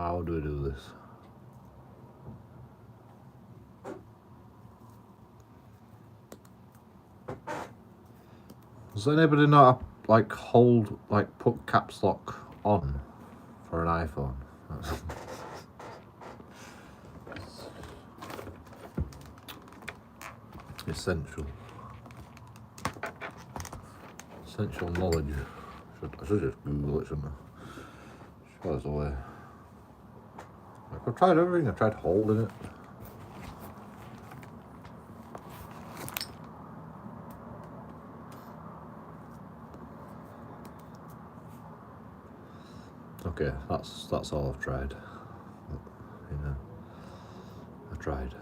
How do we do this? Does anybody know how, like, put caps lock on for an iPhone? Essential knowledge. I should just Google it, shouldn't I? Sure, there's a way. Like, I've tried everything. I've tried holding it. Okay, that's all I've tried. You know, I tried.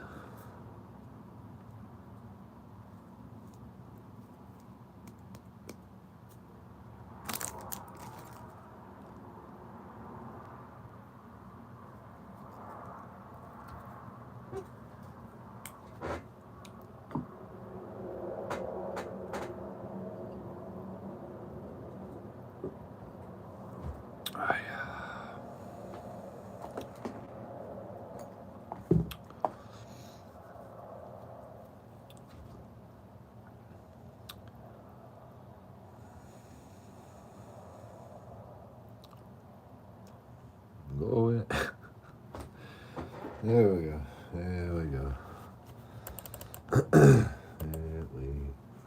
Go away. There we go. There we go. There we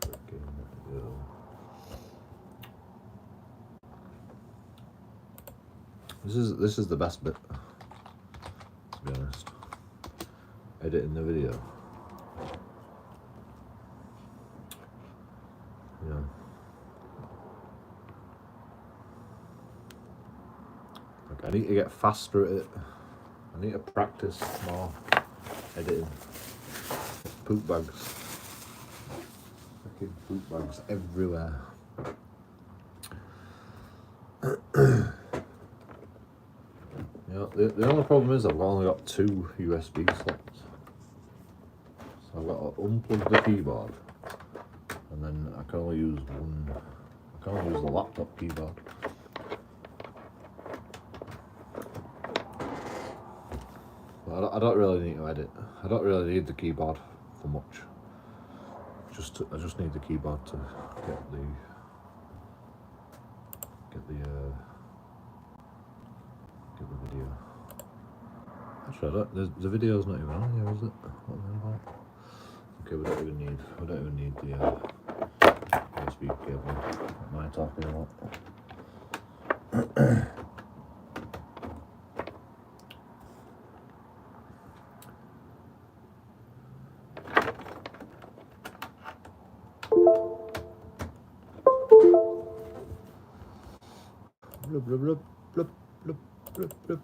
freaking go. This is the best bit, to be honest. Editing the video. You know. Like, I need to get faster at it. I need to practice more editing. Poop bags. Fucking poop bags everywhere. You know, the only problem is I've only got 2 USB slots. So I've got to unplug the keyboard, and then I can only use one. I can only use the laptop keyboard. But I don't really need to edit. I don't really need the keyboard for much. I just need the keyboard to get the video. Actually, the video's not even on here, is it? What am I about? Okay, we don't even need the USB cable. What am I talking about? Blub, blub, blub, blub, blub, blub, blub.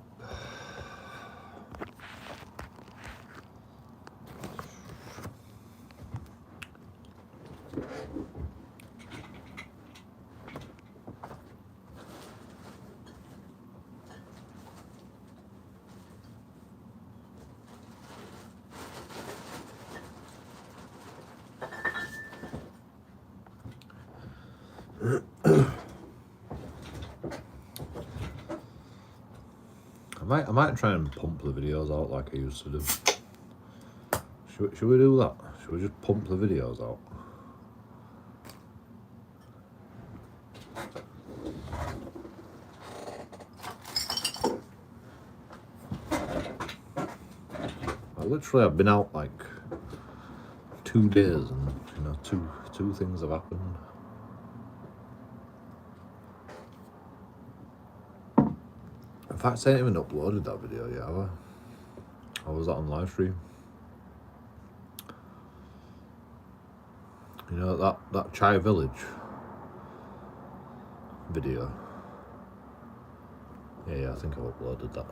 I might try and pump the videos out like I used to do. Should we do that? Should we just pump the videos out? I've been out like 2 days, and you know, two things have happened. In fact, I ain't even uploaded that video yet, have I? Or was that on live stream? You know, that Chai Village video. Yeah, I think I uploaded that.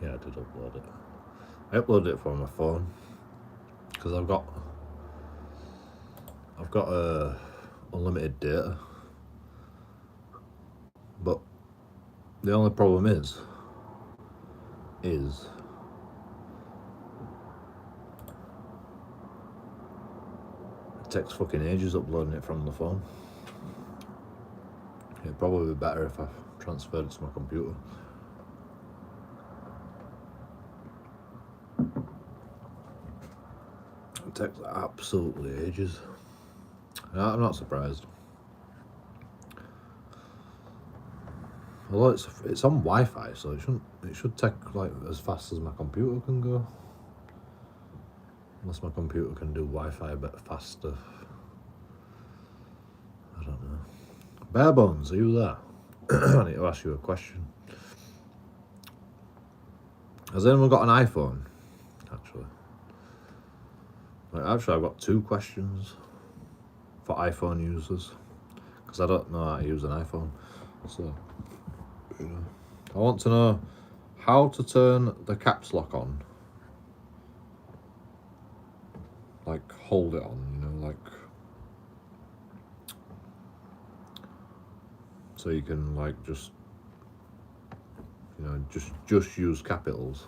Yeah, I did upload it. I uploaded it from my phone because I've got unlimited data, but the only problem is it takes fucking ages uploading it from the phone. It'd probably be better if I transferred it to my computer. It takes absolutely ages. No, I'm not surprised. Although it's on Wi-Fi, so it should take like as fast as my computer can go. Unless my computer can do Wi-Fi a bit faster. I don't know. Barebones, are you there? I need to ask you a question. Has anyone got an iPhone? Actually, I've got 2 questions for iPhone users because I don't know how to use an iPhone. So, I want to know how to turn the caps lock on. Like hold it on, like so you can like just just use capitals.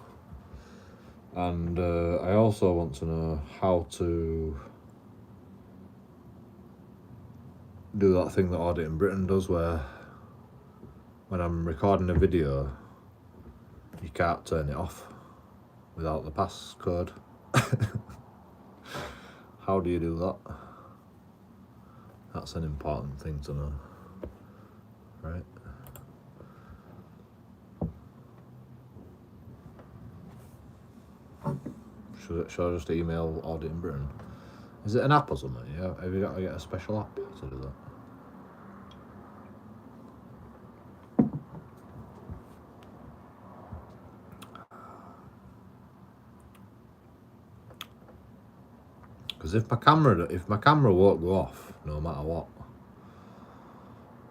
And I also want to know how to do that thing that Audit in Britain does, where when I'm recording a video, you can't turn it off without the passcode. How do you do that? That's an important thing to know, right? Should I just email Audit in Britain? Is it an app or something? Yeah, have you got to get a special app to do that? Because if my camera won't go off no matter what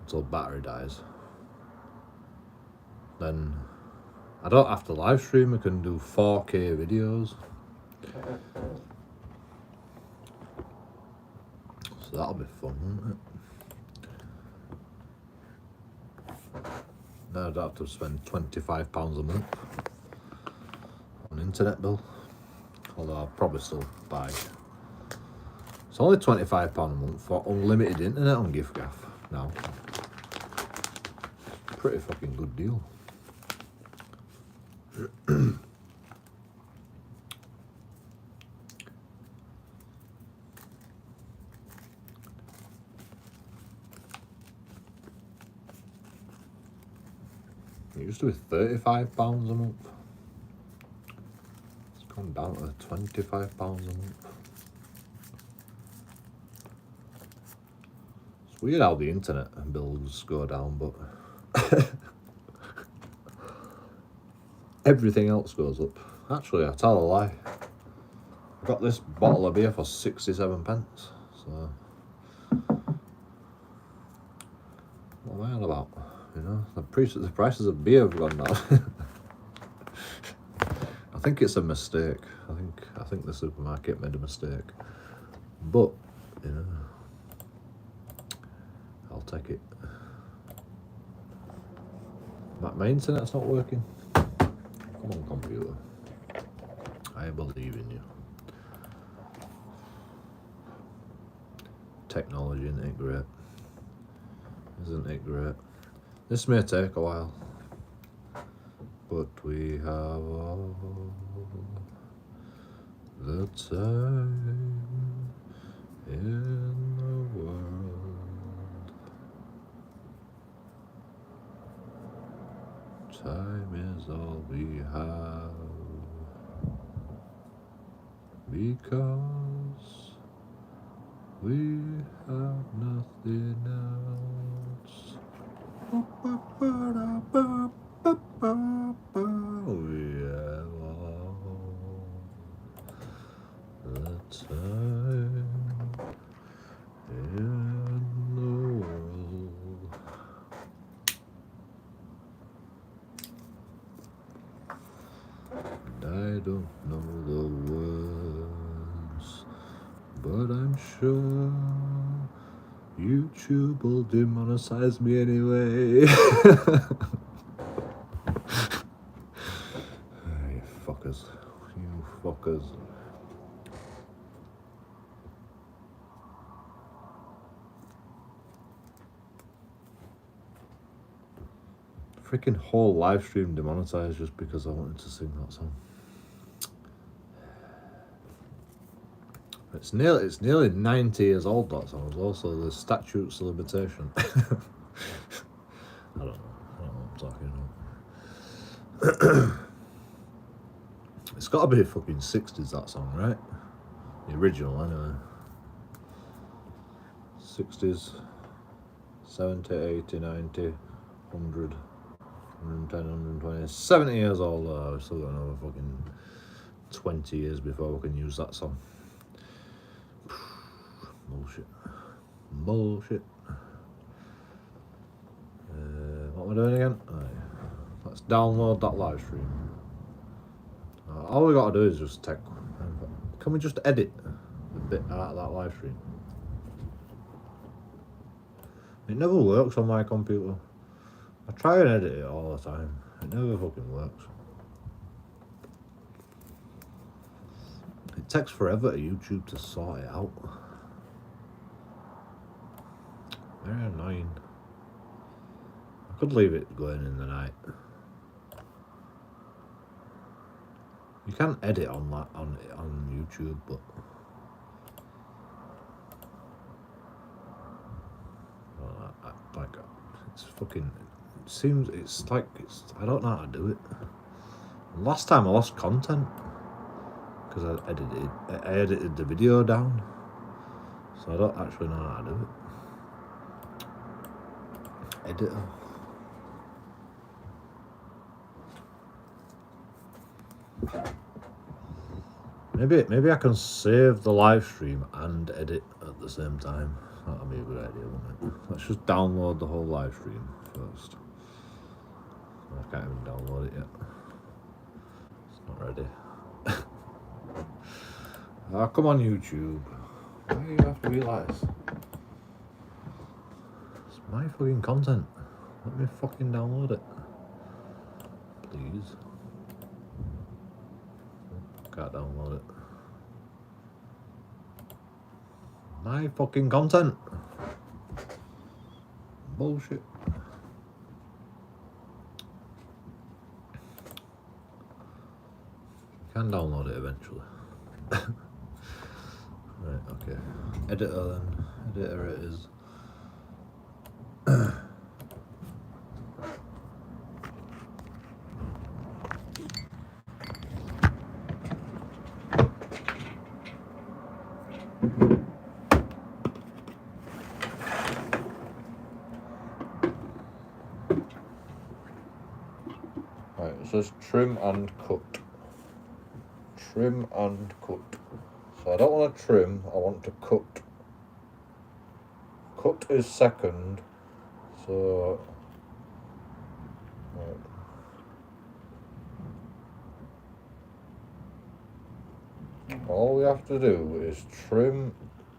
until battery dies, then I don't have to live stream. I can do 4K videos. So that'll be fun, won't it? Now I'd have to spend £25 a month on internet bill. Although I'll probably still buy. It's only £25 a month for unlimited internet on giffgaff now. Pretty fucking good deal. It used to be £35 a month. It's gone down to £25 a month. It's weird how the internet bills go down, but everything else goes up. Actually, I tell a lie. I got this bottle of beer for 67p. So what am I on about? The prices of beer have gone down. I think it's a mistake. I think the supermarket made a mistake. But I'll take it. My internet's not working. Come on, computer. I believe in you. Technology, isn't it great? Isn't it great? This may take a while, but we have all the time in the world. Time is all we have, because we have nothing else. We have all the time in the world. And I don't know the words, but I'm sure YouTube will demonetize me anyway. You fuckers. You fuckers. Freaking whole live stream demonetized just because I wanted to sing that song. It's nearly 90 years old, that song as well, so the statutes of limitation. I don't know what I'm talking about. It's got to be fucking 60s, that song, right? The original, anyway. 60s, 70, 80, 90, 100, 110, 120, 70 years old. I've still got another fucking 20 years before we can use that song. Bullshit. What am I doing again? Right. Let's download that live stream. All we gotta do is just take. Can we just edit a bit out of that live stream? It never works on my computer. I try and edit it all the time. It never fucking works. It takes forever to YouTube to sort it out. Very annoying. I could leave it going in the night. You can edit on that on YouTube, but like it's fucking. It seems it's like it's. I don't know how to do it. Last time I lost content because I edited the video down, so I don't actually know how to do it. Editor. Maybe I can save the live stream and edit at the same time. That'll be a good idea, wouldn't it? Let's just download the whole live stream first. I can't even download it yet. It's not ready. Oh, come on, YouTube. Why do you have to be like this? It's my fucking content. Let me fucking download it. Please. Can't download it. My fucking content. Bullshit. Can download it eventually. Right, okay. Editor then. Editor it is. Right, it says trim and cut. Trim and cut. So I don't want to trim, I want to cut. Cut is second, so right. All we have to do is trim.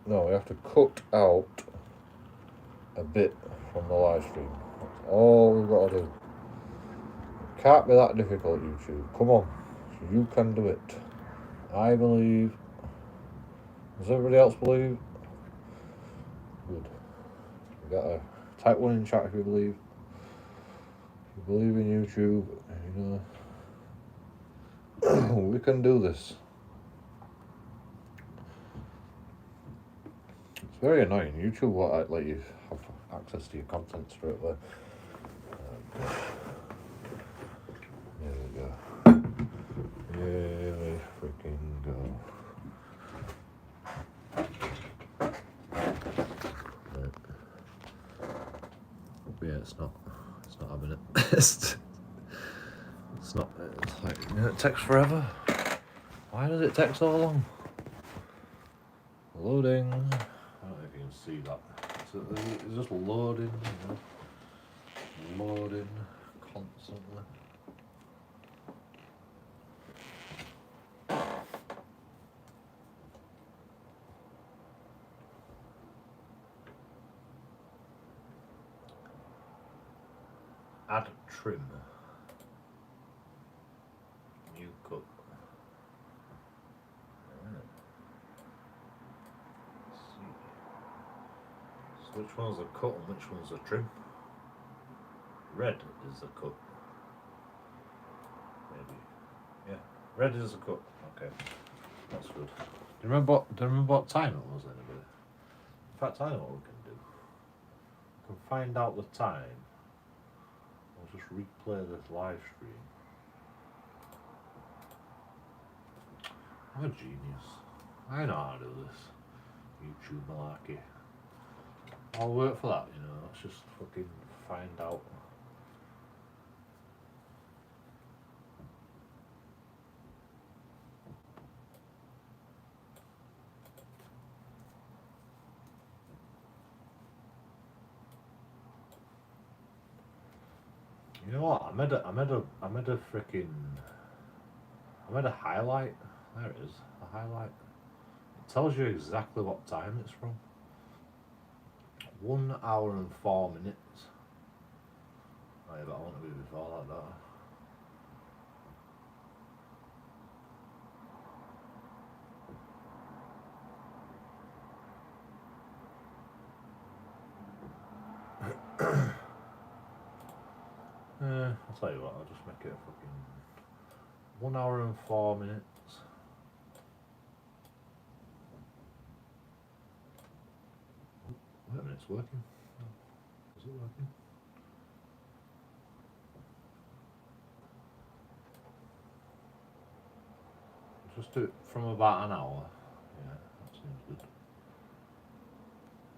No, we have to cut out a bit from the live stream. That's all we've got to do. It can't be that difficult, YouTube. Come on, you can do it. I believe. Does everybody else believe? Good. You got a type 1 in chat if you believe. If you believe in YouTube, you know, we can do this. It's very annoying. YouTube won't let you have access to your content straight away. There we go. Here we freaking go. Right. Yeah, it's not having it. It's not. It's like, you know, it takes forever. Why does it take so long? Loading. I don't know if you can see that. So it's just loading, you know? Loading constantly. Add trim. New cut. Let's see. So which one's the cut and which one's the trim? Red is the cut. Maybe. Yeah, red is the cut. Okay. That's good. Do you remember what time it was, anybody? In fact, I know what we can do. We can find out the time. I'll just replay this live stream. I'm a genius. I know how to do this. YouTube malarkey. I'll work for that, you know. Let's just fucking find out. You know what? I made a highlight. There it is. A highlight. It tells you exactly what time it's from. 1 hour and 4 minutes. Oh yeah, but I want to be before that, don't I? I'll tell you what, I'll just make it a fucking 1 hour and 4 minutes. Wait a minute, it's working. Is it working? Just do it from about an hour. Yeah, that seems good.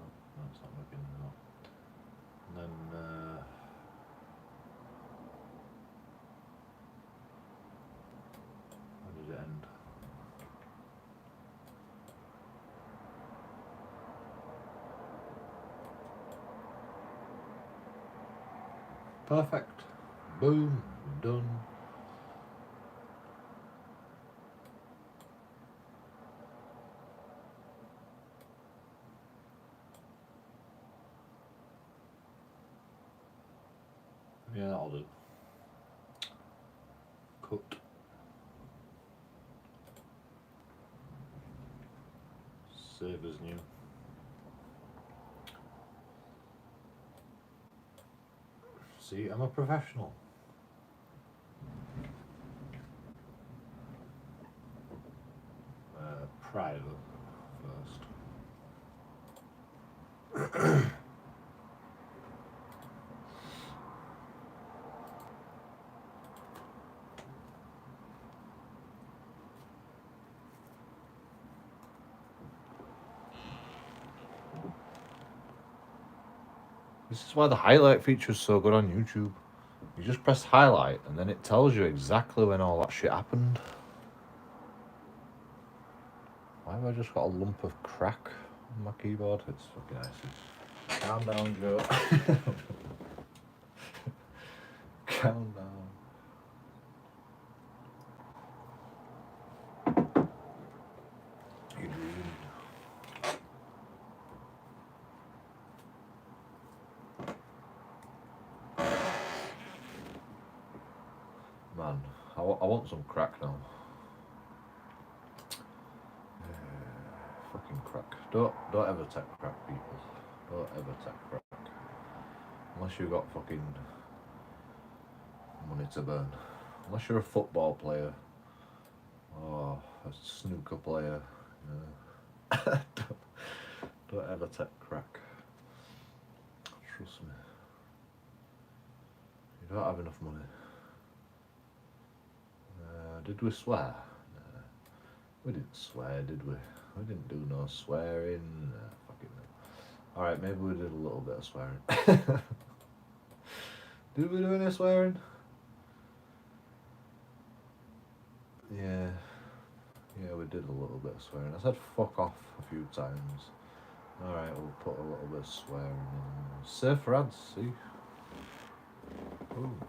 Oh, that's not working anymore. And then how does it end? Perfect. Boom. Done. Yeah, that'll do. Cut. Save as new. See, I'm a professional. Private first. This is why the highlight feature is so good on YouTube. You just press highlight and then it tells you exactly when all that shit happened. Why have I just got a lump of crack on my keyboard? It's fucking icy. Calm down, Joe. Calm down. You dream. Man, I want some crack now. Fucking crack. Don't ever take crack, people. Don't ever take crack. Unless you've got fucking money to burn. Unless you're a football player or a snooker player. Don't ever take crack. Trust me. You don't have enough money. Did we swear? We didn't swear, did we? We didn't do no swearing. Fucking no. Alright, maybe we did a little bit of swearing. Did we do any swearing? Yeah. Yeah, we did a little bit of swearing. I said fuck off a few times. Alright, we'll put a little bit of swearing in. Safe for ads, see? Ooh.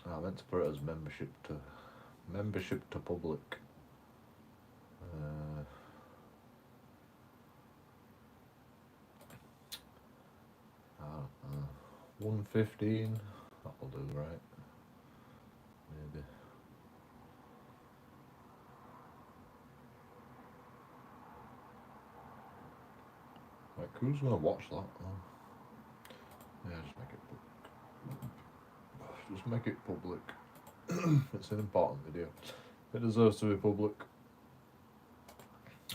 I meant to put it as membership to public. I don't know. 115. That'll do, right? Maybe. Who's gonna watch that? Yeah, just make it public. It's an important video. It deserves to be public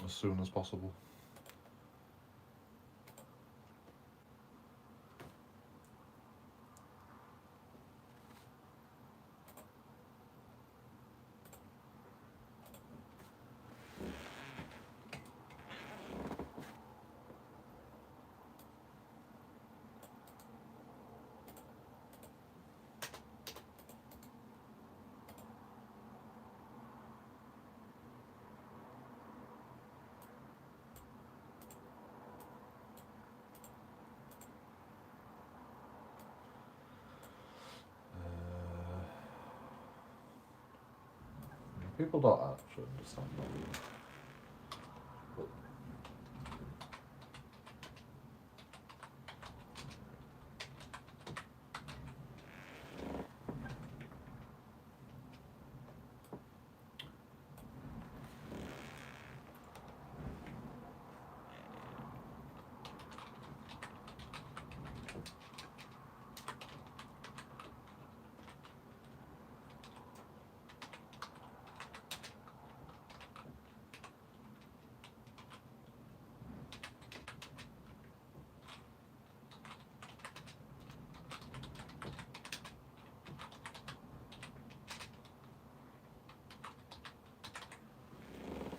as soon as possible. People don't actually understand that.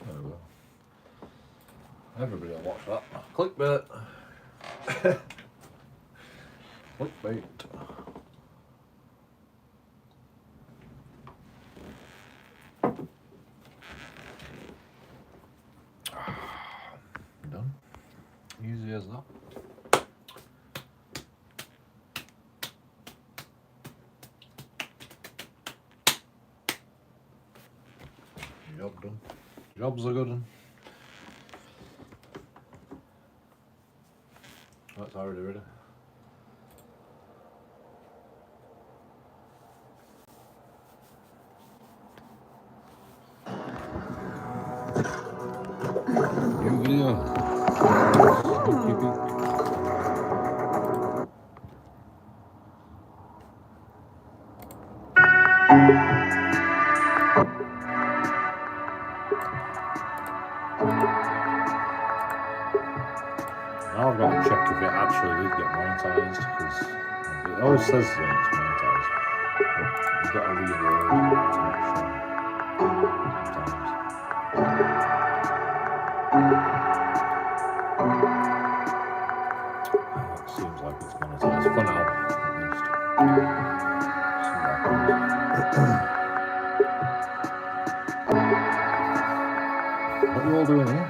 There we go. Everybody will watch that. Clickbait. Clickbait. Done. Easy as that. Job done. Job's a good one. That's already ready. New video. Sneaky peek. Now I've got to check if it actually did get monetized, because it always says when it's monetized, but you've got to reload to make sure sometimes. It seems like it's monetized for now, at least. What are you all doing here?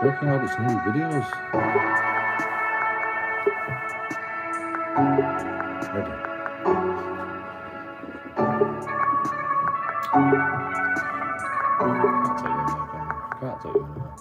JoeKingAudits new videos. Ready. Can't take you anywhere.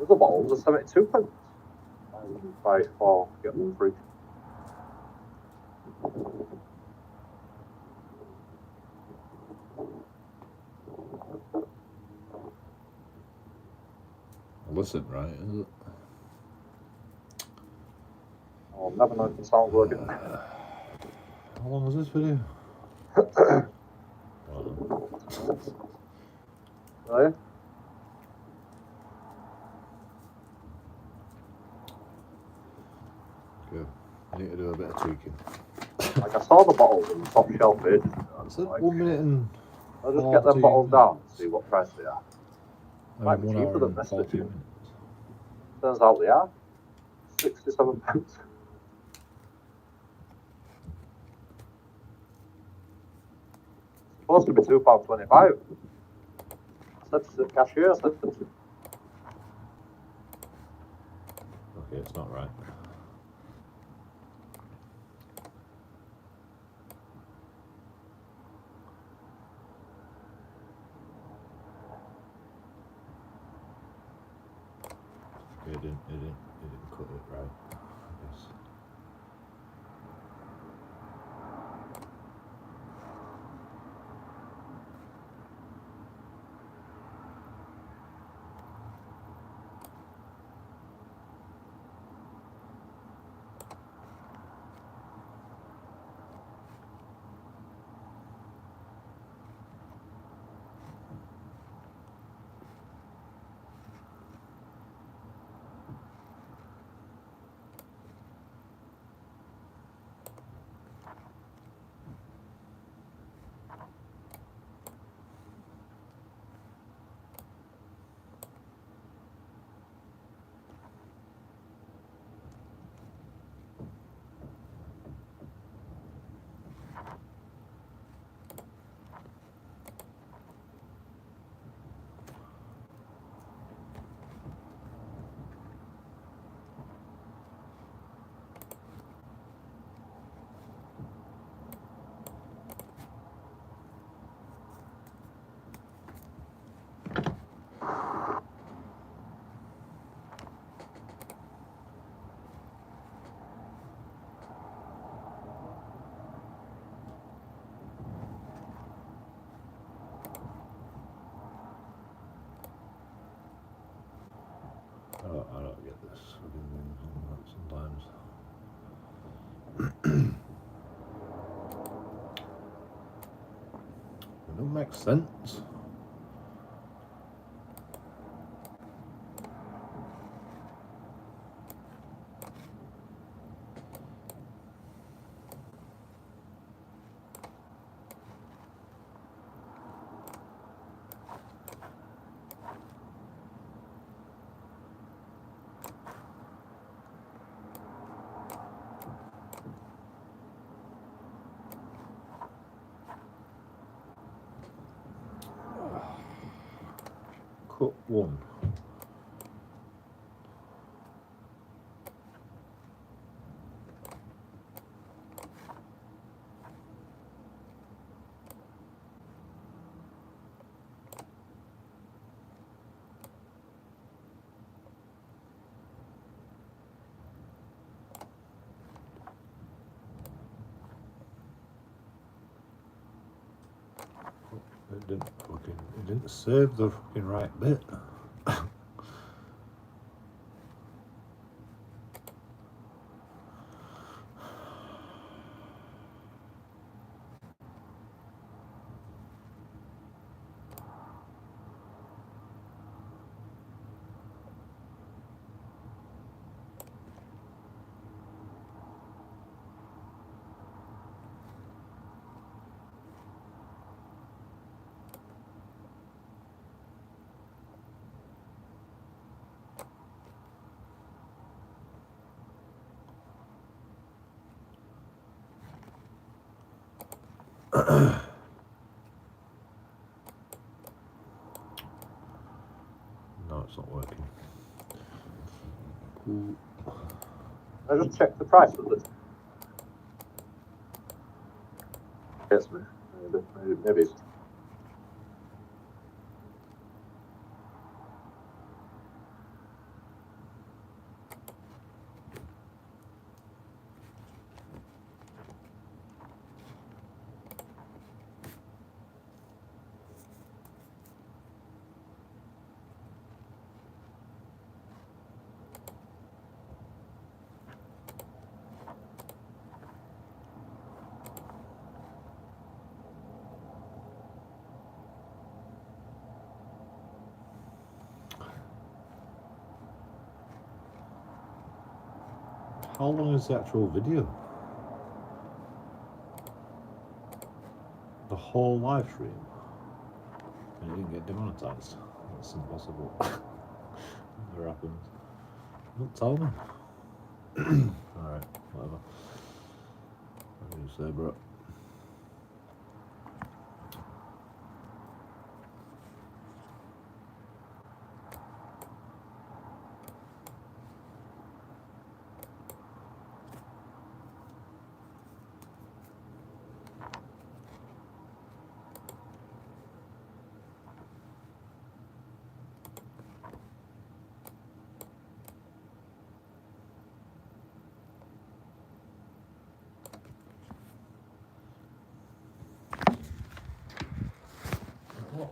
The balls are 72 pence. And buy 4, get them free. Listen, right, is it? I'll never know if the sound's working. How long is this video? Right? Good. Need to do a bit of tweaking. Like, I saw the bottles on the top shelf ages ago. It's at Like, 1 minute and I'll just get them 14 bottles down and minutes. see what price they are. I Might mean, be 1 cheaper hour than and this 14 thing. minutes. Turns out they are. 67 pence. Supposed to be £2.25. I said to the cashier, I said, Okay, it's not right. It didn't cut it right, I guess. I don't get this fucking thing sometimes. It don't make sense. Cut 1. It didn't save the fucking right bit. No, it's not working. Cool. I just checked the price of this. Yes, maybe it's How long is the actual video? The whole live stream? And you didn't get demonetized. That's impossible. Never happens. Don't tell me. Alright, whatever. What do you say, bro?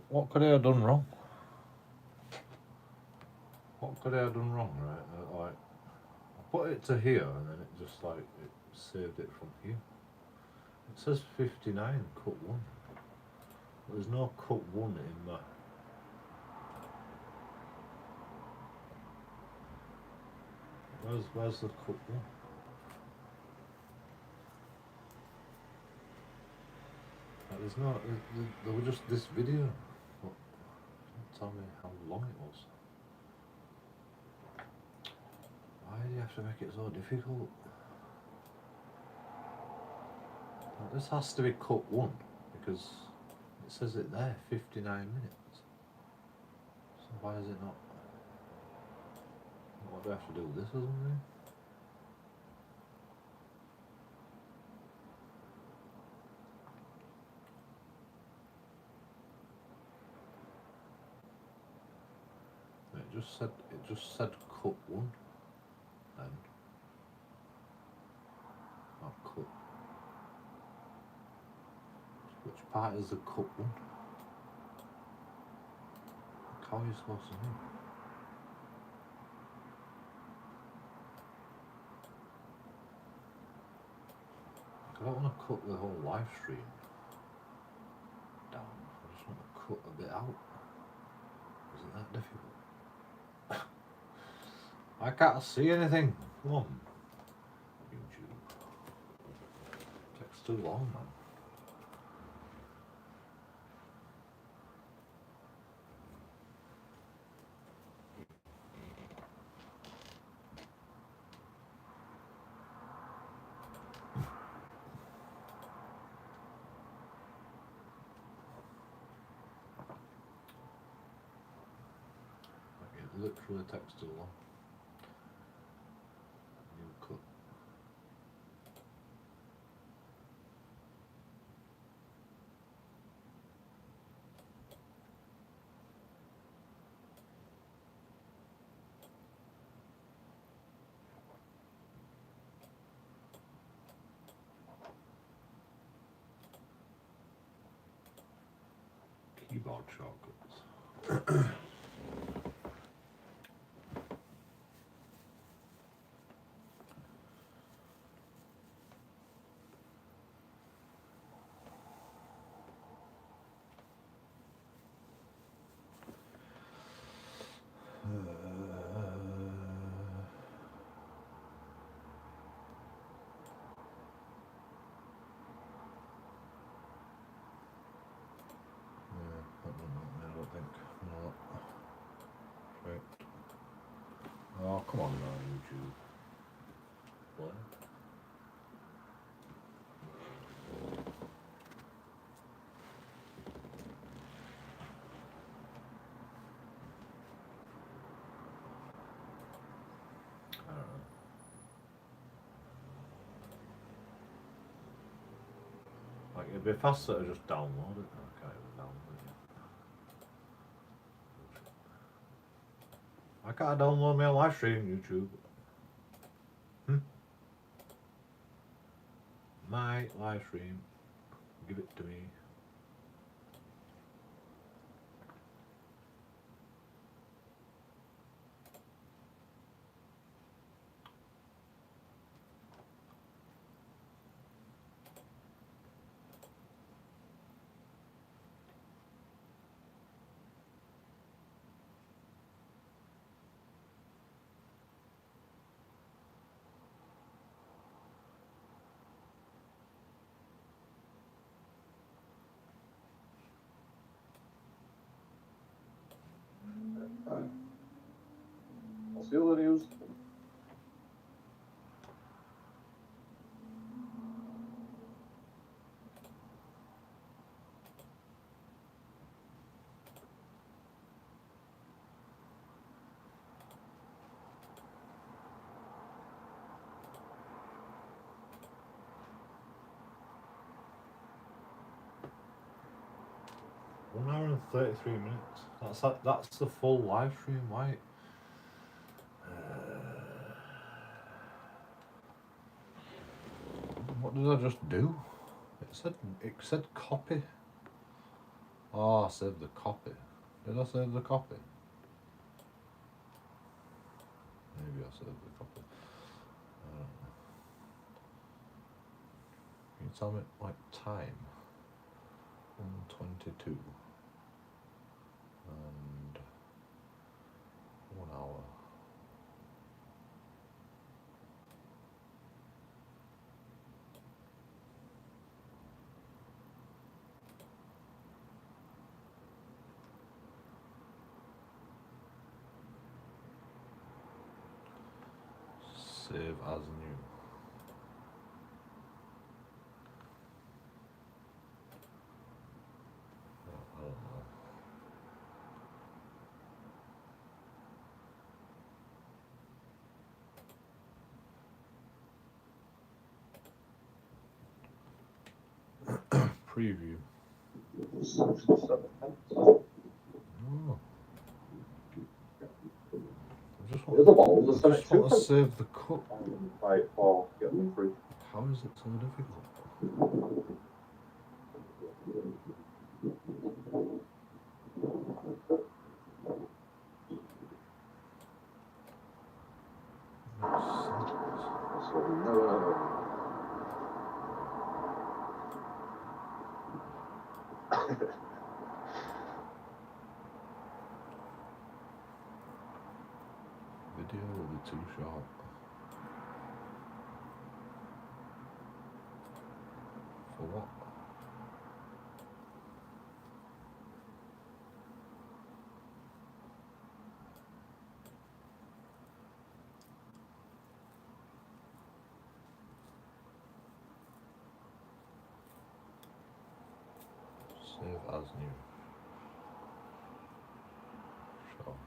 What could I have done wrong? What could I have done wrong, right? Like, I put it to here and then it just like, it saved it from here. It says 59, cut 1. But there's no cut 1 in my... Where's the cut 1? Like, there's no... There was just this video. But don't tell me how long it was. Why do you have to make it so difficult? Like, this has to be cut 1 because it says it there, 59 minutes. So why is it not? What do I have to do with this or something? It just said cut 1 then. Not cut. Which part is the cut 1? How are you supposed to know? I don't want to cut the whole live stream down. I just want to cut a bit out. Is it that difficult? I can't see anything. Come on. YouTube. Takes too long, man. It literally takes too long. New cut. Keyboard shortcuts. I don't think. No. Right. Oh, come on now, YouTube. What? I don't know. Like, it'd be faster to just download it. I can't even download it. I can't download my live stream, YouTube. My live stream. Give it to me. What's the other news? One hour and 33 minutes. That's the full live stream, right? What did I just do? It said copy. Oh, I saved the copy. Did I save the copy? Maybe I saved the copy. I don't know. Can you tell me like time? 1:22 and 1 hour. Save as new. I don't know. Preview. Oh. I just The other balls are want to save the cut. Right, or get them through. How is it so difficult? Video will be too short. For what? Save as new. Sure.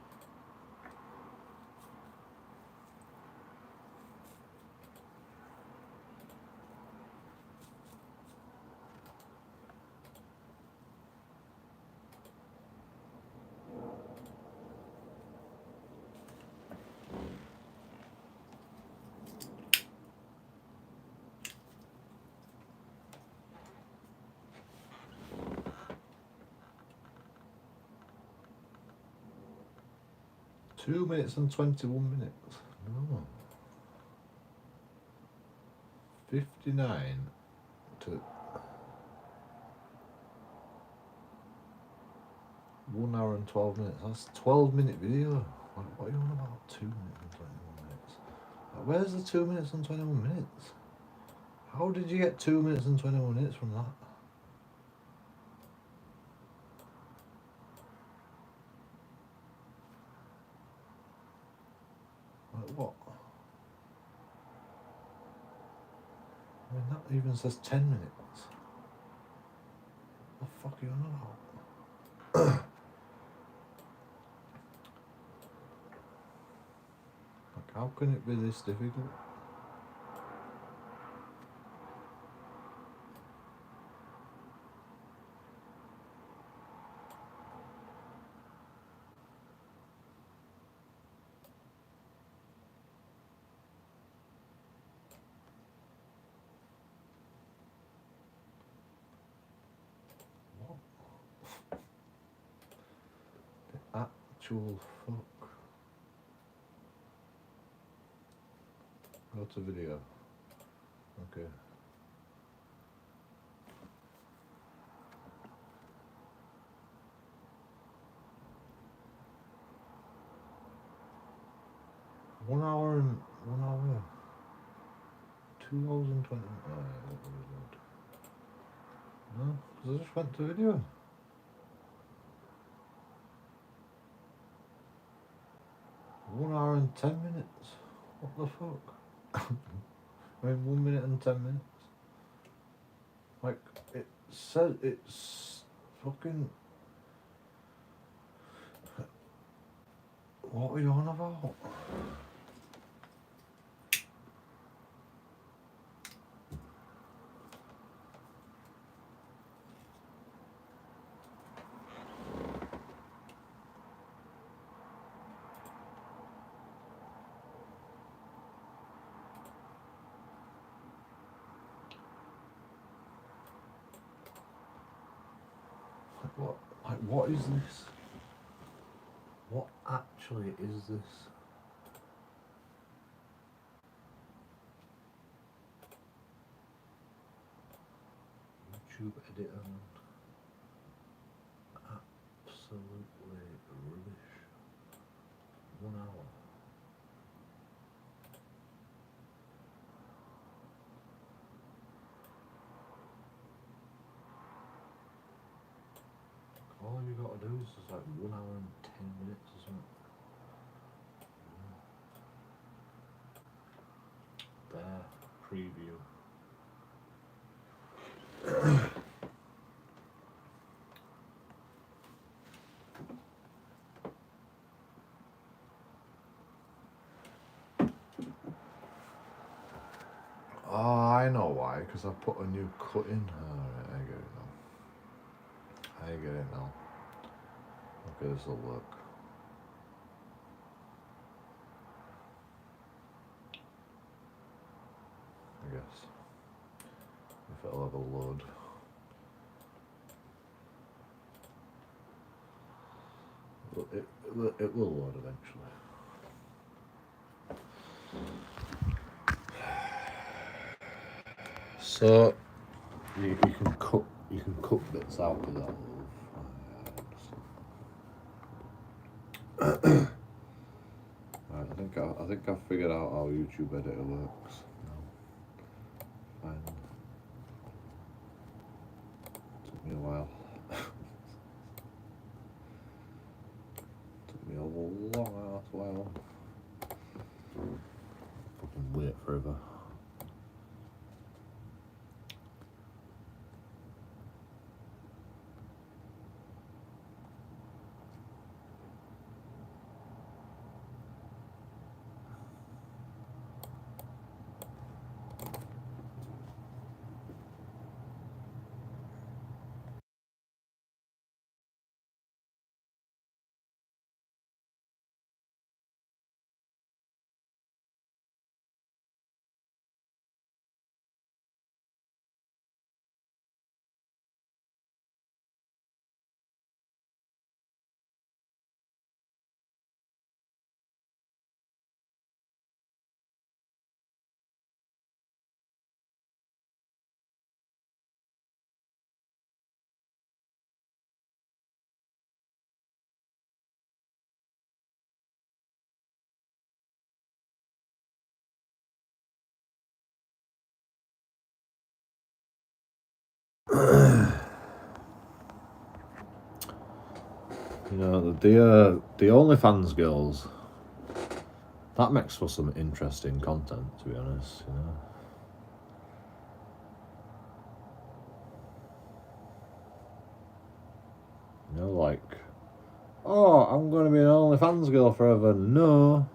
Two minutes and 21 minutes. No. 59 to 1 hour and 12 minutes. That's a 12-minute video. What are you on about? 2 minutes and 21 minutes. Where's the 2 minutes and 21 minutes? How did you get 2 minutes and 21 minutes from that? Like what? I mean, that even says 10 minutes. What the fuck are you on about? Like, how can it be this difficult? Actual fuck. Go to video. Okay. One hour. 2 hours and 20. No, because I just went to video. 1 hour and 10 minutes. What the fuck? I mean, 1 minute and 10 minutes. Like, it says it's fucking. What are you on about? What is this? What actually is this? YouTube editor. Absolutely rubbish. 1 hour. All you gotta do is just like 1 hour and 10 minutes or something. There, preview. Oh, I know why, because I put a new cut in. Alright, I get it now. Okay, this will work. I guess. If it'll have a load. It will load eventually. So you can cut bits out with that. Right, I think I've figured out how YouTube editor works now. Finally. Took me a while. Took me a long ass while. Fucking wait forever. You know, the OnlyFans girls, that makes for some interesting content, to be honest, you know. You know, like, oh, I'm going to be an OnlyFans girl forever. No,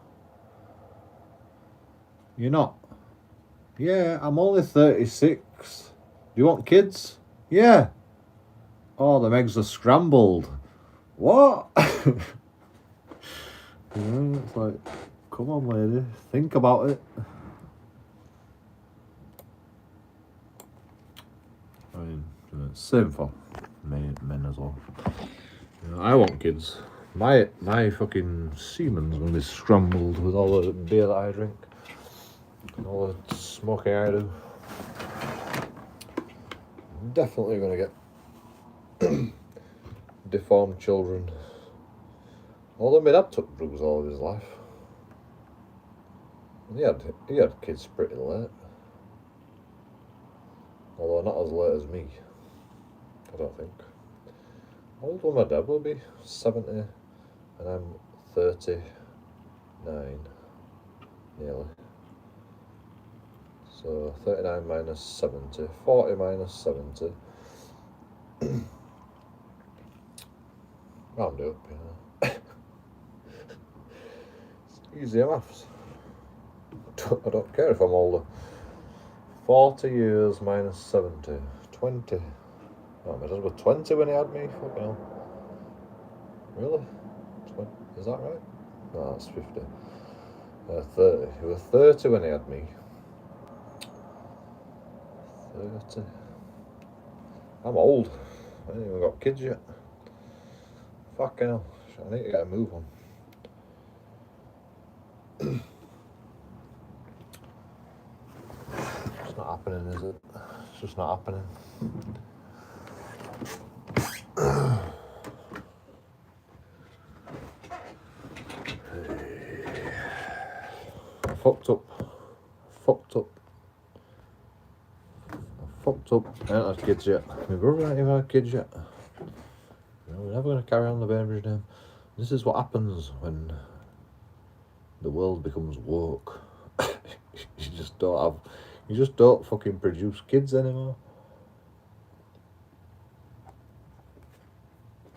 you're not. Yeah, I'm only 36. Do you want kids? Yeah. Oh, the eggs are scrambled. What? You know, it's like, come on, lady, think about it. I mean, same for men as well. You know, I want kids. My fucking semen's gonna be scrambled with all the beer that I drink and all the smoking I do. I'm definitely gonna get deformed children. Although my dad took drugs all of his life. He had kids pretty late. Although not as late as me, I don't think. How old will my dad will be? 70, and I'm 30. 9, nearly. So 39 minus 70, 40 minus 70. Round it up, you know. It's easy maths. I don't care if I'm older. 40 years minus 70, 20. Oh, my dad was 20 when he had me. Fucking hell. Really? 20? Is that right? No, that's 50. 30. He was 30 when he had me. 30. I'm old. I ain't even got kids yet. Fucking hell. I need to get a move on. It's not happening, is it? It's just not happening. I fucked up. I ain't had kids yet. My brother ain't even had kids yet. You know, we're never going to carry on the Bainbridge name. This is what happens when the world becomes woke. You just don't fucking produce kids anymore.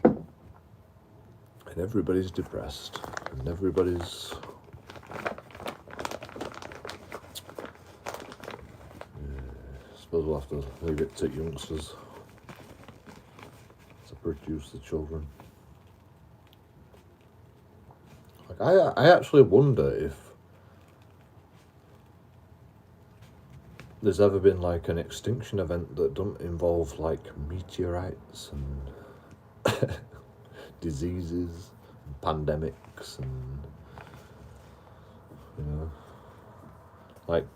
And everybody's depressed. And everybody's... I suppose we'll have to leave it to youngsters to produce the children. Like I actually wonder if there's ever been like an extinction event that don't involve like meteorites and diseases and pandemics and, you know, like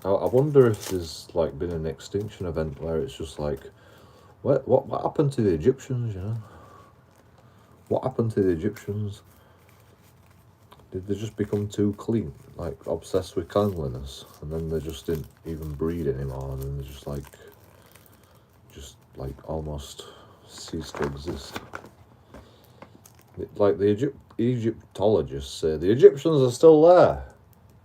I wonder if there's like been an extinction event where it's just like what happened to the Egyptians, you know? What happened to the Egyptians? Did they just become too clean, like obsessed with cleanliness, and then they just didn't even breed anymore, and then they just almost ceased to exist? Like the Egyptologists say, the Egyptians are still there,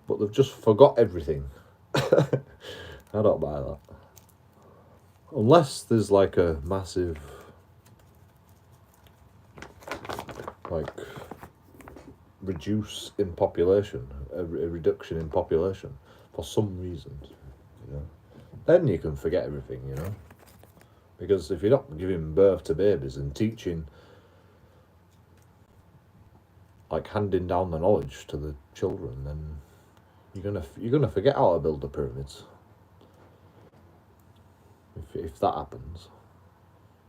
but they've just forgot everything. I don't buy that. Unless there's like a massive, like, reduce in population, a reduction in population for some reason, you know, then you can forget everything, you know, because if you're not giving birth to babies and teaching, like handing down the knowledge to the children, then you're gonna forget how to build the pyramids if that happens.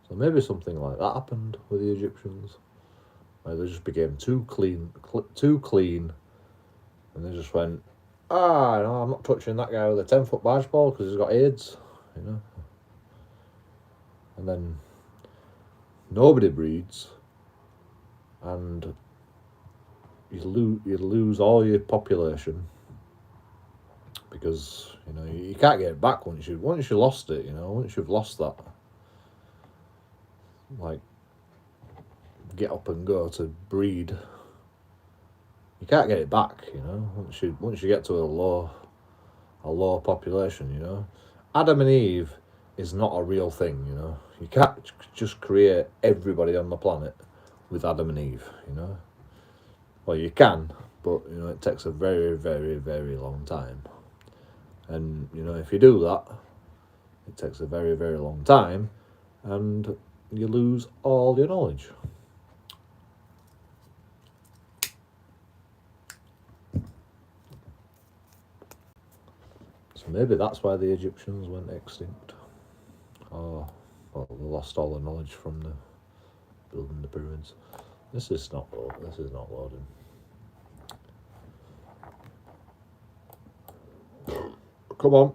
So maybe something like that happened with the Egyptians. Like they just became too clean, and they just went, no, I'm not touching that guy with a 10-foot barge pole because he's got AIDS, you know. And then nobody breeds, and you lose all your population because, you know, you can't get it back once you lost it, you know. Once you've lost that, like, get up and go to breed, you can't get it back, you know. Once you get to a low population, you know. Adam and Eve is not a real thing, you know. You can't just create everybody on the planet with Adam and Eve, you know. Well, you can, but, you know, it takes a very, very, very long time. And, you know, if you do that, it takes a very, very long time, and you lose all your knowledge. So maybe that's why the Egyptians went extinct. Oh, well, they lost all the knowledge from the building the pyramids. This is not loading. Come on.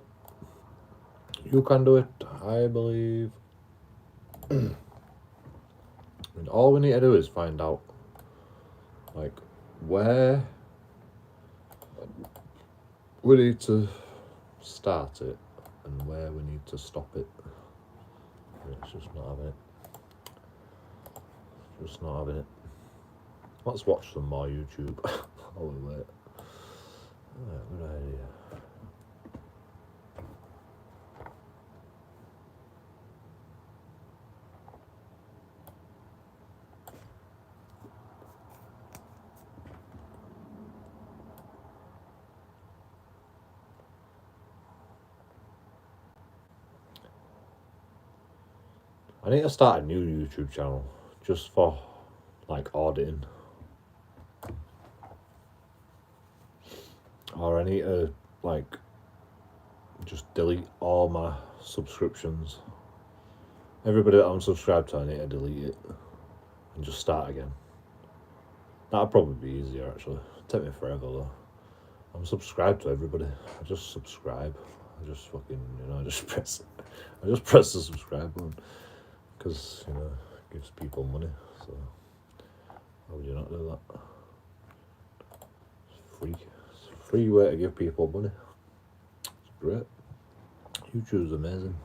You can do it, I believe. And all we need to do is find out, like, where we need to start it and where we need to stop it. It's just not having it. Let's watch some more YouTube. While we wait. Alright, good idea. I need to start a new YouTube channel just for like auditing. Or I need to like just delete all my subscriptions. Everybody that I'm subscribed to, I need to delete it and just start again. That'd probably be easier actually. It'd take me forever though. I'm subscribed to everybody. I just subscribe. I just fucking, I just press the subscribe button because it gives people money. So how would you not do that? It's free. It's a free way to give people money. It's great. YouTube's amazing.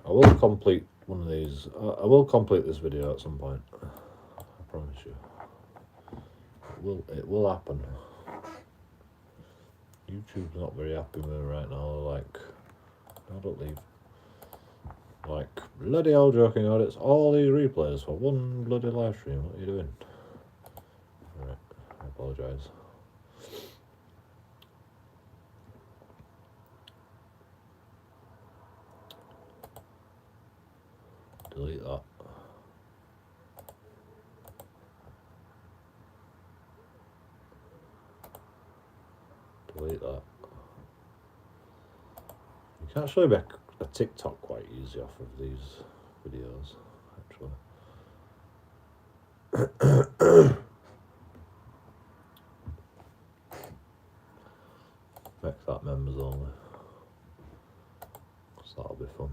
I will complete one of these. I will complete this video at some point. I promise you. It will happen. YouTube's not very happy with me right now. Like, no, don't leave. Like, bloody hell, JoeKingAudits, all these replays for one bloody live stream. What are you doing? Alright, I apologise. Delete that. Delete that. You can actually make a TikTok quite easy off of these videos, actually. Make that members only. So that'll be fun.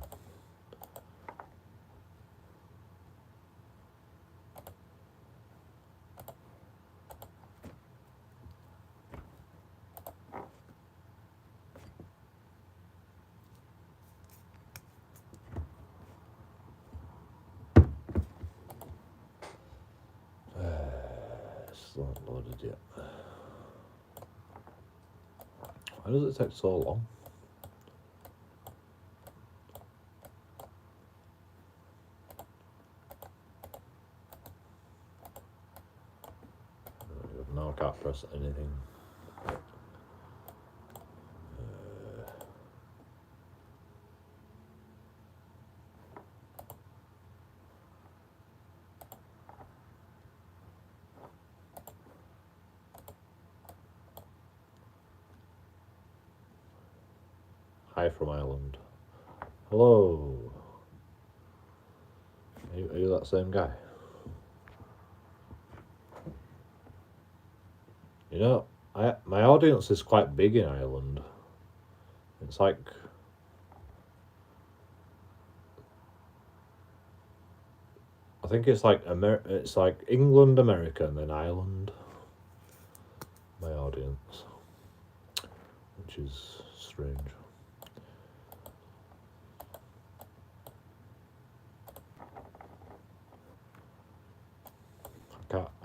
It's not loaded yet. Why does it take so long? Now I can't press anything. Hi from Ireland. Hello. Are you that same guy? My audience is quite big in Ireland. It's like I think it's like it's like England, America, and then Ireland. My audience, which is strange.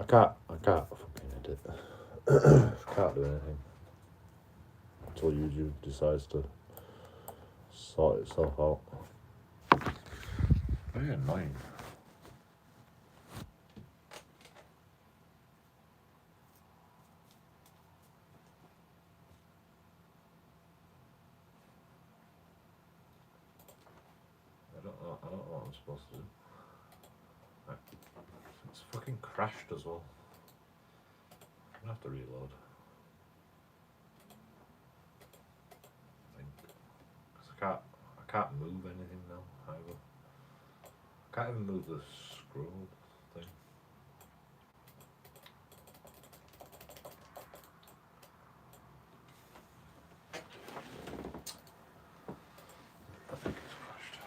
I can't fucking edit. Can't do anything until YouTube decides to sort itself out. Very annoying. I don't know what I'm supposed to do. Right. It's fucking crashed as well. I'm gonna have to reload. I think. Because I can't move anything now either. I can't even move the scroll thing. I think it's crashed.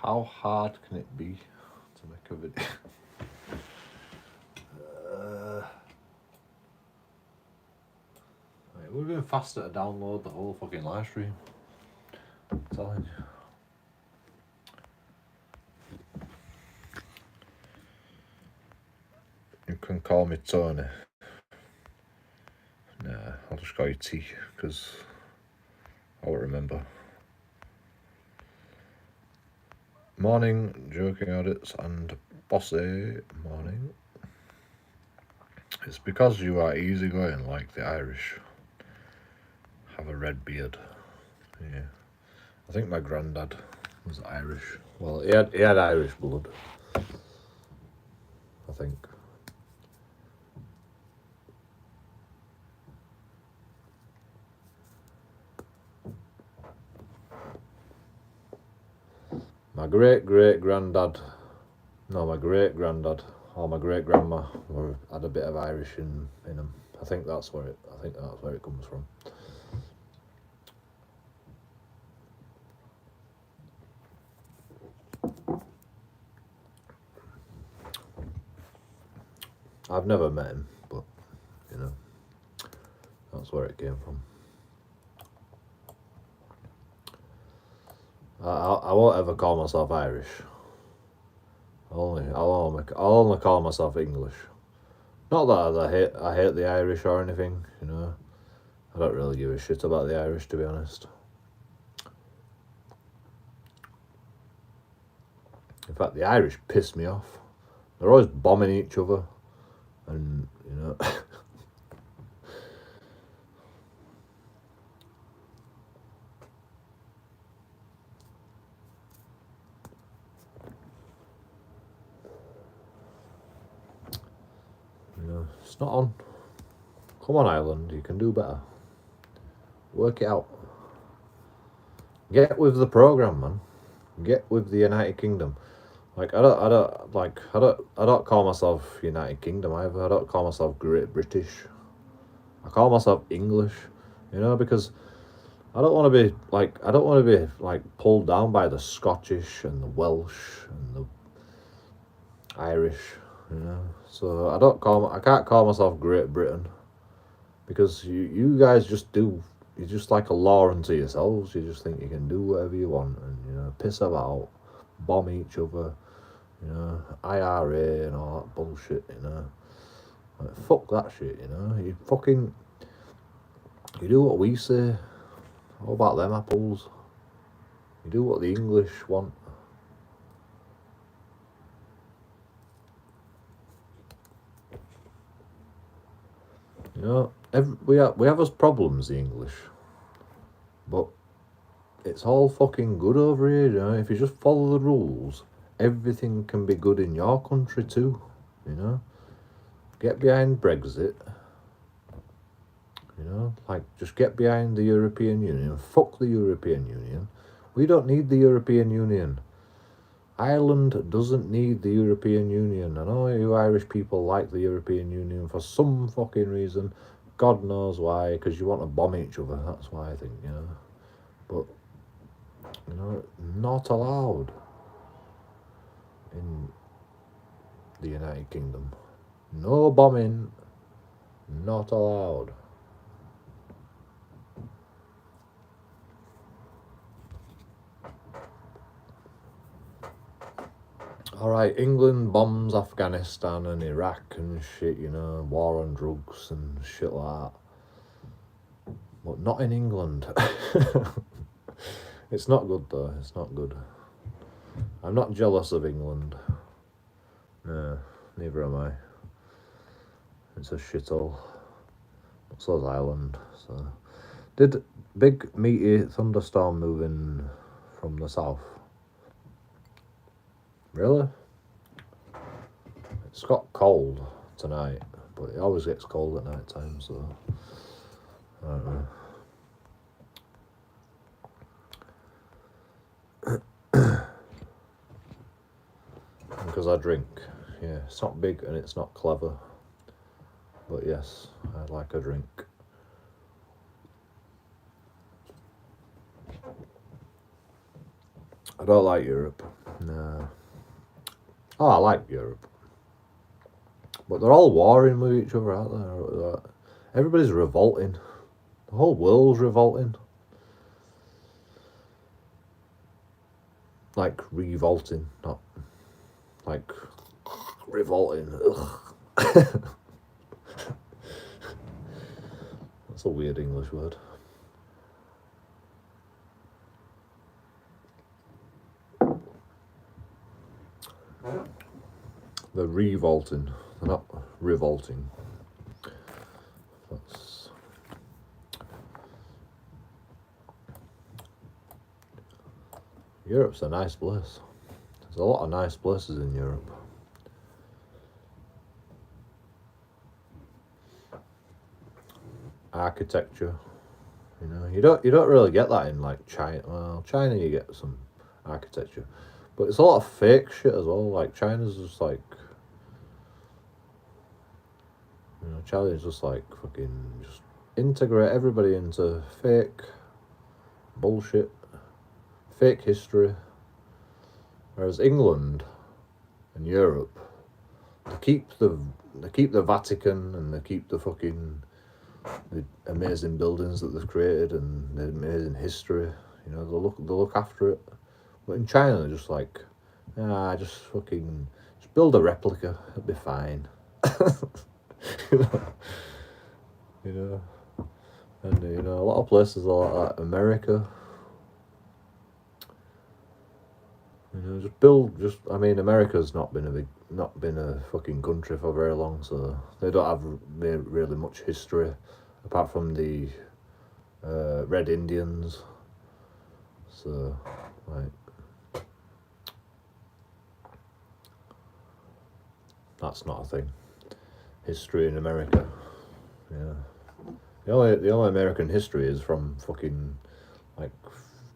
how hard can it be to make a video? It would have been faster to download the whole fucking live stream. I'm telling you. You can call me Tony. Nah, I'll just call you T, because I won't remember. Morning, JoeKingAudits and Bossy. Morning. It's because you are easygoing like the Irish. Have a red beard. Yeah. I think my granddad was Irish. Well, he had Irish blood. I think. My great-great-granddad, no, my great-granddad or my great-grandma had a bit of Irish in them. I think that's where it comes from. I've never met him, but you know, that's where it came from. I won't ever call myself Irish. I'll only call myself English. Not that I hate the Irish or anything, you know. I don't really give a shit about the Irish, to be honest. In fact, the Irish piss me off. They're always bombing each other, and you know. It's not on. Come on, Ireland, you can do better. Work it out. Get with the program, man. Get with the United Kingdom. Like I don't call myself United Kingdom either. I don't call myself Great British. I call myself English. You know, because I don't want to be like pulled down by the Scottish and the Welsh and the Irish. You know, so I can't call myself Great Britain, because you guys you're just like a law unto yourselves. You just think you can do whatever you want and, you know, piss about, bomb each other, you know, IRA and all that bullshit, you know. Like, fuck that shit, you know. You do what we say. How about them apples? You do what the English want. You know, we have us problems, the English, but it's all fucking good over here, you know. If you just follow the rules, everything can be good in your country too, you know. Get behind Brexit, you know, like just get behind the European Union. Fuck the European Union. We don't need the European Union. Ireland doesn't need the European Union. I know you Irish people like the European Union for some fucking reason. God knows why, because you want to bomb each other. That's why, I think, you know. But, you know, not allowed in the United Kingdom. No bombing, not allowed. Alright, England bombs Afghanistan and Iraq and shit, you know, war on drugs and shit like that. But not in England. It's not good though, it's not good. I'm not jealous of England. No, neither am I. It's a shithole. But so's Ireland, so. Did big meaty thunderstorm move in from the south? Really? It's got cold tonight, but it always gets cold at night time, so I don't know. Because I drink. Yeah, it's not big and it's not clever, but yes, I like a drink. I don't like Europe. Oh, I like Europe. But they're all warring with each other, aren't they? Everybody's revolting. The whole world's revolting. Like revolting, not like revolting. Ugh. That's a weird English word. They're revolting. They're not revolting. That's... Europe's a nice place. There's a lot of nice places in Europe. Architecture, you know, you don't really get that in like China. Well, China you get some architecture, but it's a lot of fake shit as well. Like China's just like, you know, China's just like fucking just integrate everybody into fake bullshit, fake history. Whereas England and Europe, they keep the Vatican and they keep the fucking the amazing buildings that they've created and the amazing history. You know, they look after it. But in China, they're just like, just build a replica. It'll be fine. you know, and you know, a lot of places are like that. America. You know, I mean, America's not been a fucking country for very long, so they don't have really much history, apart from the Red Indians. So, like, that's not a thing. History in America, yeah. The only American history is from fucking like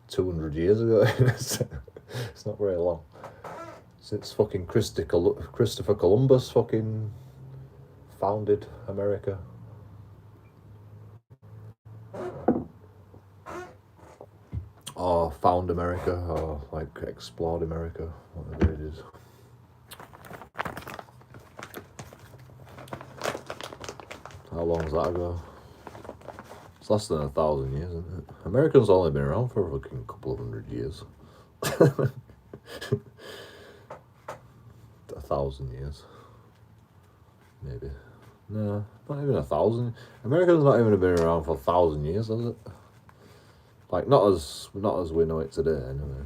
200 years ago. It's not very long. Since fucking Christopher Columbus fucking founded America. Or found America, or like explored America, whatever it is. How long is that ago? It's less than 1,000 years, isn't it? Americans only been around for a fucking couple of 100 years. 1,000 years, maybe. No, not even 1,000. America's not even been around for 1,000 years, has it? Like not as we know it today, anyway.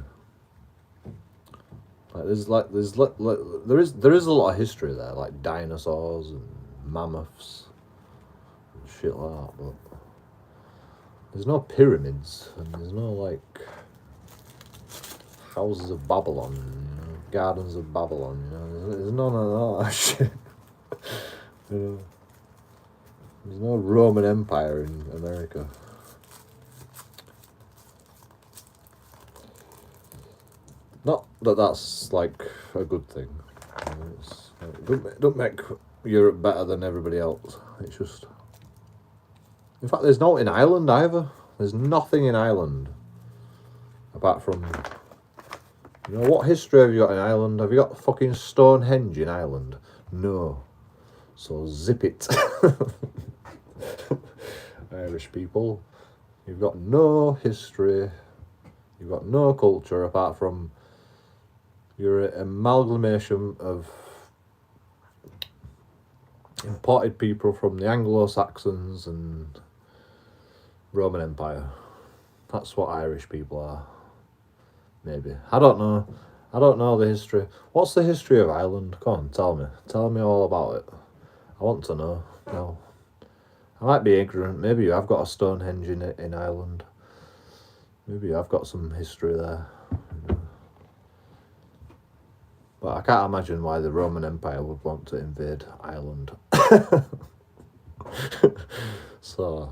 Like there is a lot of history there, like dinosaurs and mammoths and shit like that, but there's no pyramids and there's no like houses of Babylon, you know, gardens of Babylon, you know, there's none of that shit. You know, there's no Roman Empire in America. Not that that's like a good thing. You know, don't make Europe better than everybody else. It's just, in fact, there's no in Ireland either. There's nothing in Ireland apart from, you know, what history have you got in Ireland? Have you got fucking Stonehenge in Ireland? No. So zip it. Irish people, you've got no history, you've got no culture apart from you're an amalgamation of imported people from the Anglo-Saxons and Roman Empire. That's what Irish people are. Maybe. I don't know. I don't know the history. What's the history of Ireland? Come on, tell me. Tell me all about it. I want to know. No. I might be ignorant. Maybe you have got a Stonehenge in Ireland. Maybe you have got some history there. But I can't imagine why the Roman Empire would want to invade Ireland. So,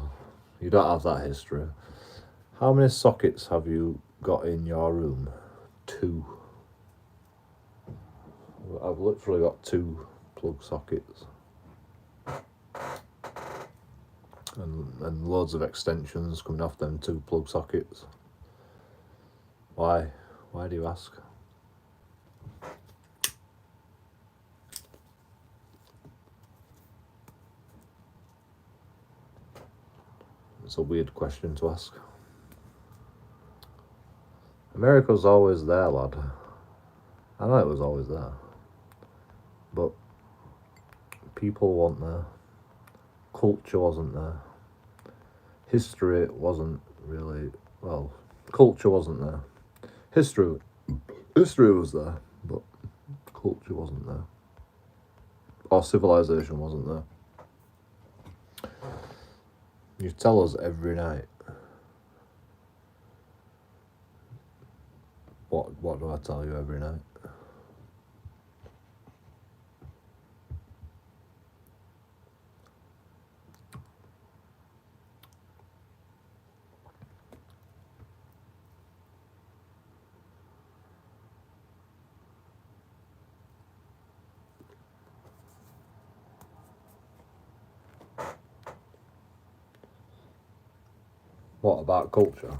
you don't have that history. How many sockets have you got in your room? 2. I've literally got 2 plug sockets. And loads of extensions coming off them 2 plug sockets. Why? Why do you ask? it's a weird question to ask. America's always there, lad. I know it was always there. But people weren't there. Culture wasn't there. History wasn't really, well, culture wasn't there. History was there, but culture wasn't there. Or civilization wasn't there. You tell us every night. What do I tell you every night? What about culture?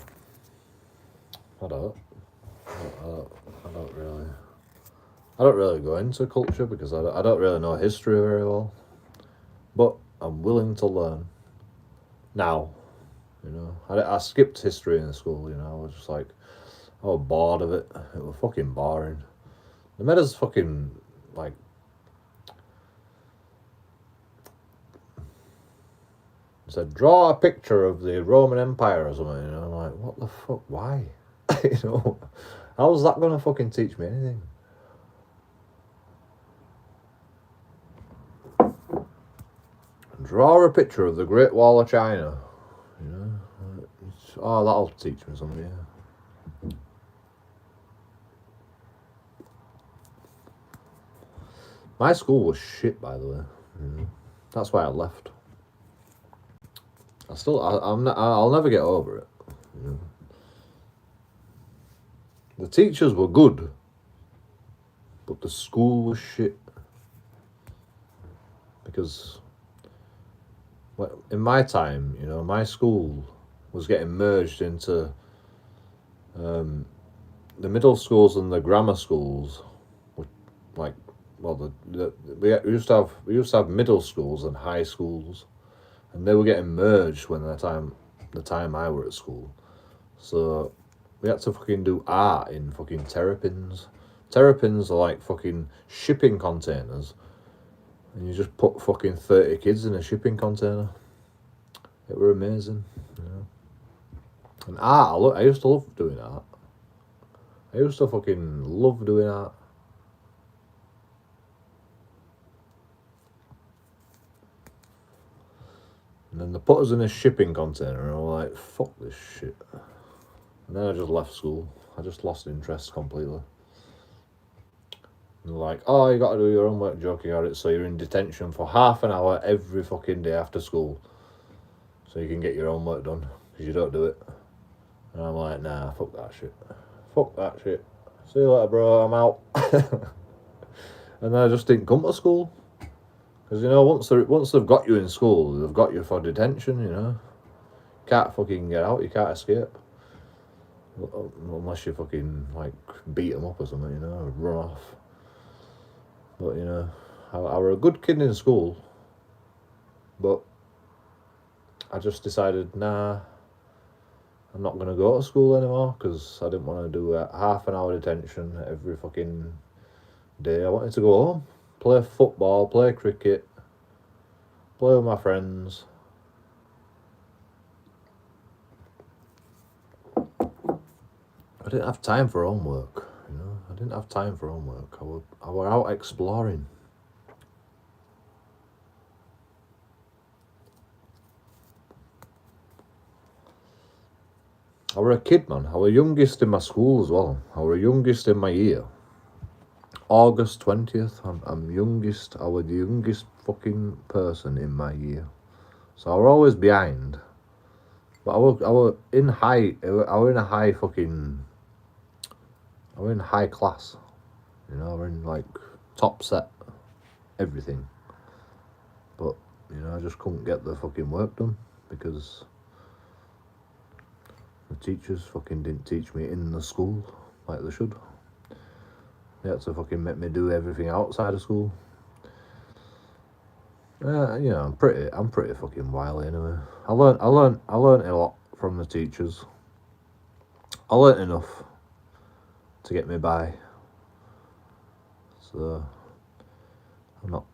I don't really go into culture because I don't really know history very well. But I'm willing to learn. Now, you know, I skipped history in school, you know, I was just like, I was bored of it. It was fucking boring. They made us fucking, like, said, draw a picture of the Roman Empire or something, you know, I'm like, what the fuck, why? You know, how's that gonna fucking teach me anything? Draw a picture of the Great Wall of China, you know, oh, that'll teach me something, yeah. My school was shit, by the way, you know? That's why I left. I'll never get over it, you know? The teachers were good, but the school was shit. Because in my time, you know, my school was getting merged into the middle schools and the grammar schools. Like, well, we used to have middle schools and high schools, and they were getting merged when the time I were at school. So we had to fucking do art in fucking terrapins. Terrapins are like fucking shipping containers. And you just put fucking 30 kids in a shipping container. It were amazing, you know. And art, I used to love doing art. I used to fucking love doing art. And then they put us in a shipping container and I was like, fuck this shit. And then I just left school. I just lost interest completely. And they're like, oh, you got to do your homework, JoeKingAudits, so you're in detention for half an hour every fucking day after school. So you can get your homework done, because you don't do it. And I'm like, nah, fuck that shit. Fuck that shit. See you later, bro, I'm out. And then I just didn't come to school. Because, you know, once they've got you in school, they've got you for detention, you know. You can't fucking get out, you can't escape. Unless you fucking, like, beat them up or something, you know, run off. But, you know, I were a good kid in school. But I just decided, nah, I'm not going to go to school anymore because I didn't want to do a half an hour detention every fucking day. I wanted to go home, play football, play cricket, play with my friends. I didn't have time for homework, you know. I didn't have time for homework. I were out exploring. I were a kid, man. I were youngest in my school as well. I were youngest in my year. August 20th, I'm youngest. I were the youngest fucking person in my year. So I were always behind. But I were in high. I were in a high fucking. I were in high class. You know, I were in like top set, everything. But you know, I just couldn't get the fucking work done because the teachers fucking didn't teach me in the school like they should. They had to fucking make me do everything outside of school. You know, I'm pretty fucking wily anyway. I learned a lot from the teachers. I learned enough to get me by. So I'm not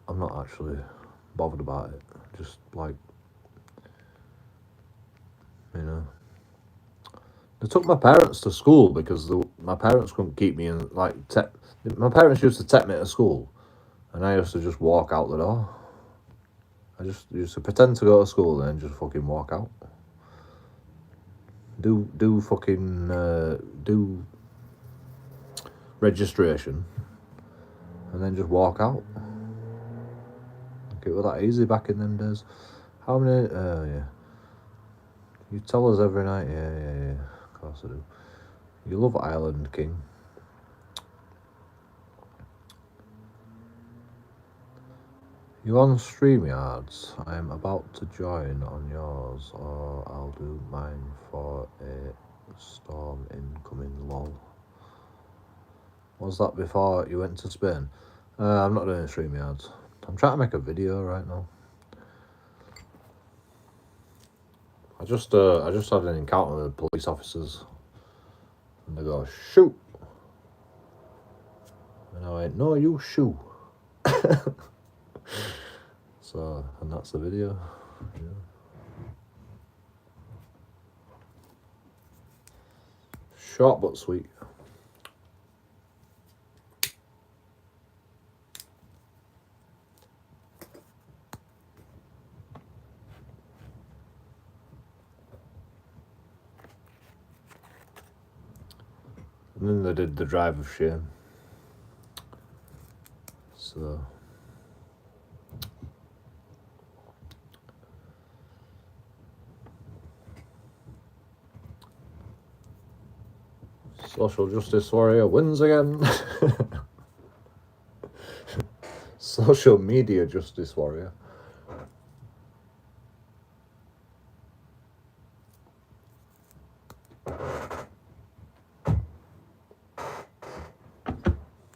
actually bothered about it. Just like, you know, they took my parents to school because my parents couldn't keep me in. Like, my parents used to take me to school, and I used to just walk out the door. I just used to pretend to go to school and then just fucking walk out. Do fucking do registration, and then just walk out. It was that easy back in them days. How many? Yeah. You tell us every night. Yeah. Of course I do. You love Island King. You on StreamYards? I am about to join on yours, or I'll do mine for a storm incoming. Lol. Was that before you went to Spain? I'm not doing StreamYards. I'm trying to make a video right now. I just had an encounter with police officers, and they go, shoot, and I went, no, you shoot. So, and that's the video. Yeah. Short but sweet. And then they did the Drive of Shame. So Social Justice Warrior wins again. Social Media Justice Warrior.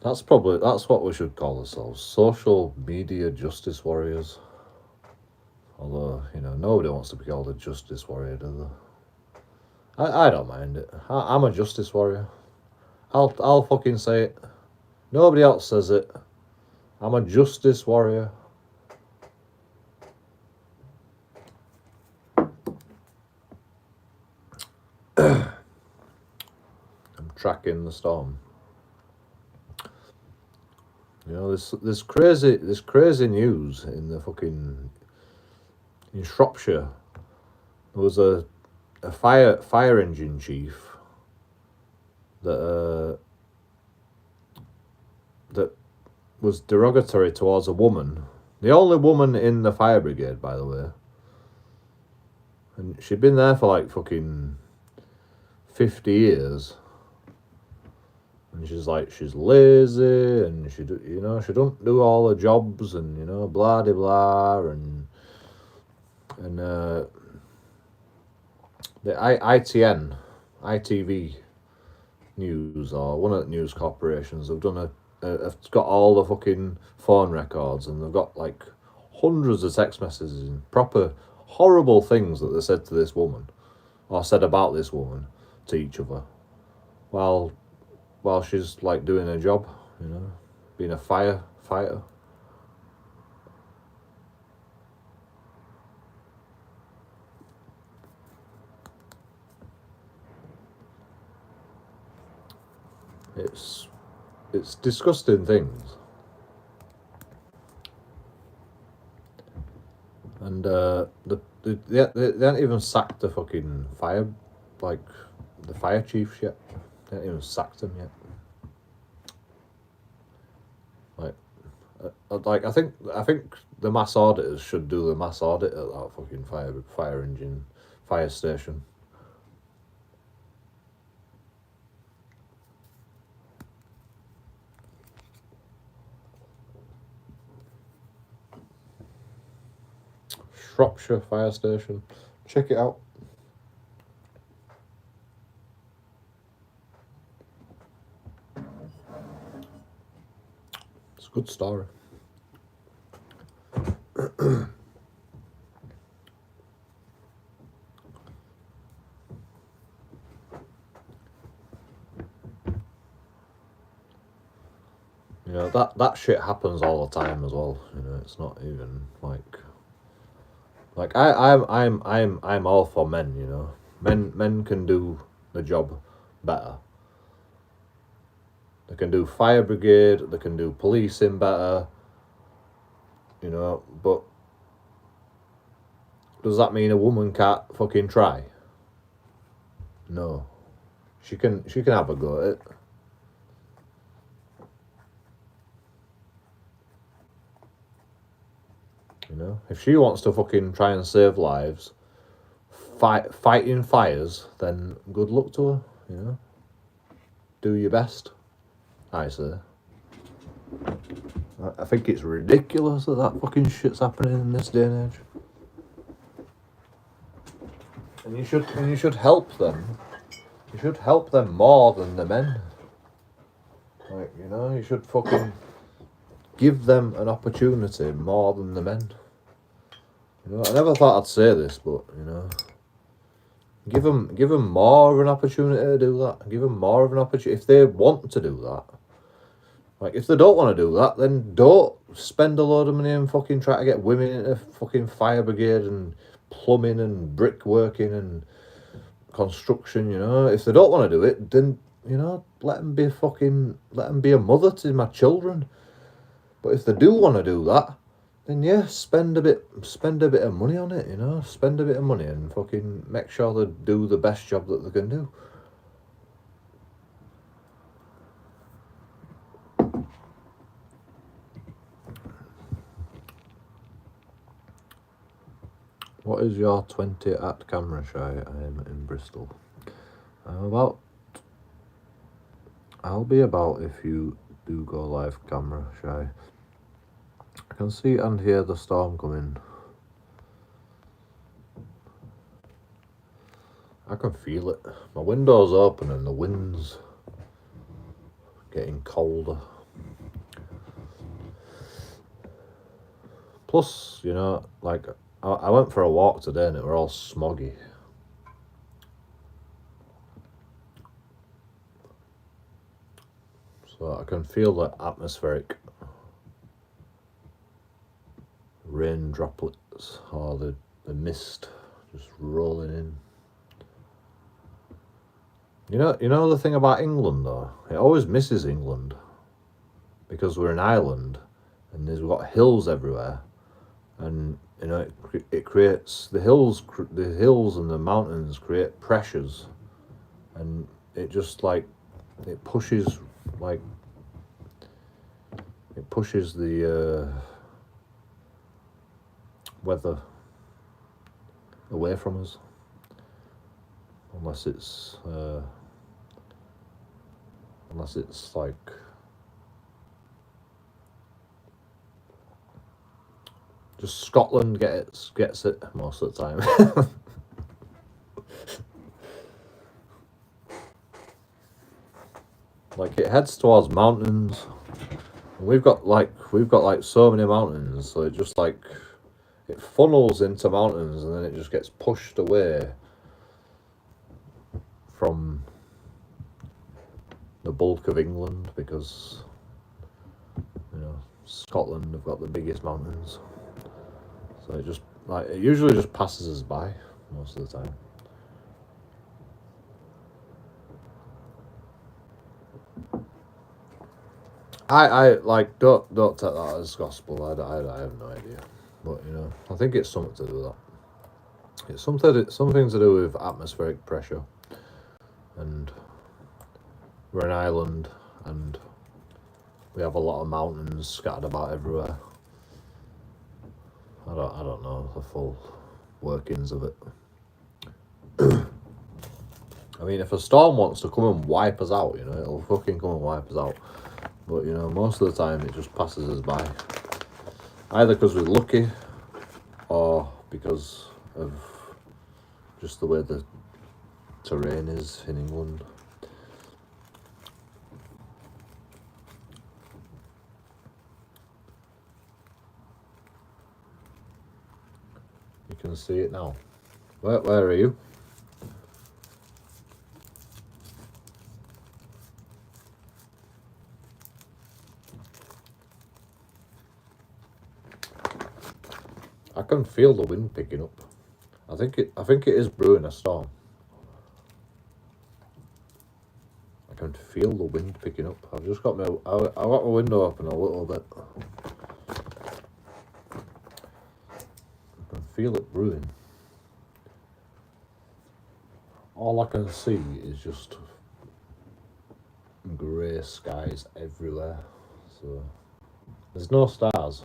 That's what we should call ourselves. Social Media Justice Warriors. Although, you know, nobody wants to be called a Justice Warrior, do they? I don't mind it. I'm a Justice Warrior. I'll fucking say it. Nobody else says it. I'm a Justice Warrior. I'm tracking the storm. You know, this crazy news in the fucking in Shropshire. There was a fire engine chief that was derogatory towards a woman, the only woman in the fire brigade, by the way, and she'd been there for like fucking 50 years. And she's lazy, and she don't do all the jobs, and blah de blah, and the ITV News, or one of the news corporations, have done have got all the fucking phone records, and they've got like hundreds of text messages and proper horrible things that they said to this woman, or said about this woman, to each other, while she's like doing her job, being a firefighter. It's disgusting things. And they haven't even sacked the fucking fire, like the fire chiefs yet. They haven't even sacked him yet. Like I think the mass auditors should do the mass audit at that fucking fire station. Shropshire Fire Station. Check it out. It's a good story. know, that shit happens all the time as well. You know, it's not even like I'm all for men. You know, men can do the job better. They can do fire brigade. They can do policing better. You know, but does that mean a woman can't fucking try? No, she can have a go at it. You know, if she wants to fucking try and save lives, fighting fires, then good luck to her. You know, do your best, I say. I think it's ridiculous that fucking shit's happening in this day and age. And you should help them. You should help them more than the men. Like, you know, you should fucking give them an opportunity more than the men. You know, I never thought I'd say this, but you know, give them more of an opportunity to do that. Give them more of an opportunity if they want to do that. Like, if they don't want to do that, then don't spend a load of money and fucking try to get women into fucking fire brigade and plumbing and brickworking and construction. You know, if they don't want to do it, then you know, let them be a mother to my children. But if they do want to do that, then yeah, spend a bit of money on it, you know, spend a bit of money and fucking make sure they do the best job that they can do. What is your 20 at camera shy? I am in Bristol. I'll be about if you do go live camera shy. I can see and hear the storm coming. I can feel it. My window's open and the wind's getting colder. Plus, you know, like, I went for a walk today and it were all smoggy. So I can feel the atmospheric rain droplets or the mist just rolling in. You know the thing about England though? It always misses England because we're an island and we've got hills everywhere, and you know it creates the hills and the mountains create pressures, and it just like it pushes the weather away from us, unless it's like just Scotland gets it most of the time. Like, it heads towards mountains, and we've got like so many mountains, so it just like it funnels into mountains and then it just gets pushed away from the bulk of England because, you know, Scotland have got the biggest mountains, so it just like it usually just passes us by most of the time. I like don't take that as gospel. I have no idea, but you know, I think it's something to do with that. It's something to do with atmospheric pressure, and we're an island, and we have a lot of mountains scattered about everywhere. I don't know the full workings of it. I mean, if a storm wants to come and wipe us out, you know, it'll fucking come and wipe us out. But, you know, most of the time it just passes us by. Either because we're lucky or because of just the way the terrain is in England. You can see it now. Where are you? I can feel the wind picking up. I think it is brewing a storm. I can feel the wind picking up. I've just got I got my window open a little bit. I can feel it brewing. All I can see is just grey skies everywhere. So there's no stars.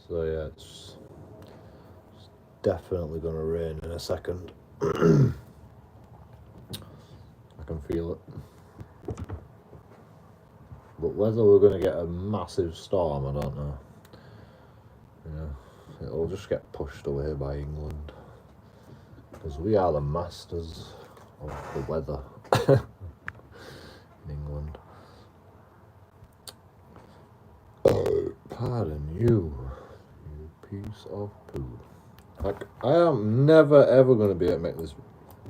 So yeah, it's definitely gonna rain in a second. I can feel it. But whether we're gonna get a massive storm, I don't know. You know, it'll just get pushed away by England. Because we are the masters of the weather in England. Oh, pardon you, you piece of poo. Like, I am never ever going to be able to make this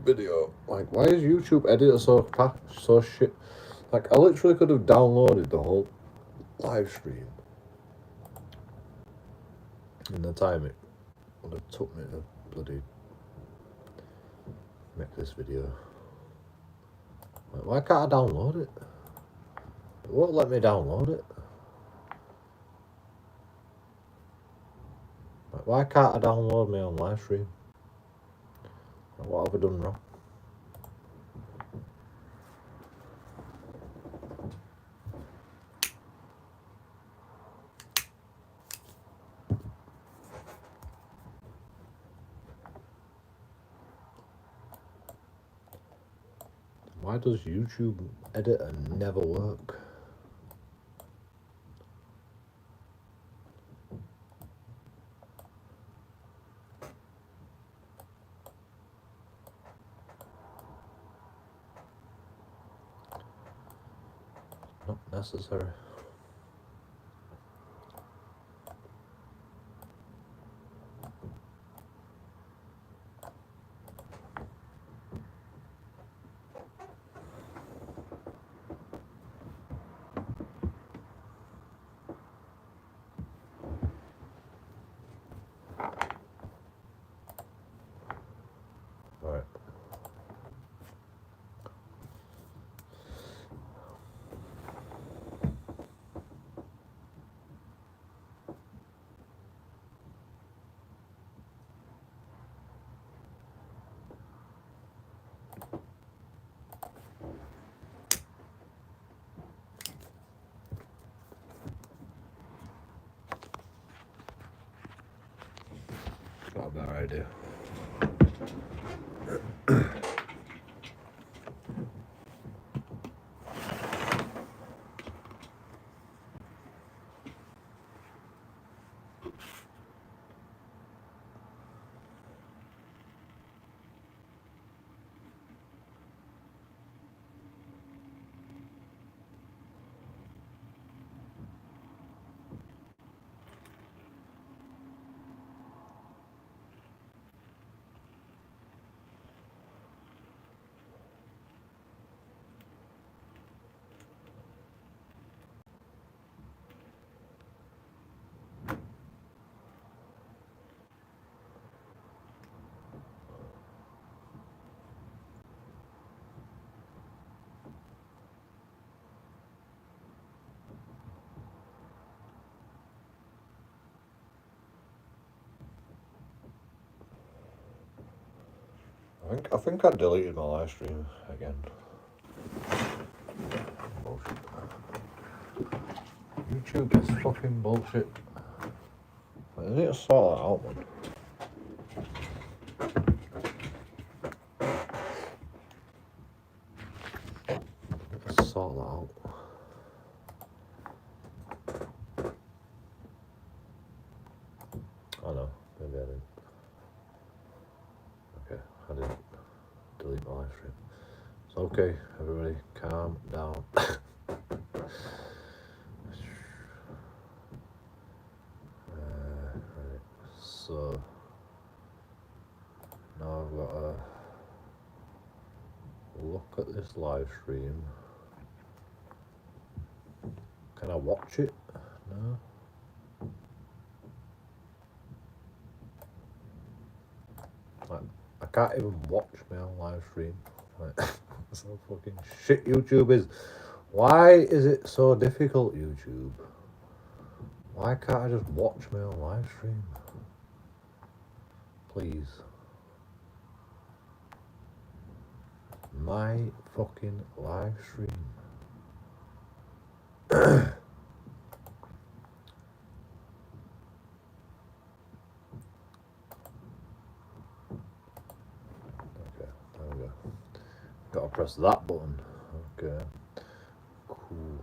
video. Like, why is YouTube editor so shit? Like, I literally could have downloaded the whole live stream in the time it would have took me to bloody make this video. Like, why can't I download it? It won't let me download it. Like, why can't I download my own live stream? Like, what have I done wrong? Why does YouTube editor never work? Not necessary. Right. Not a bad idea. I think I deleted my live stream again. Bullshit. YouTube is fucking bullshit. I need to sort that out, man. Let's sort that out. I know, maybe I didn't. Okay, I didn't delete my live stream. It's okay, everybody, calm down. Right. So now I've got to look at this live stream. Can I watch it? No. can't even watch my own live stream. Like, that's how fucking shit YouTube is. Why is it so difficult, YouTube? Why can't I just watch my own live stream? Please. My fucking live stream. Okay, there we go. Gotta press that button. Okay. Cool.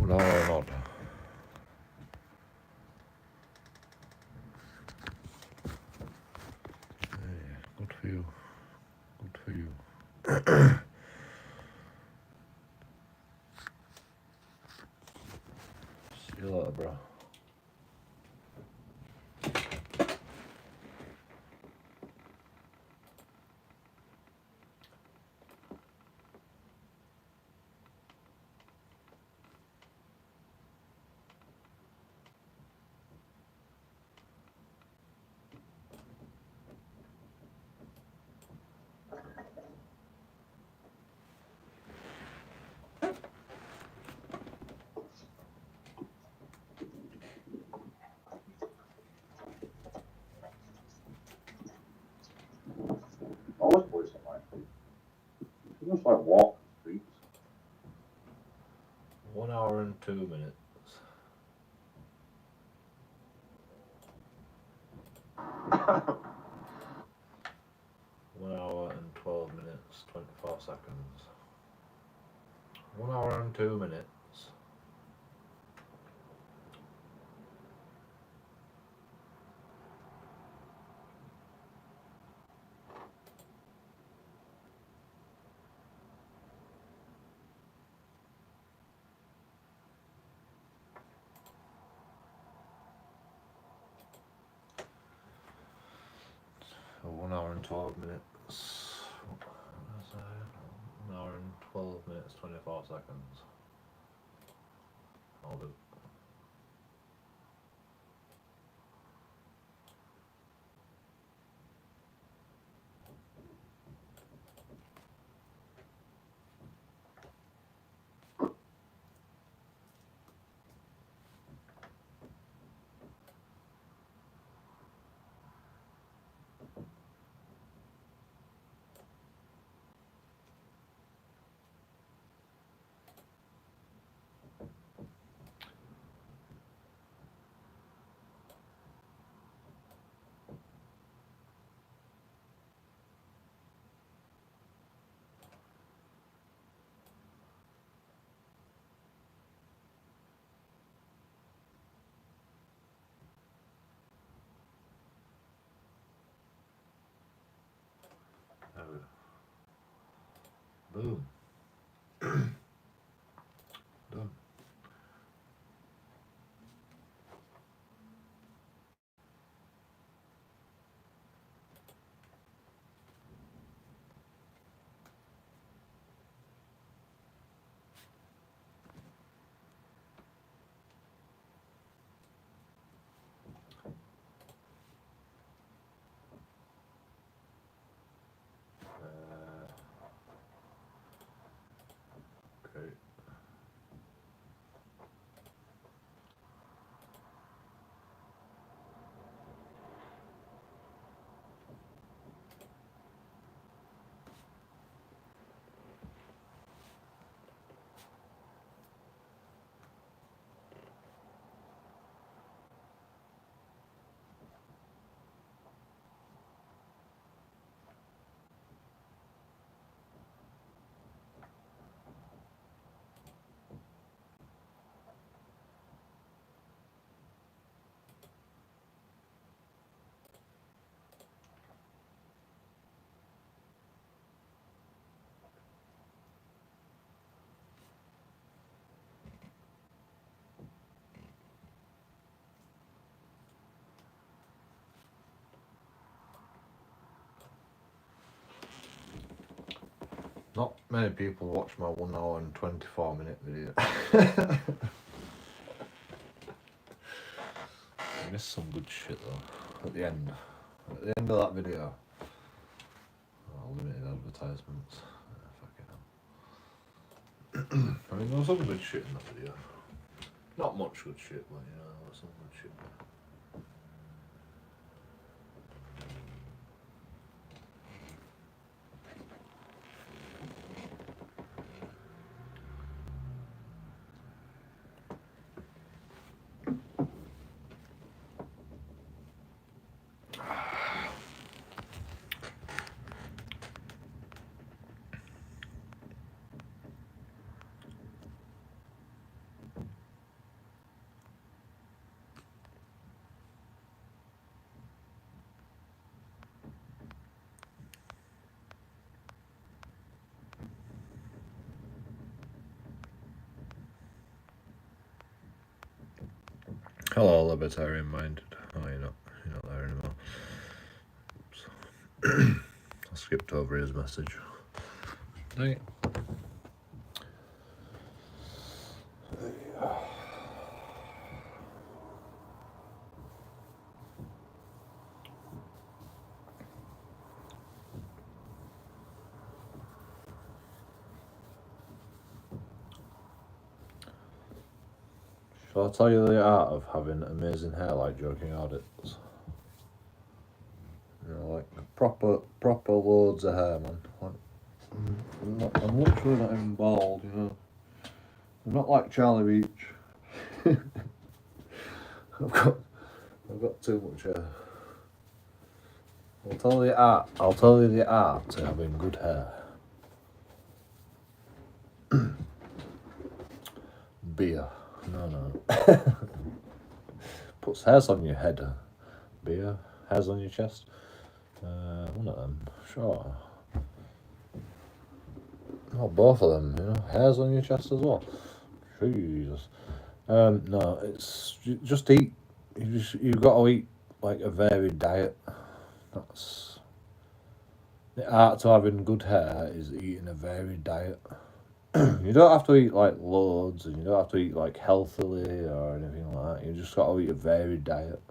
No, not. Good for you. Good for you. See you later, bro. Always boys in life. You just like walk the streets. 1 hour and 2 minutes. One hour and 12 minutes, 24 seconds. 1 hour and 2 minutes. So 1 hour and 12 minutes. 1 hour and 12 minutes, 24 seconds. I'll do. There we go. Boom. Done. many people watch my 1 hour and 24-minute video. I missed some good shit though. At the end of that video. Oh, limited advertisements. Fucking hell. I mean, there was some good shit in that video. Not much good shit, but you know, there was some good shit. Hello, libertarian minded. Oh, you're not there anymore. Oops. I skipped over his message. Dang it. Shall I tell you the art of having amazing hair like JoeKingAudits? You know, like proper loads of hair, man. Like, I'm literally not even bald, you know. I'm not like Charlie Beach. I've got too much hair. I'll tell you the art to having good hair. Beer. No. Puts hairs on your head. Beer. Hairs on your chest. One of them. Sure. Oh, both of them, you know. Hairs on your chest as well. Jesus. No, it's just eat. You've got to eat like a varied diet. That's the art to having good hair, is eating a varied diet. You don't have to eat like loads, and you don't have to eat like healthily or anything like that. You just got to eat a varied diet.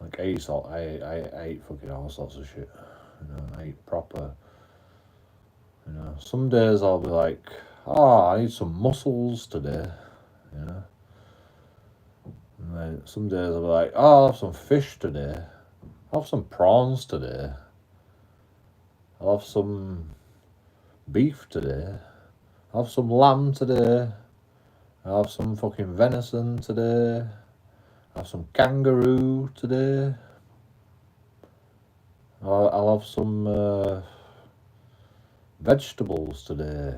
Like I ate fucking all sorts of shit. You know, I eat proper. You know, some days I'll be like, oh, I need some mussels today. You know. And then some days I'll be like, oh, I'll have some fish today. I'll have some prawns today. I'll have some beef today. I'll have some lamb today. I'll have some fucking venison today. I'll have some kangaroo today. I'll have some vegetables today.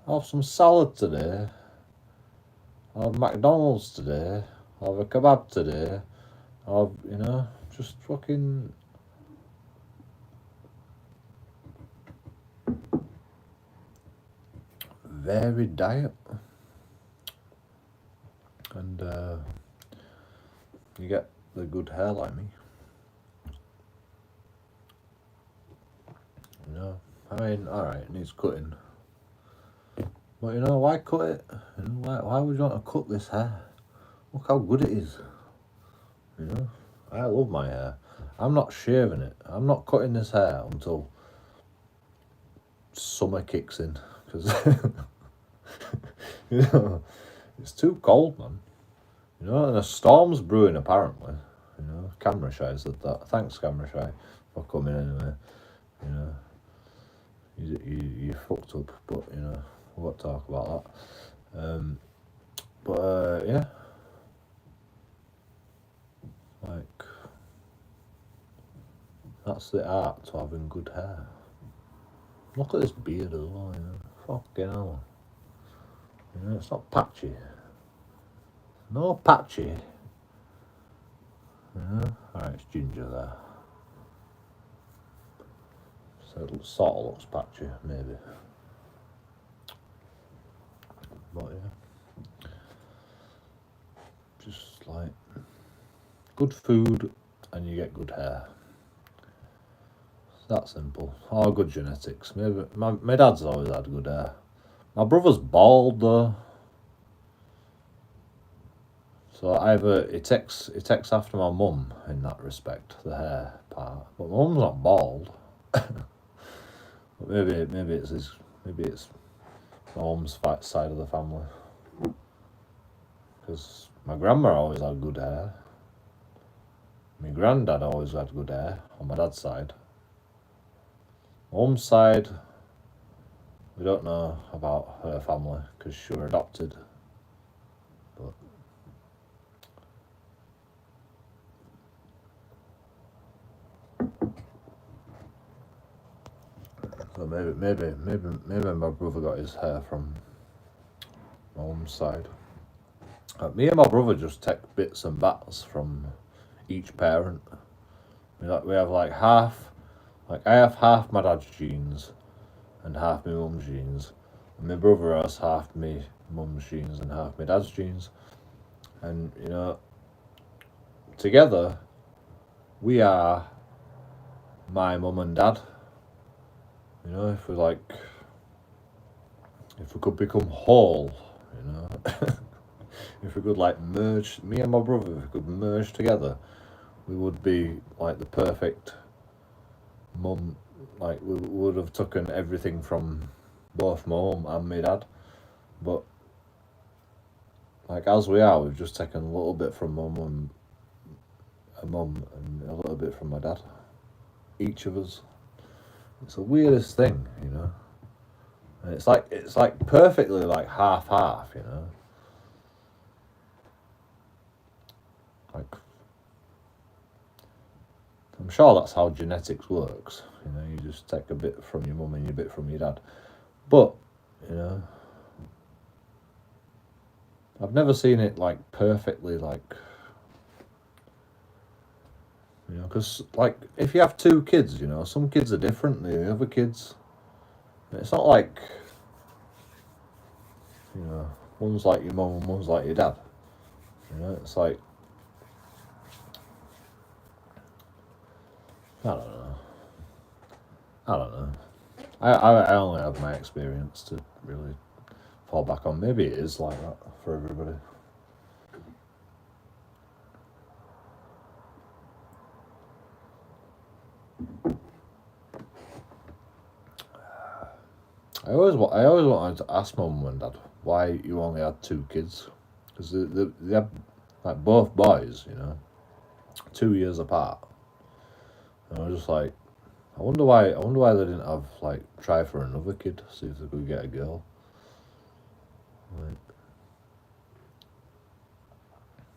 I'll have some salad today. I'll have McDonald's today. I'll have a kebab today. I'll have, you know, just fucking... varied diet. And you get the good hair like me. You know, I mean, alright, it needs cutting. But you know, why cut it? You know, why would you want to cut this hair? Look how good it is. You know, I love my hair. I'm not shaving it. I'm not cutting this hair until summer kicks in. Because, you know, it's too cold, man. You know, and a storm's brewing apparently. You know, Camera Shy said that. Thanks, Camera Shy, for coming anyway. You know, you fucked up, but you know, we won't talk about that. But yeah, like that's the art to having good hair. Look at this beard as well. You know, fucking hell. You know, it's not patchy. No patchy. You know, alright, it's ginger there. So it sort of looks patchy, maybe. But yeah, just like good food and you get good hair. It's that simple. All good genetics. Maybe my dad's always had good hair. My brother's bald though. So either it takes after my mum in that respect, the hair part. But my mum's not bald. But maybe it's my mum's side of the family. Because my grandma always had good hair. My granddad always had good hair on my dad's side. My mum's side, we don't know about her family because she was adopted. But so maybe my brother got his hair from my mum's side. Me and my brother just take bits and bats from each parent. We have like half, like I have half my dad's genes and half my mum's genes, and my brother has half my mum's genes and half my dad's genes, and you know, together we are my mum and dad. You know, if we could become whole, you know. If we could like merge, me and my brother, if we could merge together, we would be like the perfect mum. Like we would have taken everything from both my mum and my dad, but like as we are, we've just taken a little bit from mum and a little bit from my dad. Each of us. It's the weirdest thing, you know. And it's like perfectly like half, you know. Like, I'm sure that's how genetics works. You know, you just take a bit from your mum and a bit from your dad. But, you know, I've never seen it like perfectly like, you know, because like if you have two kids, you know, some kids are different than the other kids. It's not like, you know, one's like your mum and one's like your dad. You know, it's like, I don't know. I only have my experience to really fall back on. Maybe it is like that for everybody. I always wanted to ask my mum and dad why you only had two kids, because they had like both boys, you know, 2 years apart. And I was just like, I wonder why they didn't have like try for another kid, see if they could get a girl. Like,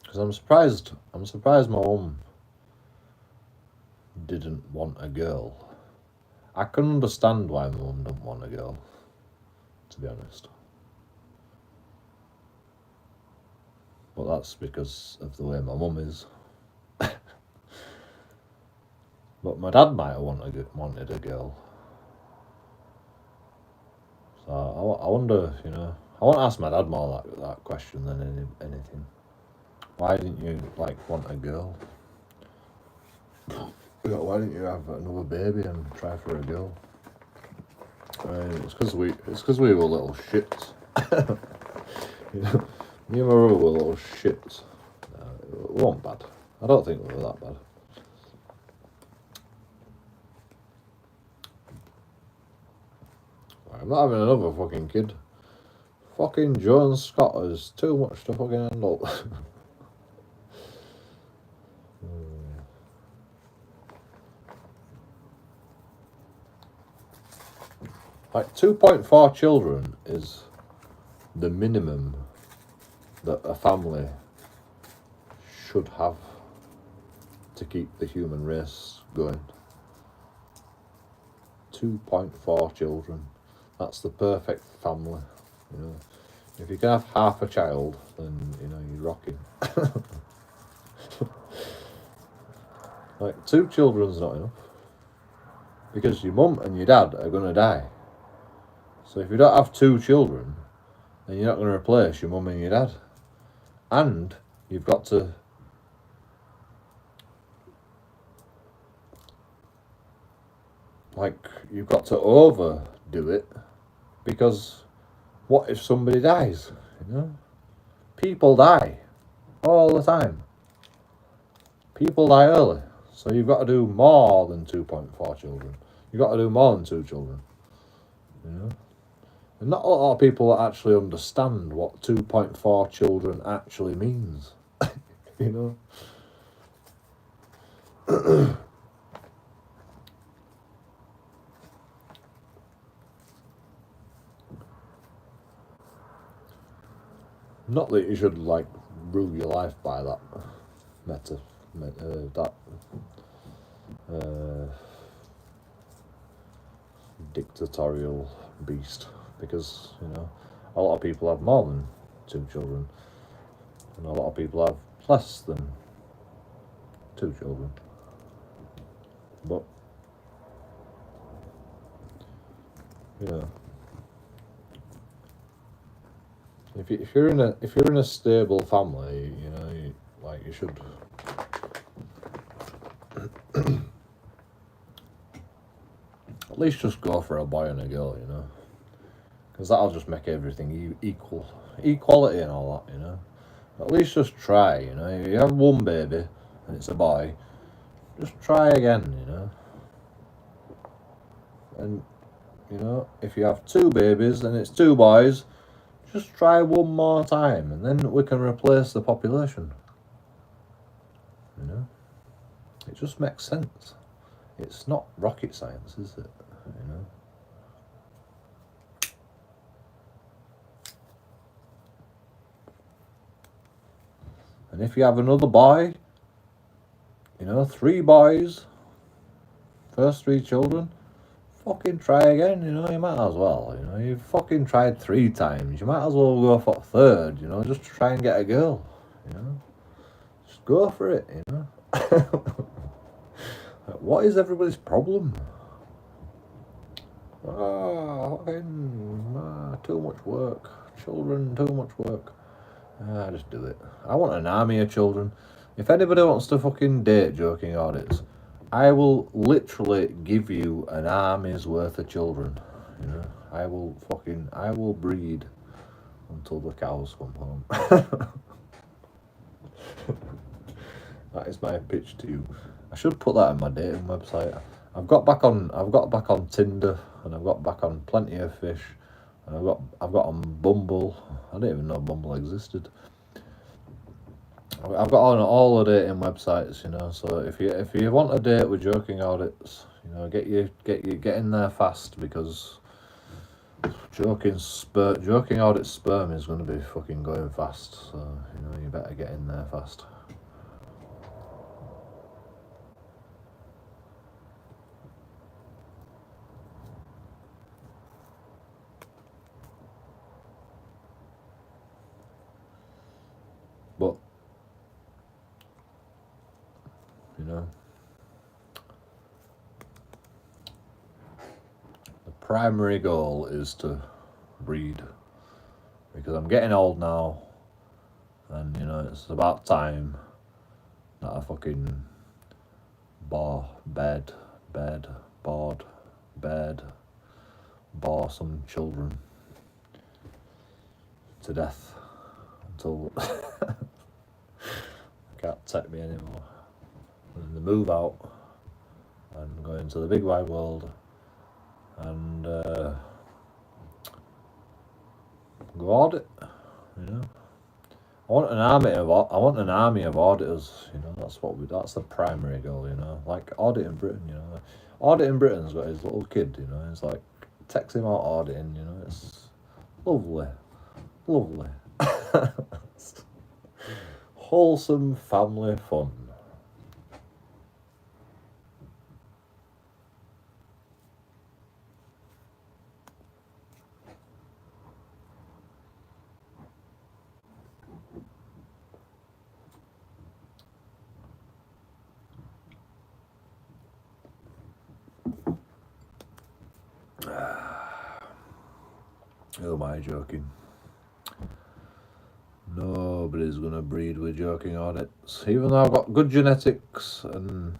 because I'm surprised my mum didn't want a girl. I can understand why my mum didn't want a girl, to be honest. But that's because of the way my mum is. But my dad might have wanted a girl. So I wonder, you know, I want to ask my dad more that question than anything. Why didn't you like want a girl? Why didn't you have another baby and try for a girl? It's because we were little shits. You know, me and my brother were little shits. We weren't bad. I don't think we were that bad. I'm not having another fucking kid. Fucking Joe and Scott is too much to fucking handle. Like 2.4 children is the minimum that a family should have to keep the human race going. 2.4 children. That's the perfect family. You know, if you can have half a child, then you know you're rocking. Like 2 children's not enough, because your mum and your dad are gonna die. So if you don't have 2 children, then you're not going to replace your mum and your dad. And you've got to like, you've got to overdo it, because what if somebody dies, you know? People die all the time. People die early. So you've got to do more than 2.4 children. You've got to do more than 2 children, you know? And not a lot of people actually understand what 2.4 children actually means, you know? Not that you should, like, rule your life by that dictatorial beast, because, you know, a lot of people have more than 2 children, and a lot of people have less than 2 children. But, you know, if you're in a stable family, you know, you should at least just go for a boy and a girl, you know, because that'll just make everything equality and all that, you know. At least just try, you know. If you have one baby and it's a boy, just try again, you know. And, you know, if you have 2 babies and it's 2 boys, just try one more time, and then we can replace the population, you know. It just makes sense. It's not rocket science, is it, you know. And if you have another boy, you know, 3 boys, first 3 children, fucking try again, you know. You might as well, you know. You've fucking tried 3 times, you might as well go for 3rd, you know, just to try and get a girl, you know. Just go for it, you know. What is everybody's problem? Too much work. Children, too much work. Just do it. I want an army of children. If anybody wants to fucking date Joking Audits, I will literally give you an army's worth of children. You know, I will breed until the cows come home. That is my pitch to you. I should put that on my dating website. I've got back on Tinder, and I've got back on Plenty of Fish, and I've got on Bumble. I didn't even know Bumble existed. I've got on all the dating websites, you know. So if you want a date with Joking Audits, you know, get in there fast, because Joking Audits sperm is going to be fucking going fast. So, you know, you better get in there fast. But, you know, the primary goal is to breed, because I'm getting old now, and, you know, it's about time that I fucking bore some children to death until can't take me anymore. And they move out and go into the big wide world and go audit, you know. I want an army of auditors, you know. That's the primary goal, you know. Like Audit in Britain, you know. Audit in Britain's got his little kid, you know. It's like, takes him out auditing, you know. It's lovely. Wholesome family fun. Who am I joking? Nobody's gonna breed with Joking Audits, even though I've got good genetics and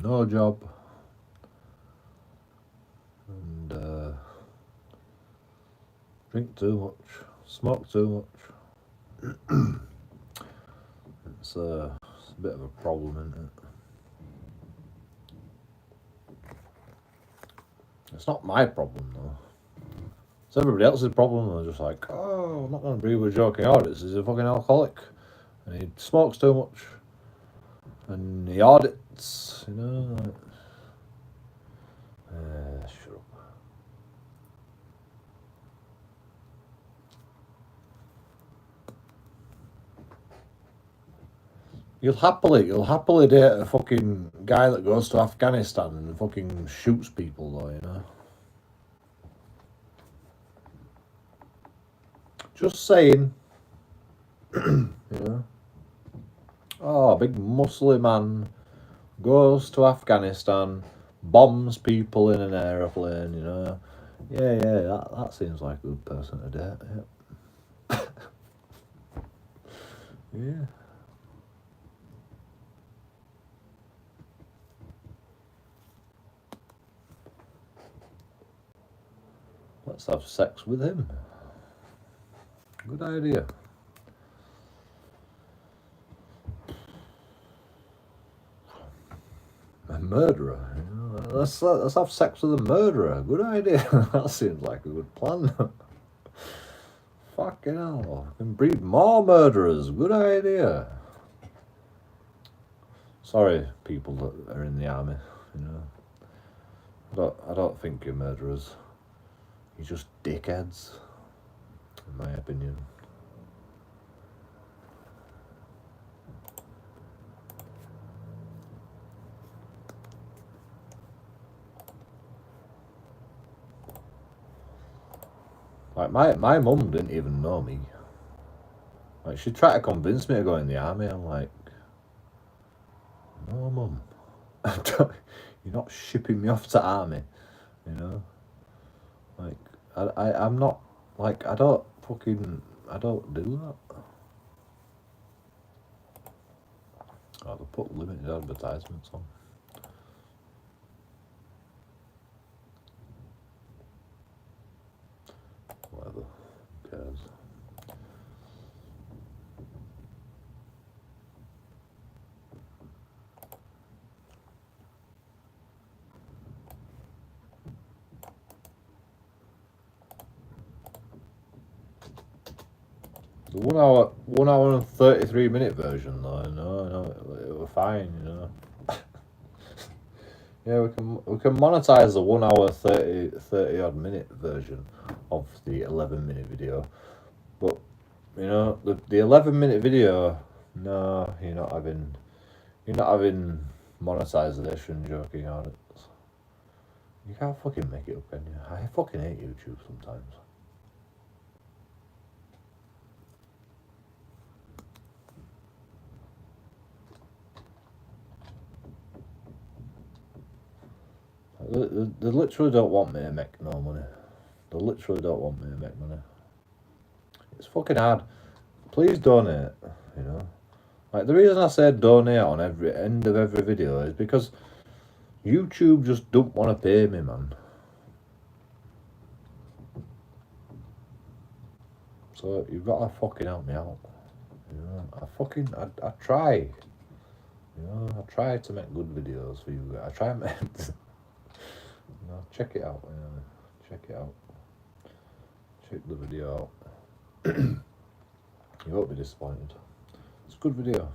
no job, and drink too much, smoke too much. It's a bit of a problem, isn't it? It's not my problem though. It's everybody else's problem. They're just like, oh, I'm not going to breathe with JoeKingAudits. He's a fucking alcoholic, and he smokes too much, and he audits, you know. Like, shut up. You'll happily date a fucking guy that goes to Afghanistan and fucking shoots people, though, you know. Just saying, you know. Oh, big muscly man goes to Afghanistan, bombs people in an aeroplane, you know. Yeah, that seems like a good person to date. Yeah. Yeah. Let's have sex with him. Good idea. A murderer. You know? Let's have sex with a murderer. Good idea. That seems like a good plan. Fucking hell. We can breed more murderers. Good idea. Sorry, people that are in the army, you know. I don't think you're murderers. You're just dickheads, in my opinion. Like, my mum didn't even know me. Like, she tried to convince me to go in the army. I'm like, no, mum. You're not shipping me off to army, you know? Like, I'm not, like, I don't do that. Oh, they put limited advertisements on. Whatever, who cares? The 1 hour and 33-minute version, though, no, it was fine, you know. Yeah, we can monetize the 1 hour 30 odd minute version of the 11-minute video, but you know the 11-minute video, no, you're not having monetization. JoeKingAudits. You can't fucking make it up, can you? I fucking hate YouTube sometimes. They literally don't want me to make no money. They literally don't want me to make money. It's fucking hard. Please donate, you know. Like, the reason I say donate on every end of every video is because YouTube just don't want to pay me, man. So you've got to fucking help me out. You know, I try. You know, I try to make good videos for you. I try and make. You know, check it out. You know, check it out. Check the video out. You won't be disappointed. It's a good video.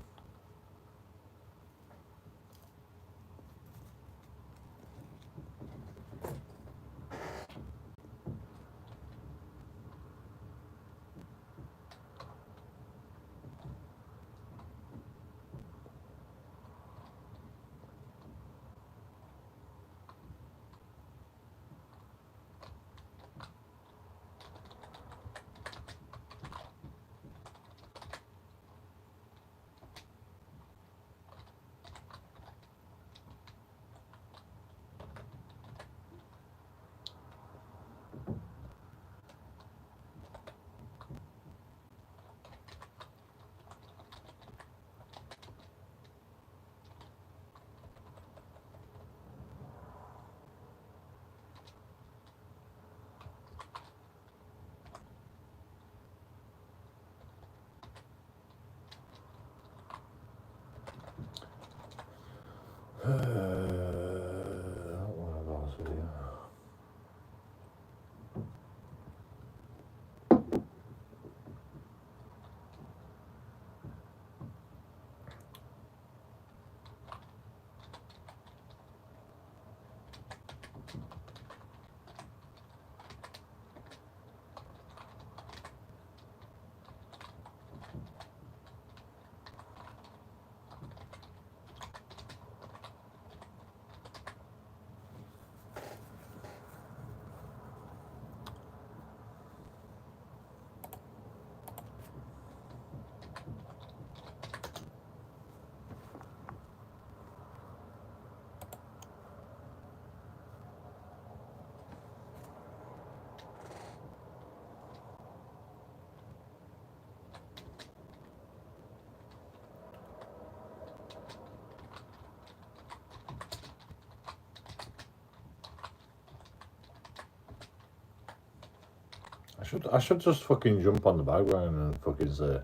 I should just fucking jump on the background and fucking say,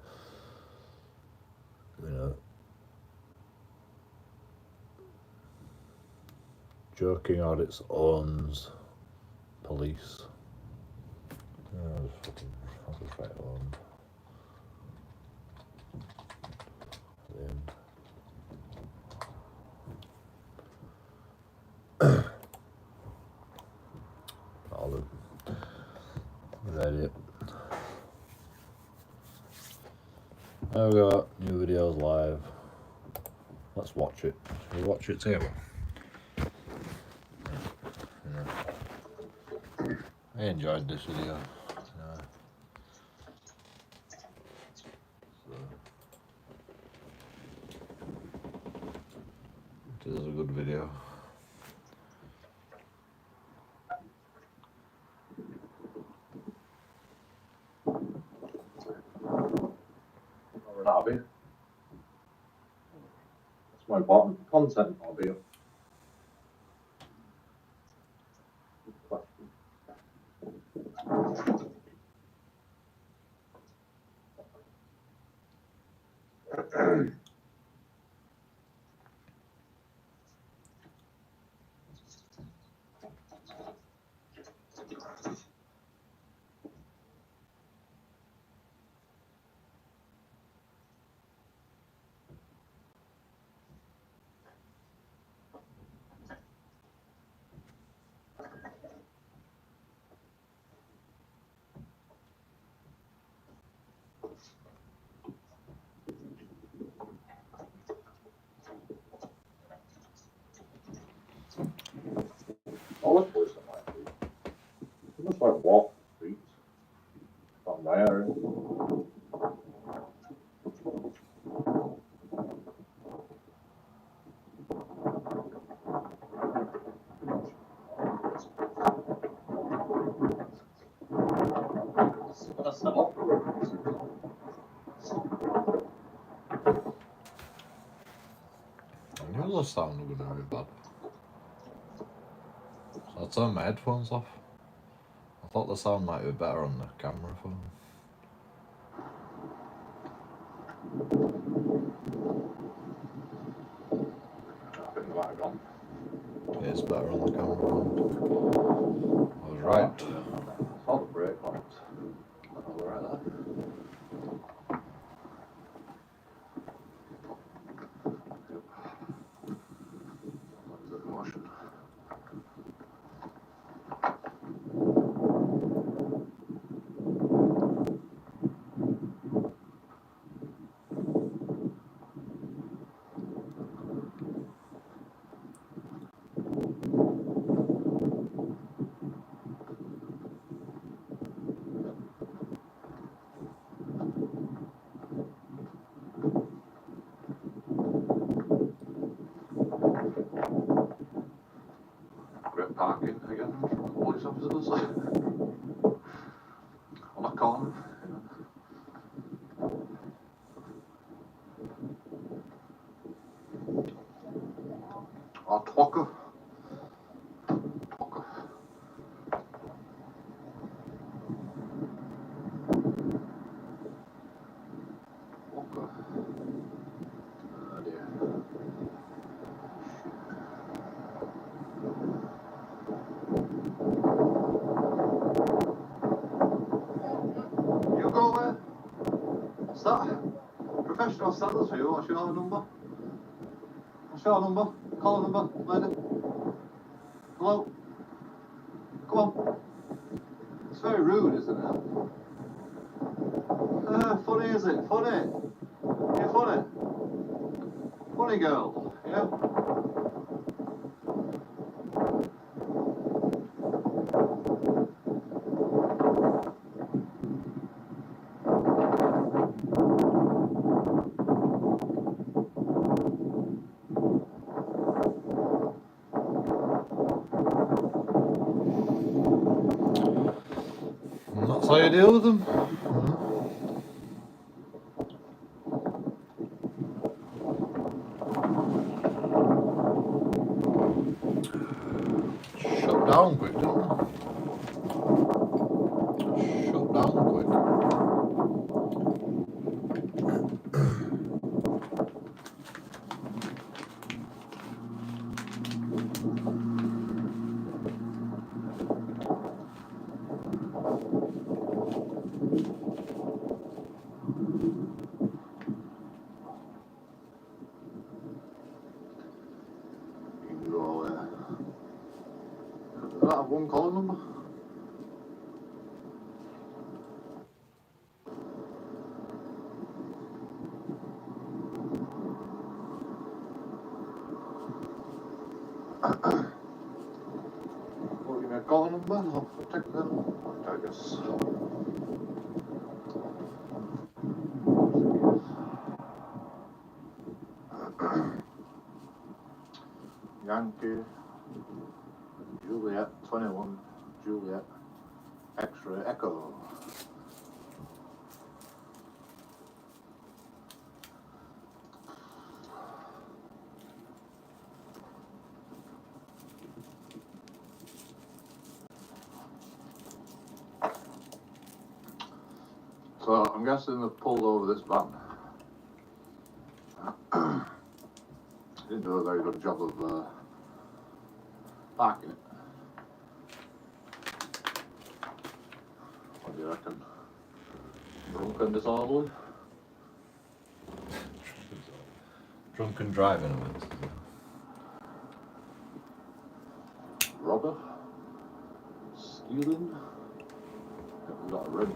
you know, JoeKingAudits owns police. Yeah, I'll just write owned. I'll do. Ready. I've got new videos live. Let's watch it. Shall we watch it together? Yeah. I enjoyed this video. It is a good video. Hobby. That's my bottom content hobby. All this place I might be. It looks like walk the streets. From my area. I knew the sound was going to be bad. So I turned my headphones off. I thought the sound might be better on the camera phone. I think they might have gone. It is better on the camera phone. I was right. I saw the brake lights. Oh, right there. Parking again from police officers on a corner. Oh, Twocker. Oh dear. You go there. What's that? Professional standards for you. What's your number? What's your number? Call number, lady. Hello? Come on. It's very rude, isn't it? Funny, is it? Funny? You're funny? Funny girl, yeah? And that's how you deal with them. Shut down quick, don't they? Shut down one calling number. Well, give me a calling number, I'll protect them. I guess. Yankee, Juliet, 21, Juliet, X-ray, Echo. So I'm guessing they've pulled over this van. Didn't do a very good job of parking it. What do you reckon? Drunk and disorderly? Drunken driving, I mean. Robber? Stealing? We've got a wrench.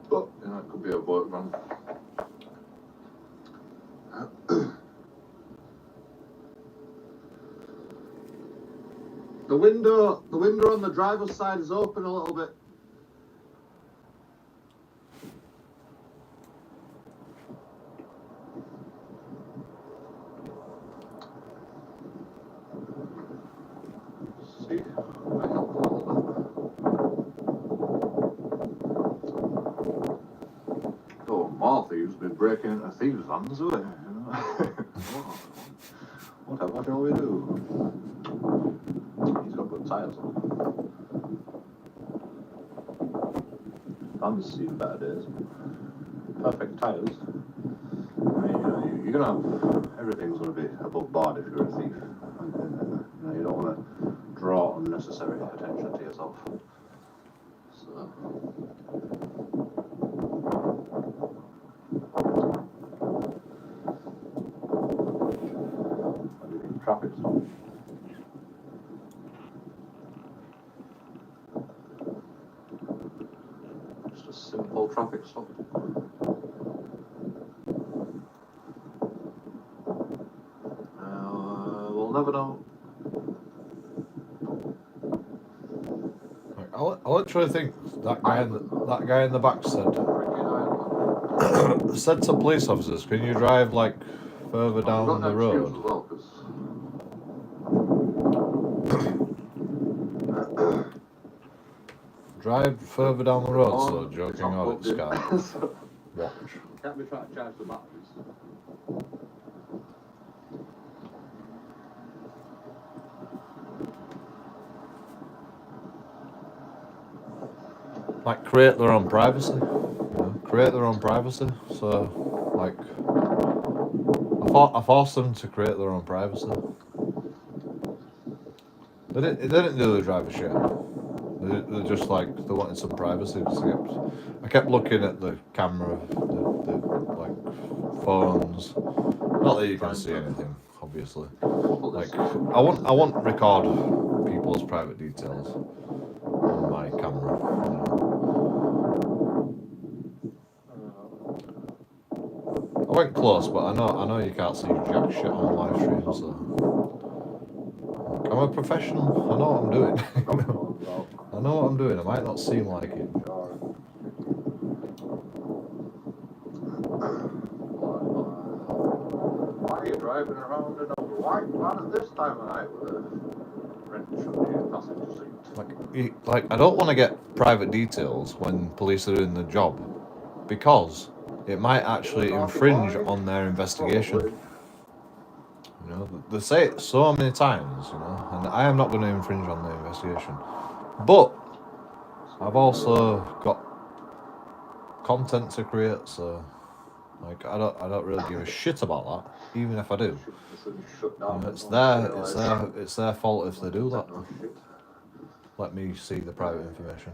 But, you know, it could be a boatman. The window on the driver's side is open a little bit. See, might help a little bit. Oh, more thieves been breaking into thieves' vans, have they? You know? Whatever shall we do? He's got good tyres on. Van's seen better days. Perfect tyres. I mean, you're gonna have everything's gonna be above board if you're a thief. You don't want to draw unnecessary attention to yourself. So. Traffic stop. Just a simple traffic stop. We'll never know. I literally think that guy in the back said to police officers, "Can you drive like further down the road?" Drive further down the road, so JoeKingAudits can't watch. Can't be trying to charge the batteries. Like create their own privacy. Create their own privacy. So, like, I forced them to create their own privacy. They didn't do the driver shit. They're just like, they wanted some privacy. I kept looking at the camera, the like phones. Not that you can see anything, obviously. Like, I want record people's private details on my camera. I went close, but I know you can't see jack shit on live stream, so I'm a professional. I know what I'm doing. I know what I'm doing. I might not seem like it. Why are you driving around in a white van at this time of night with a wrench on your passenger seat? Like I don't want to get private details when police are doing the job, because it might actually infringe on their investigation. You know, they say it so many times, you know, and I am not going to infringe on the investigation. But I've also got content to create, so like I don't really give a shit about that, even if I do. You know, it's their fault if they do that. Let me see the private information.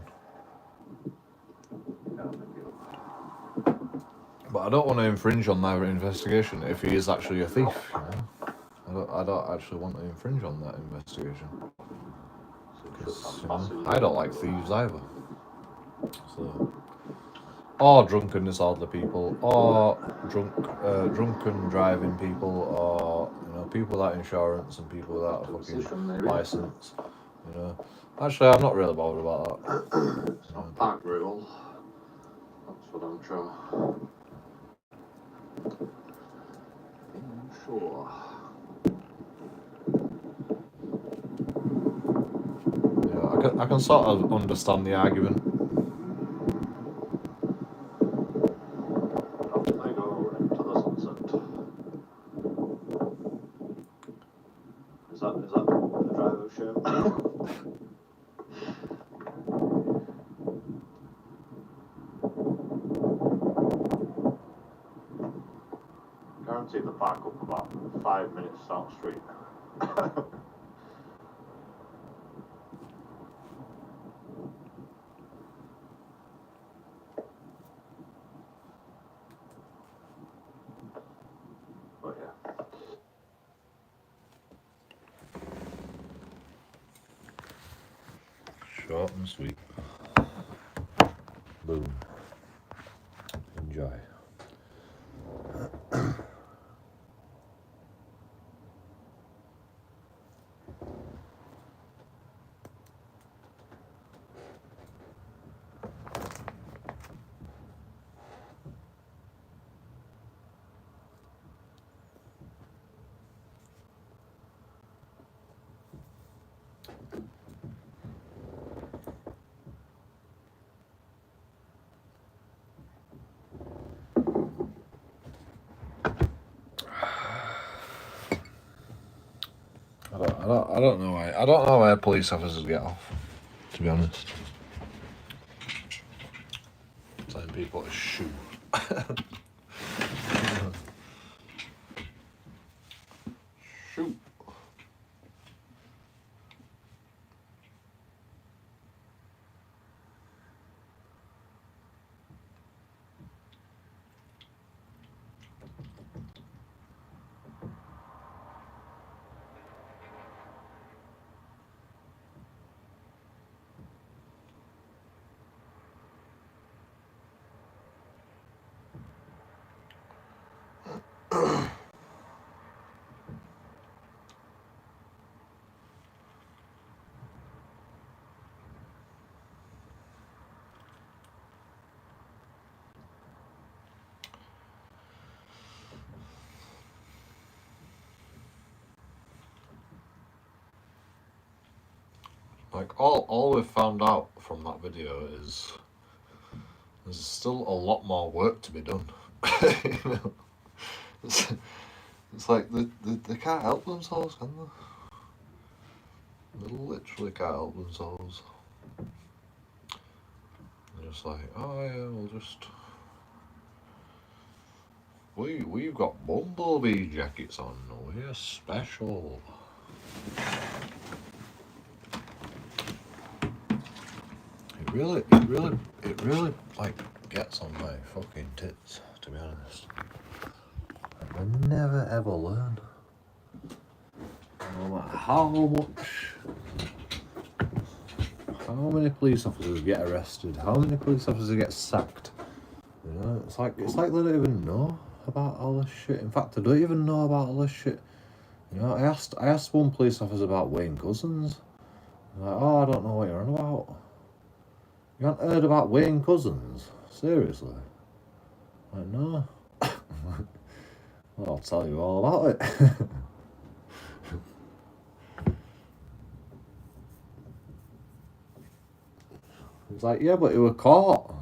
But I don't want to infringe on their investigation if he is actually a thief, you know? I don't actually want to infringe on that investigation. Because, you know, I don't like thieves either. So, or drunken disorderly people, or drunken driving people, or, you know, people without insurance and people without a fucking license. You know, actually, I'm not really bothered about that. It's not park rule. That's what I'm trying. Sure. Yeah, I can sort of understand the argument. I go into the sunset. Is that the driver's shirt? Guaranteed the park up about 5 minutes down the street. But yeah. Short and sweet. Boom. Enjoy. I don't know why. I don't know why police officers get off, to be honest. Telling people to shoot. Shoot. Like, all we've found out from that video is there's still a lot more work to be done. You know? It's like they can't help themselves, can they? They literally can't help themselves. They're just like, oh yeah, we'll just... We've got bumblebee jackets on, we're special. It really like gets on my fucking tits, to be honest. I never ever learn. No matter how many police officers get arrested, how many police officers get sacked. You know, it's like they don't even know about all this shit. In fact, I don't even know about all this shit. You know, I asked one police officer about Wayne Couzens. Like, oh, I don't know what you're on about. You haven't heard about Wayne Couzens? Seriously? Like, no. Well, I'll tell you all about it. It's like, yeah, but he were caught.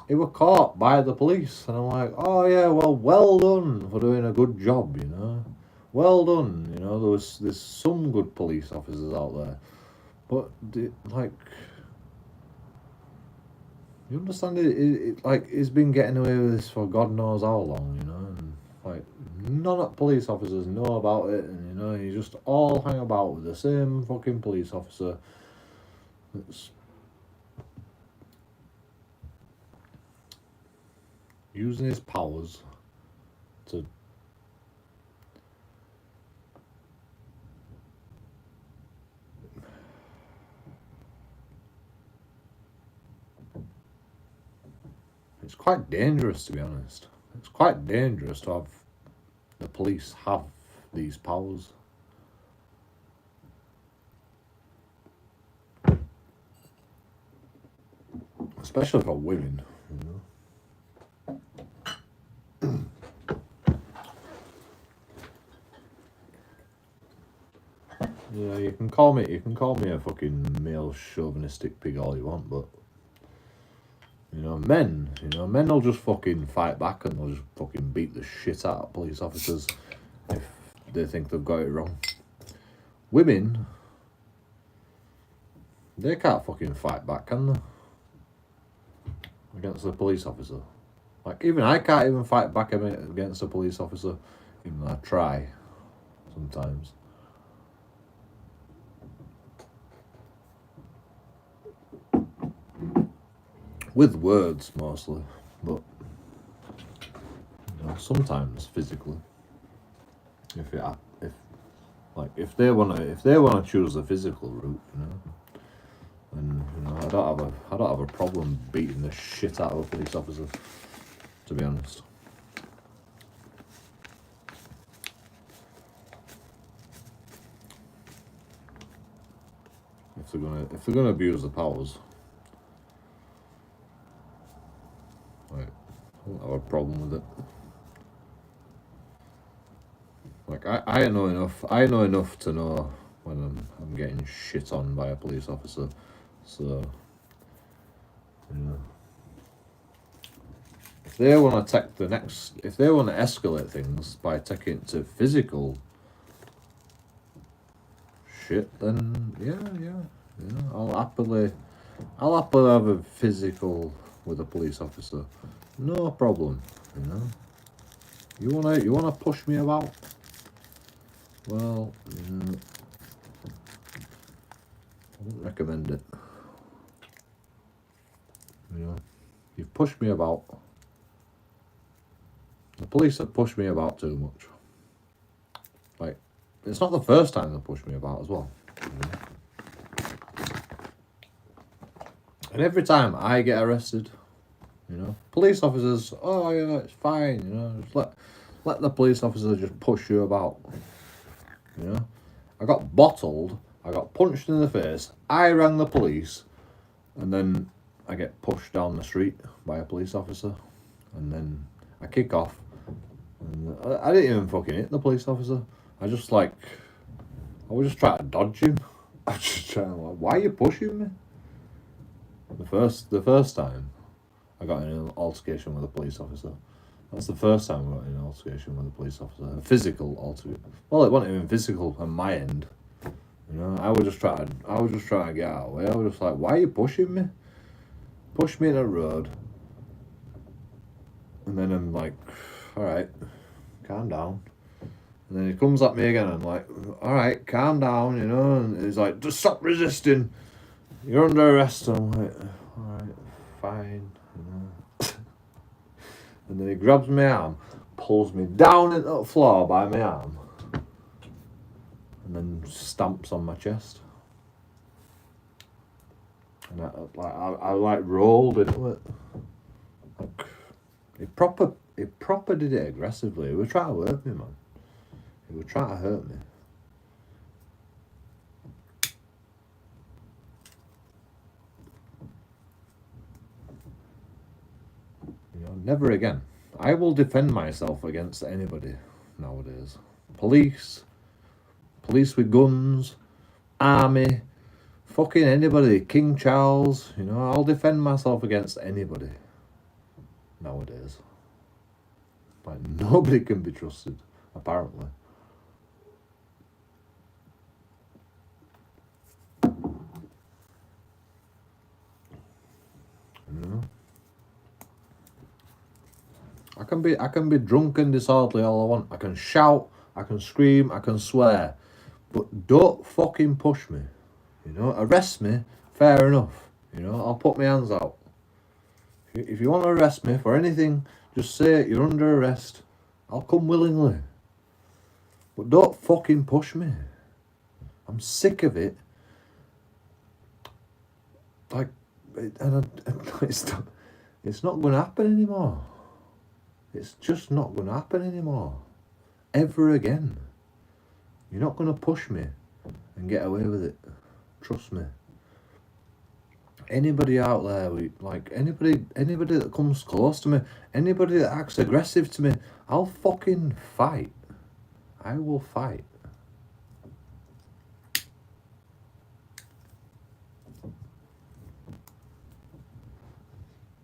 He were caught by the police. And I'm like, oh yeah, well done for doing a good job, you know. Well done, you know, there's some good police officers out there. But, like... You understand it, like, he's been getting away with this for God knows how long, you know, and, like, none of the police officers know about it, and, you know, you just all hang about with the same fucking police officer that's using his powers to it's quite dangerous, to be honest. It's quite dangerous to have the police have these powers. Especially for women, you know. Yeah, you can call me a fucking male chauvinistic pig all you want, but men will just fucking fight back and they'll just fucking beat the shit out of police officers if they think they've got it wrong. Women, they can't fucking fight back, can they? Against a police officer. Like, even I can't even fight back against a police officer, even though I try sometimes. With words mostly, but sometimes physically. If they wanna choose the physical route, then I don't have a problem beating the shit out of a police officer, to be honest. If they're gonna abuse the powers, like, I don't have a problem with it. Like, I know enough to know when I'm getting shit on by a police officer, so if they want to escalate things by taking it to physical shit, then yeah, I'll happily have a physical with a police officer, no problem. You wanna push me about? Well, I wouldn't recommend it. You've pushed me about. The police have pushed me about too much. Like, it's not the first time they've pushed me about as well. And every time I get arrested, police officers, oh yeah, it's fine, just let the police officer just push you about. I got bottled, I got punched in the face, I rang the police, and then I get pushed down the street by a police officer, and then I kick off, and I didn't even fucking hit the police officer. I was just trying to dodge him. I was just trying to, like, why are you pushing me? The first time I got in an altercation with a police officer. That's the first time I got in an altercation with a police officer. A physical altercation. Well, it wasn't even physical on my end. I was just trying to get out of the way. I was just like, why are you pushing me? Push me in the road. And then I'm like, alright, calm down. And then he comes at me again. I'm like, alright, calm down, and he's like, just stop resisting. You're under arrest. I'm like, alright, fine. And then he grabs my arm, pulls me down into the floor by my arm, and then stamps on my chest. And I rolled into it. Like, he proper did it aggressively. He was trying to hurt me, man. He was trying to hurt me. Never again. I will defend myself against anybody nowadays. Police with guns, army, fucking anybody, King Charles, I'll defend myself against anybody nowadays. Like, nobody can be trusted, apparently. I can be drunk and disorderly all I want. I can shout, I can scream, I can swear, but don't fucking push me. Arrest me, fair enough. I'll put my hands out. If you want to arrest me for anything, Just say you're under arrest. I'll come willingly. But don't fucking push me. I'm sick of it. Like, it's not going to happen anymore. It's just not going to happen anymore. Ever again. You're not going to push me and get away with it. Trust me. Anybody out there, like anybody that comes close to me, anybody that acts aggressive to me, I'll fucking fight. I will fight.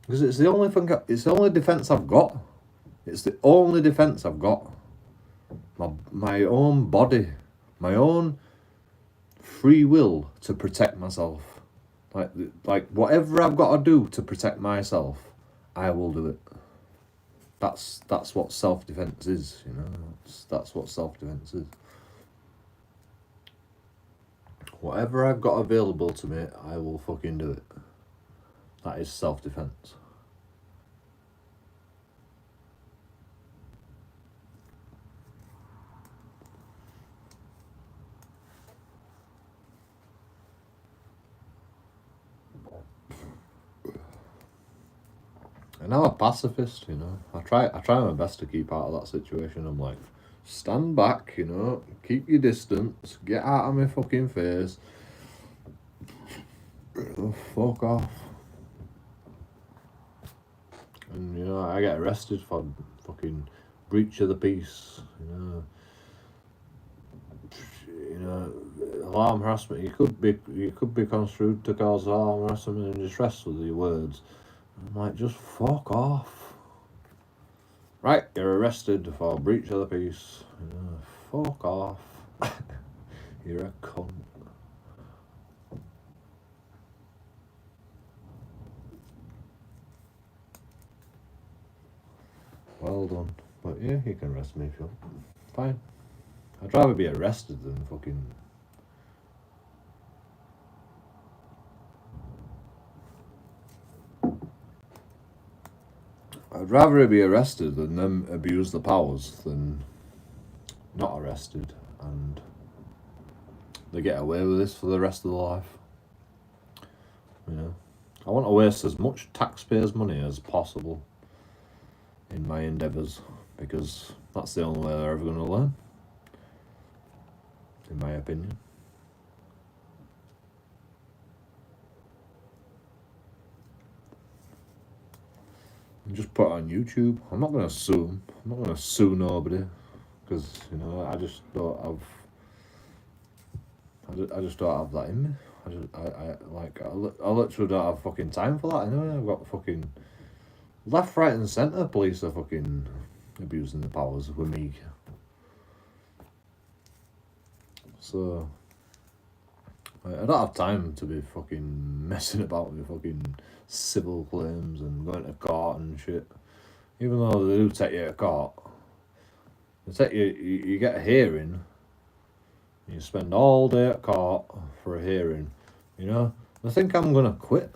Because it's the only thing. It's the only defense I've got. It's the only defense I've got. My own body, my own free will to protect myself. Like whatever I've got to do to protect myself, I will do it. That's what self-defense is, you know. That's what self-defense is. Whatever I've got available to me, I will fucking do it. That is self-defense. And I'm a pacifist, you know. I try my best to keep out of that situation. I'm like, stand back, you know, keep your distance, get out of my fucking face. Oh, fuck off. And you know, I get arrested for fucking breach of the peace, you know, alarm harassment. You could be construed to cause alarm harassment and distress with your words. I'm like, just fuck off. Right, you're arrested for breach of the peace. Fuck off. You're a cunt. Well done. But yeah, you can arrest me if you want. Fine. I'd rather be arrested than fucking... I'd rather be arrested than them abuse the powers than not arrested and they get away with this for the rest of their life. You know, I want to waste as much taxpayers' money as possible in my endeavours because that's the only way they're ever going to learn, in my opinion. Just put it on YouTube. I'm not going to sue them. I'm not going to sue nobody because, you know, I just don't have that in me. I literally don't have fucking time for that anyway. I've got fucking left, right and centre police are fucking abusing the powers with me. So I don't have time to be fucking messing about with fucking civil claims and going to court and shit. Even though they do take you to court, they take you get a hearing. You spend all day at court for a hearing. You know, they think I'm gonna quit.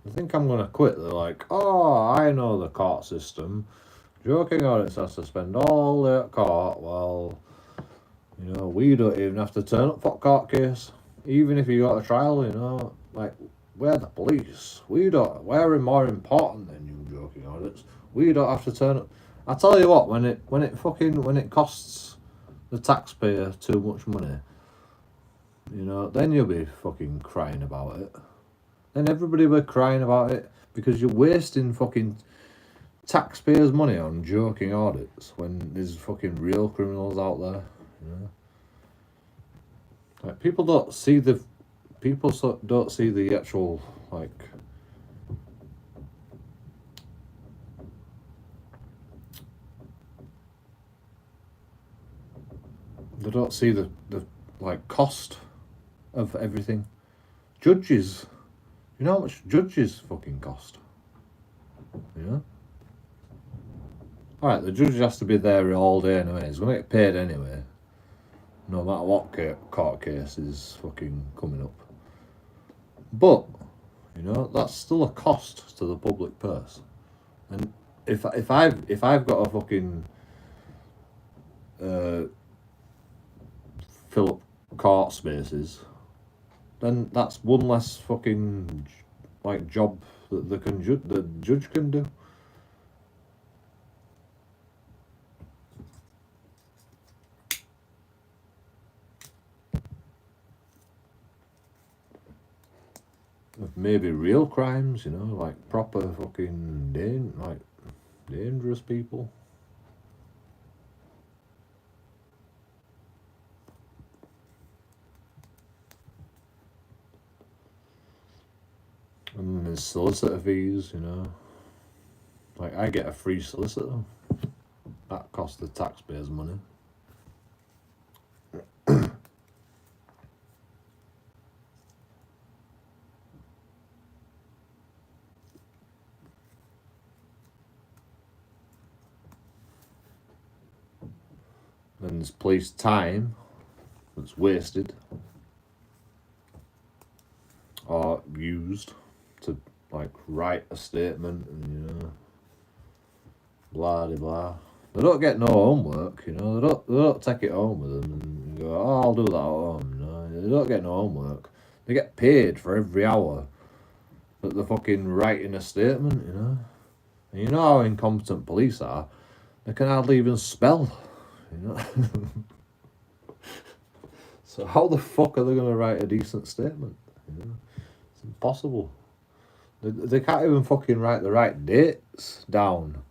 They're like, oh, I know the court system. JoeKingAudits has to spend all day at court. Well, you know, we don't even have to turn up for a court case. Even if you got a trial, you know, like, we're the police. We're more important than you, JoeKingAudits. We don't have to turn up. I tell you what, when it costs the taxpayer too much money, you know, then you'll be fucking crying about it. Then everybody will be crying about it because you're wasting fucking taxpayers' money on JoeKingAudits when there's fucking real criminals out there, you know. Like, people don't see the actual, like, they don't see the like cost of everything. Judges, you know how much judges fucking cost? You know? Alright, the judge has to be there all day anyway. He's gonna get paid anyway, no matter what court case is fucking coming up. But, you know, that's still a cost to the public purse. And if I've got a fucking fill up court spaces, then that's one less fucking like job that the judge can do. Maybe real crimes, you know, like proper fucking dangerous people. And there's solicitor fees, you know. Like I get a free solicitor. That costs the taxpayers money. And there's police time that's wasted or used to like write a statement and, you know, blah de blah. They don't get no homework, you know. They don't take it home with them and go, oh, I'll do that at home. You know, they don't get no homework. They get paid for every hour that they're fucking writing a statement, you know. And you know how incompetent police are. They can hardly even spell, you know. So how the fuck are they going to write a decent statement? You know? It's impossible. They can't even fucking write the right dates down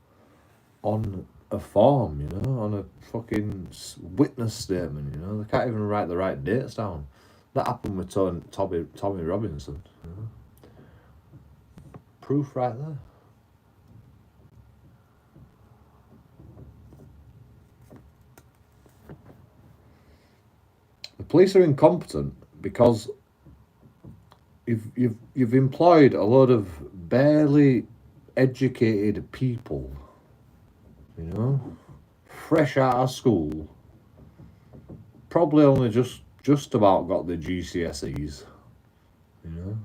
on a form, you know, on a fucking witness statement, you know. They can't even write the right dates down. That happened with Tommy Robinson, you know. Proof right there. The police are incompetent because you've employed a lot of barely educated people, you know, fresh out of school, probably only just about got the GCSEs, you know.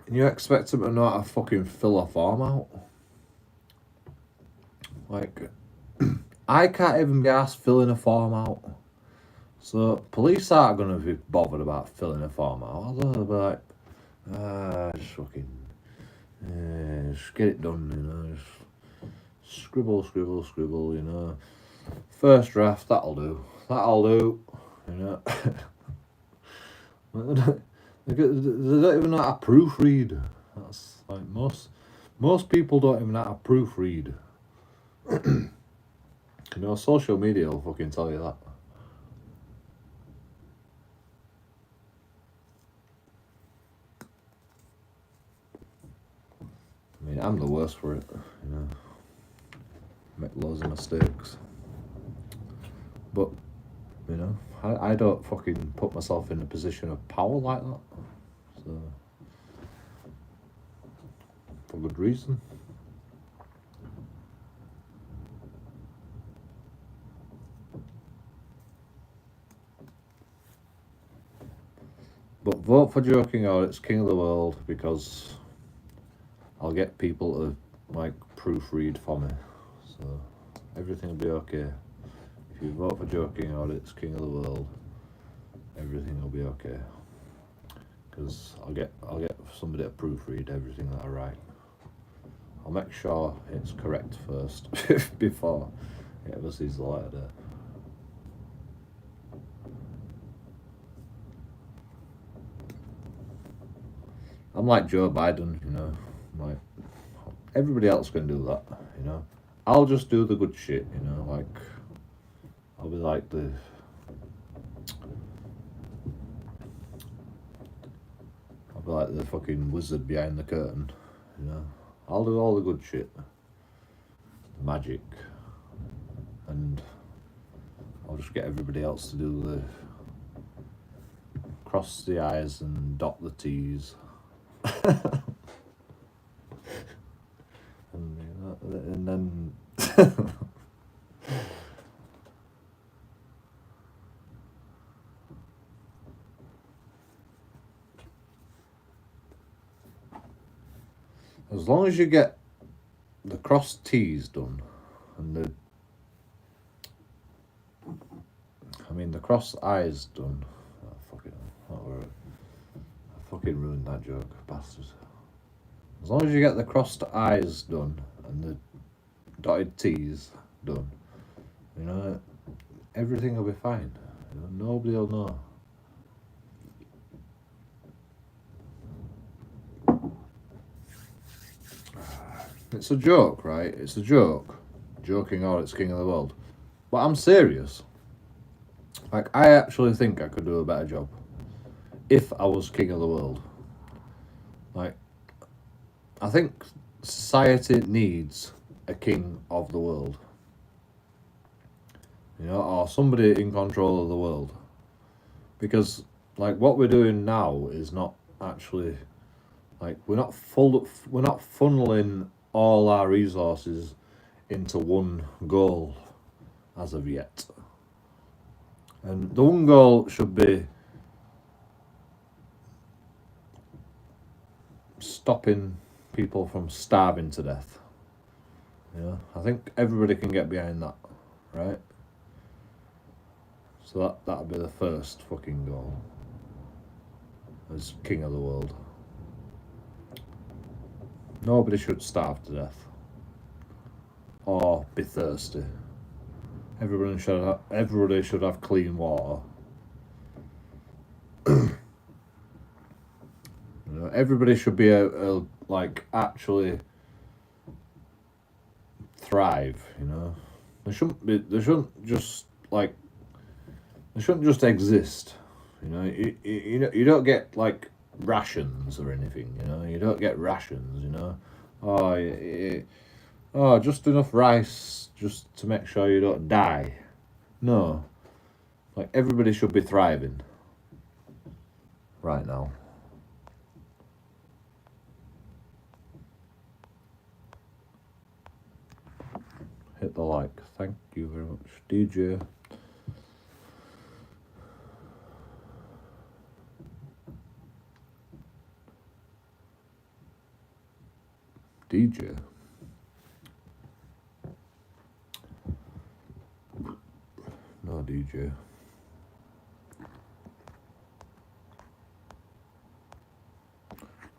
And you expect them to know how to fucking fill a form out? Like, I can't even be asked filling a form out. So police aren't going to be bothered about filling a form out. They'll be like, just fucking, just get it done, you know. Just scribble, you know. First draft, that'll do, you know. They don't even know how to proofread. That's like most people don't even know how to proofread. You know, social media will fucking tell you that. I mean, I'm the worst for it, you know. Make loads of mistakes. But, you know, I don't fucking put myself in a position of power like that. So, for good reason. But vote for JoeKingAudits, King of the World, because I'll get people to, like, proofread for me. So, everything will be okay. If you vote for JoeKingAudits, King of the World, everything will be okay. Because I'll get somebody to proofread everything that I write. I'll make sure it's correct first before it ever sees the light of day. I'm like Joe Biden, you know. Like, everybody else can do that, you know. I'll just do the good shit, you know. Like, I'll be like the fucking wizard behind the curtain, you know. I'll do all the good shit, magic, and I'll just get everybody else to do the cross the I's and dot the T's. and then as long as you get the cross T's done and the cross I's done. Oh, I fucking ruined that joke, bastard. As long as you get the crossed I's done and the dotted T's done, you know, everything will be fine. You know, nobody will know. It's a joke, right? It's a joke. JoeKingAudits, king of the world. But I'm serious. Like, I actually think I could do a better job if I was king of the world. Like, I think society needs a king of the world. You know, or somebody in control of the world. Because, like, what we're doing now is not actually, like, we're not funneling all our resources into one goal as of yet. And the one goal should be stopping people from starving to death. You know, I think everybody can get behind that, right? So that'd be the first fucking goal as king of the world. Nobody should starve to death or be thirsty. Everybody should have clean water. You know, everybody should be like actually thrive. You know, they shouldn't just exist. You know, you don't get like rations or anything. You know, you don't get rations. You know, just enough rice just to make sure you don't die. No, like everybody should be thriving right now. Hit the like. Thank you very much, DJ. DJ. No DJ.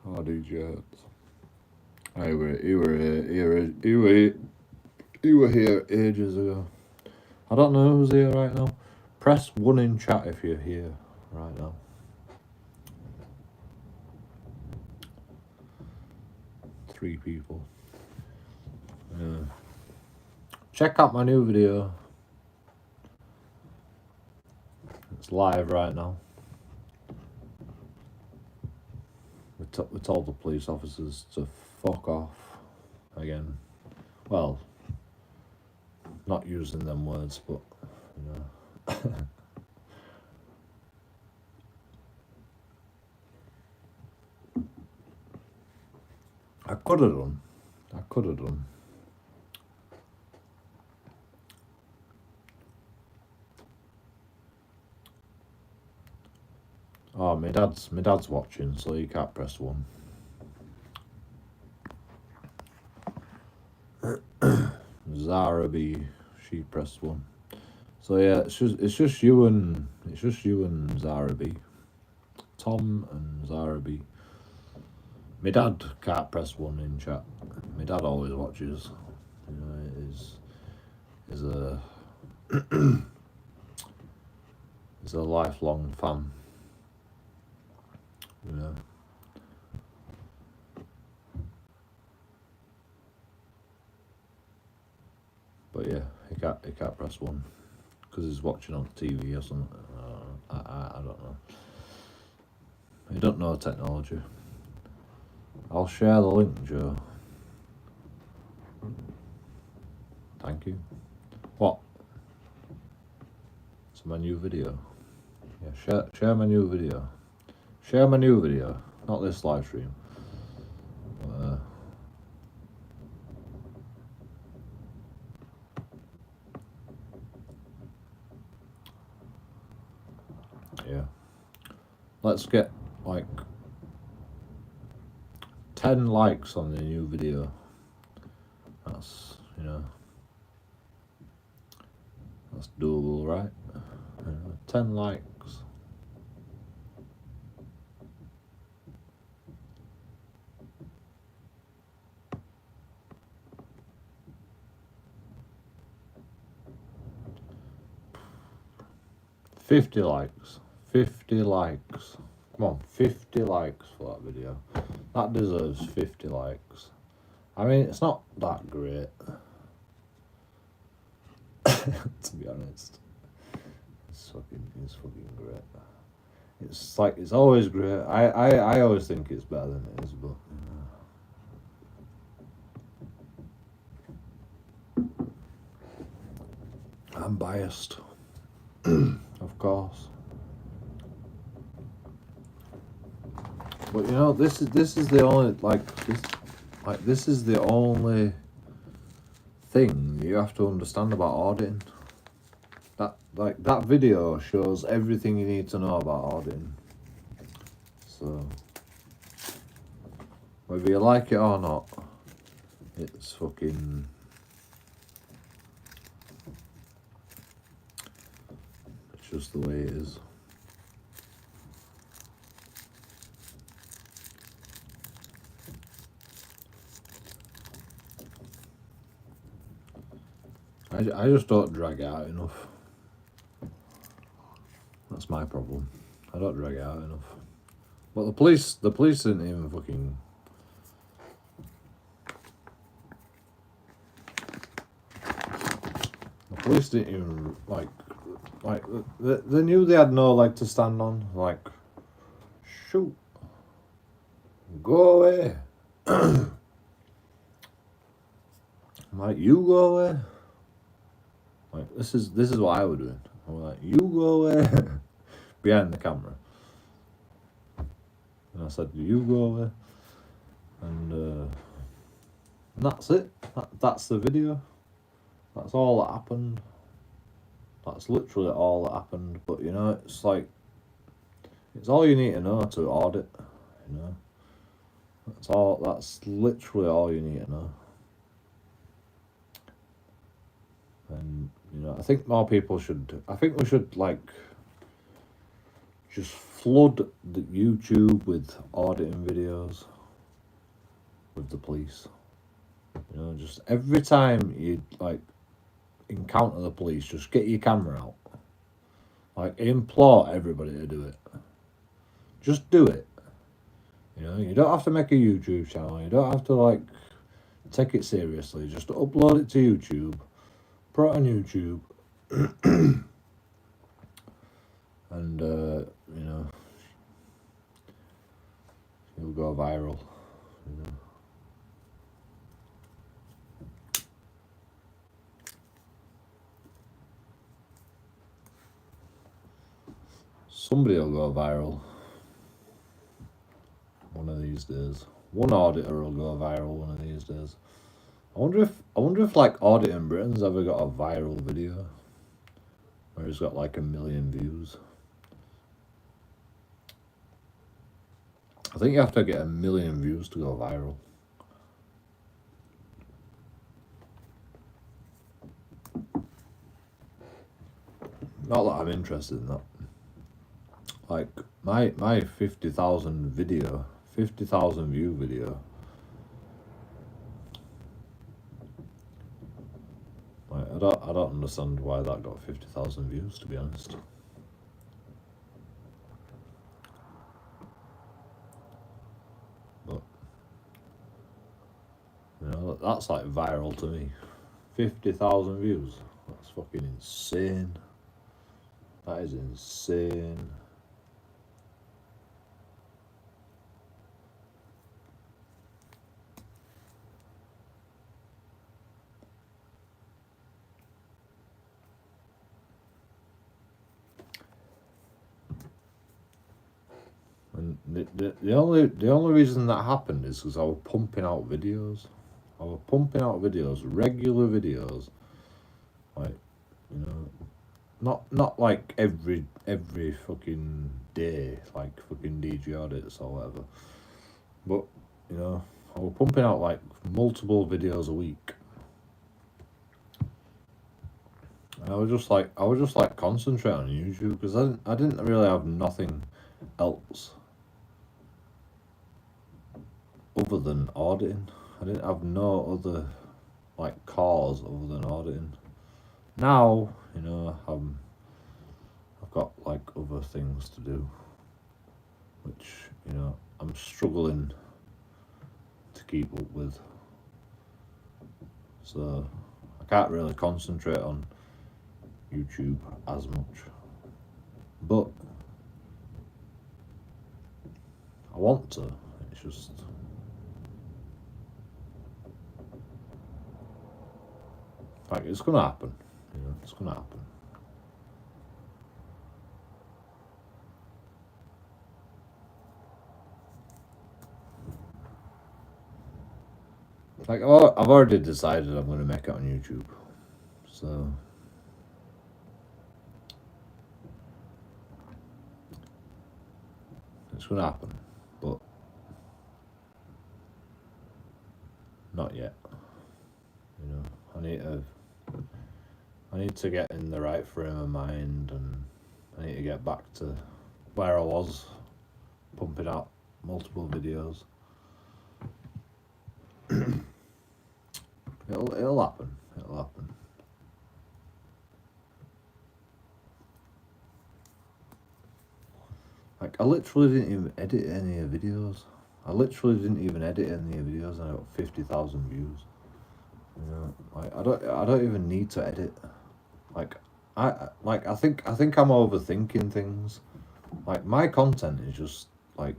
Oh, DJ. You were here ages ago. I don't know who's here right now. Press 1 in chat if you're here right now. Three people. Check out my new video. It's live right now. We told the police officers to fuck off again. Well, not using them words, but you know. I could have done. Oh, my dad's watching, so you can't press 1. Zara B, she pressed 1. So yeah, it's just you and Zara B. Tom and Zara B. My dad can't press 1 in chat. My dad always watches. You know, is a lifelong fan. You know. But yeah, he can't press 1 because he's watching on TV or something. I don't know. I don't know technology. I'll share the link, Joe. Thank you. What? It's my new video. Yeah, share my new video. Share my new video, not this live stream. Yeah. Let's get like 10 likes on the new video. That's, you know, that's doable, right? 10 likes. $50 likes. 50 likes. Come on, 50 likes for that video. That deserves 50 likes. I mean, it's not that great. To be honest. It's fucking great. It's like, it's always great. I always think it's better than it is, but I'm biased. Of course. But you know, this is the only this is the only thing you have to understand about auditing. That video shows everything you need to know about auditing. So whether you like it or not, it's fucking, it's just the way it is. I just don't drag it out enough. That's my problem. I don't drag it out enough. But the police didn't even fucking. The police didn't even like they knew they had no leg to stand on. Like, shoot, go away. Like, you go away. Like, this is what I would do. I was like, you go away. Behind the camera. And I said, you go away. And that's it. That's the video. That's all that happened. That's literally all that happened. But you know, it's like, it's all you need to know to audit. You know, that's literally all you need to know. And you know, I think more people should. I think we should like just flood the YouTube with auditing videos with the police. You know, just every time you like encounter the police, just get your camera out. Like, implore everybody to do it. Just do it. You know, you don't have to make a YouTube channel. You don't have to like take it seriously. Just upload it to YouTube. Put it on YouTube. And you know, you'll go viral. You know. Somebody will go viral one of these days. One auditor will go viral one of these days. I wonder if like Auditing Britain's ever got a viral video where it's got like 1 million views. I think you have to get 1 million views to go viral. Not that I'm interested in that. Like my 50,000 video, 50,000 view video. Like, I don't understand why that got 50,000 views, to be honest. But you know, that's like viral to me. 50,000 views. That's fucking insane. That is insane. And the only reason that happened is because I was pumping out videos. I was pumping out videos, regular videos. Like, you know, not like every fucking day, like fucking DJ audits or whatever. But you know, I was pumping out like multiple videos a week. And I was just like concentrating on YouTube because I didn't really have nothing else other than auditing. I didn't have no other like cause other than auditing. Now, you know, I've got like other things to do, which, you know, I'm struggling to keep up with. So I can't really concentrate on YouTube as much. But I want to. It's just like it's gonna happen. You know, it's gonna happen. Like I've already decided I'm gonna make it on YouTube, so it's gonna happen, but not yet. You know, I need to get in the right frame of mind, and I need to get back to where I was, pumping out multiple videos. It'll happen. It'll happen. Like I literally didn't even edit any of the videos. I literally didn't even edit any of the videos, and I got 50,000 views. You know, like I don't even need to edit. Like I think I'm overthinking things. Like my content is just like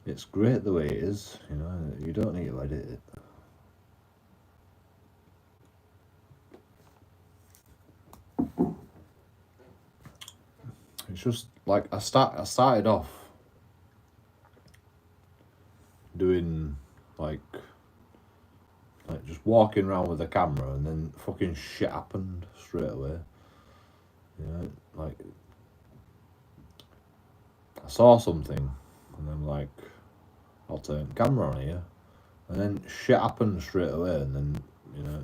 it's great the way it is. You know, you don't need to edit it. It's just like I started off doing like just walking around with a camera, and then fucking shit happened straight away. You know, like I saw something, and I'm like, I'll turn the camera on here, and then shit happened straight away, and then, you know,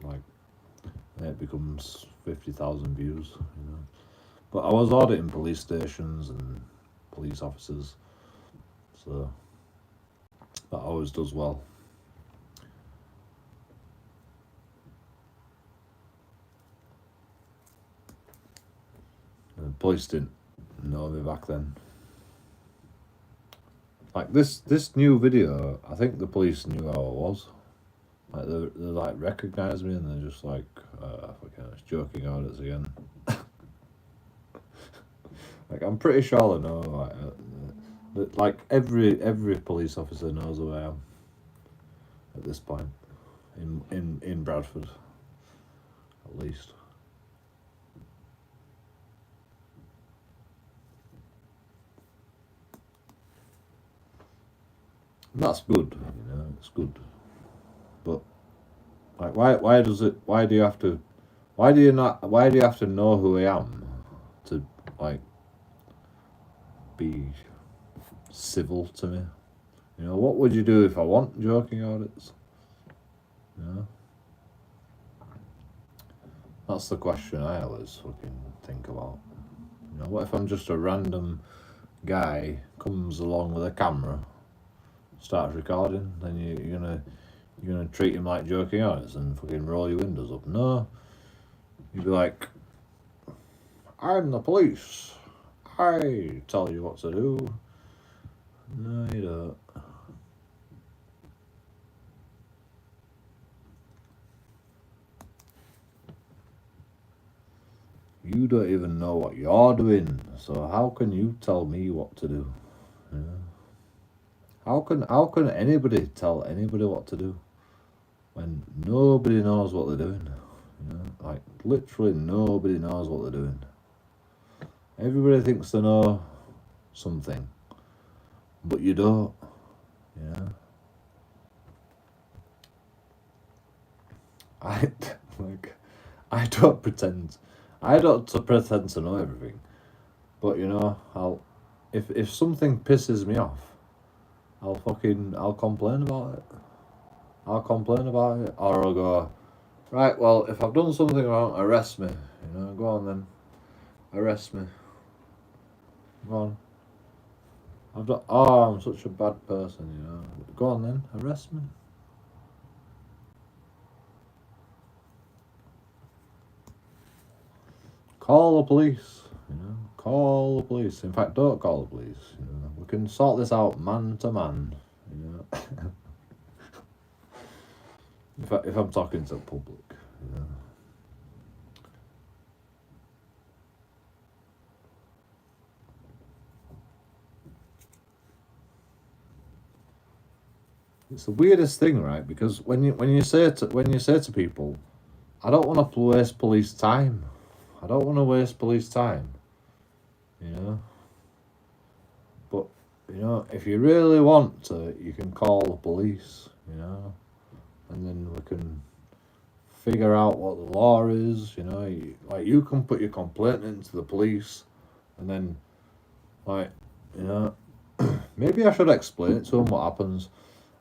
like it becomes 50,000 views. You know, but I was auditing police stations and police officers, so that always does well. The police didn't know me back then. Like this new video, I think the police knew how I was. Like they like recognised me, and they're just like, fucking, it's JoeKingAudits again. Like I'm pretty sure they know. Like every police officer knows who I am at this point in Bradford, at least. And that's good, you know, it's good. But like why do you have to know who I am to like be civil to me? You know, what would you do if I want JoeKingAudits? You know? That's the question I always fucking think about. You know, what if I'm just a random guy comes along with a camera, starts recording, then you're gonna treat him like JoeKingAudits and fucking roll your windows up? No. You'd be like, I'm the police. I tell you what to do. No, you don't. You don't even know what you're doing, so how can you tell me what to do? Yeah. How can anybody tell anybody what to do when nobody knows what they're doing? You know, like literally nobody knows what they're doing. Everybody thinks they know something, but you don't. You know. I don't pretend to know everything, but you know, if something pisses me off, I'll complain about it. I'll complain about it, or I'll go, right, well, if I've done something wrong, arrest me. You know, go on then, arrest me. Go on. I'm such a bad person, you know. Go on then, arrest me. Call the police, you know. Call the police. In fact, don't call the police. You know, we can sort this out man to man. You know. if I'm talking to the public, you know. It's the weirdest thing, right? Because when you say to people, I don't want to waste police time. I don't want to waste police time. You know. But you know, if you really want to, you can call the police. You know, and then we can figure out what the law is. You know, you can put your complaint into the police, and then, like, you know, maybe I should explain it to them what happens.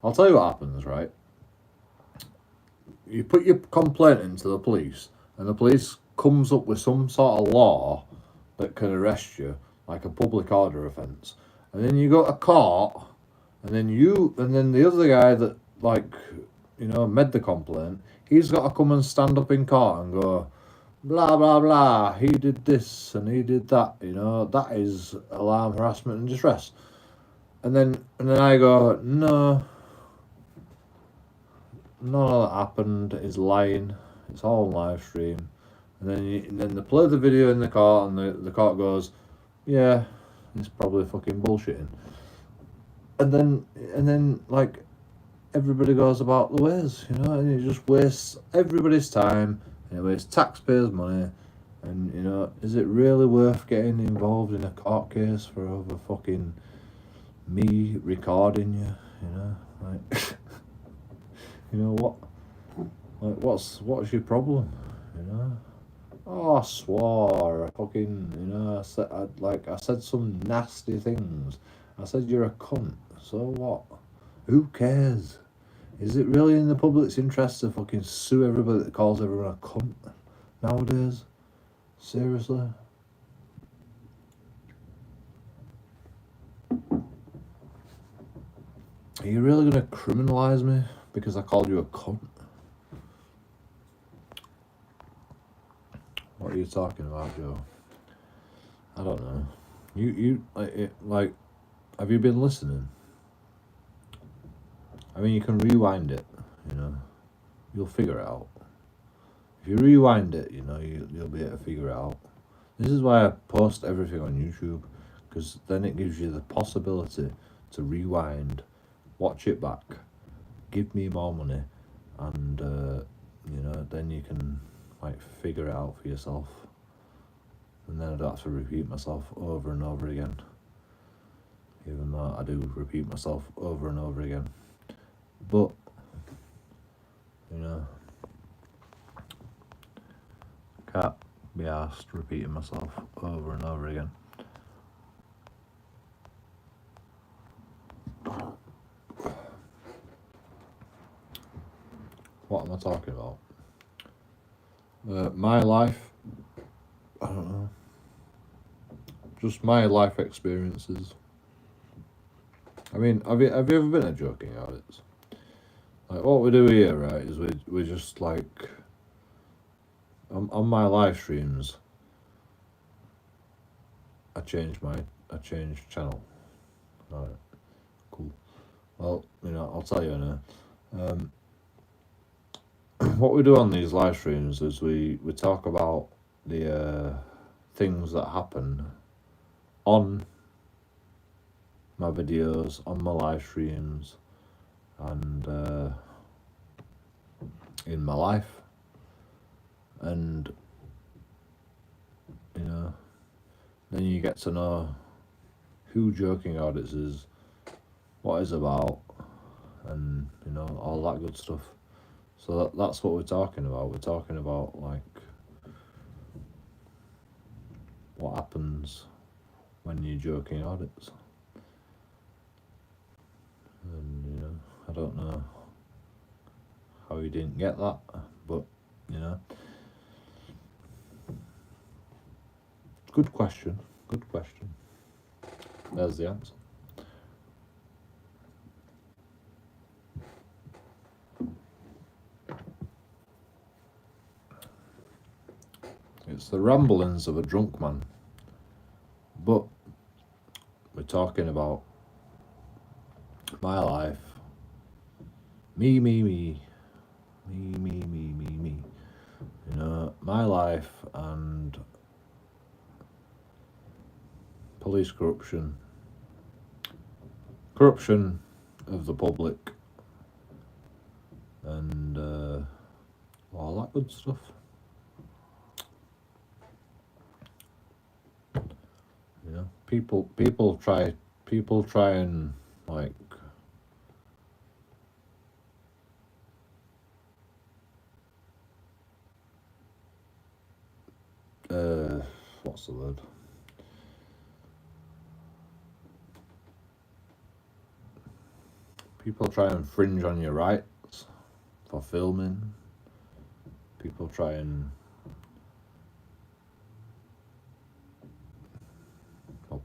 I'll tell you what happens, right? You put your complaint into the police, and the police comes up with some sort of law that can arrest you, like a public order offence. And then you go to court, and then the other guy that, like, you know, made the complaint, he's got to come and stand up in court and go, blah, blah, blah, he did this and he did that, you know, that is alarm, harassment and distress. And then I go, no, none of that happened, it's lying, it's all live stream. And then they play the video in the court, and the court goes, yeah, it's probably fucking bullshitting. And then like, everybody goes about the ways, you know, and it just wastes everybody's time, and it wastes taxpayers' money. And, you know, is it really worth getting involved in a court case for over fucking me recording you, you know, like, you know, what's your problem, you know? Oh, I swore, fucking, you know, I said some nasty things. I said you're a cunt, so what? Who cares? Is it really in the public's interest to fucking sue everybody that calls everyone a cunt nowadays? Seriously? Are you really going to criminalise me because I called you a cunt? What are you talking about, Joe? I don't know. You like, have you been listening? I mean, you can rewind it, you know. You'll figure it out. If you rewind it, you know, you'll be able to figure it out. This is why I post everything on YouTube, because then it gives you the possibility to rewind, watch it back, give me more money, and you know, then you can, like, figure it out for yourself, and then I don't have to repeat myself over and over again, even though I do repeat myself over and over again. But, you know, can't be arsed repeating myself over and over again. What am I talking about? My life, I don't know, just my life experiences. I mean, have you ever been at JoeKingAudits? Like, what we do here, right, is we just, like, on my live streams, I change channel. Alright, cool. Well, you know, I'll tell you now. What we do on these live streams is we talk about the things that happen on my videos, on my live streams, and in my life. And, you know, then you get to know who JoeKingAudits is, what it's about, and, you know, all that good stuff. So that's what we're talking about. We're talking about, like, what happens when you're joking audits. And you know, I don't know how you didn't get that, but you know, good question. Good question. There's the answer. It's the ramblings of a drunk man, but we're talking about my life. Me. You know, my life and police corruption of the public, and all that good stuff. You know, people try and like what's the word? People try and infringe on your rights for filming. People try and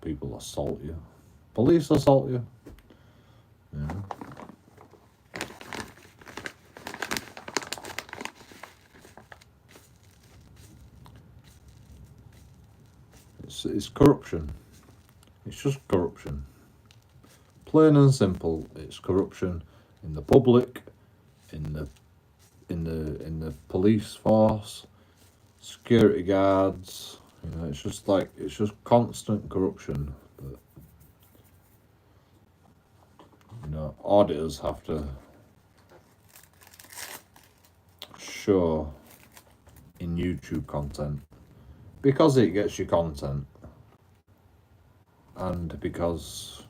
people assault you. Police assault you. You know. It's corruption. It's just corruption. Plain and simple, it's corruption in the public, in the police force, security guards. You know, it's just constant corruption. But you know, auditors have to show in YouTube content because it gets you content, and because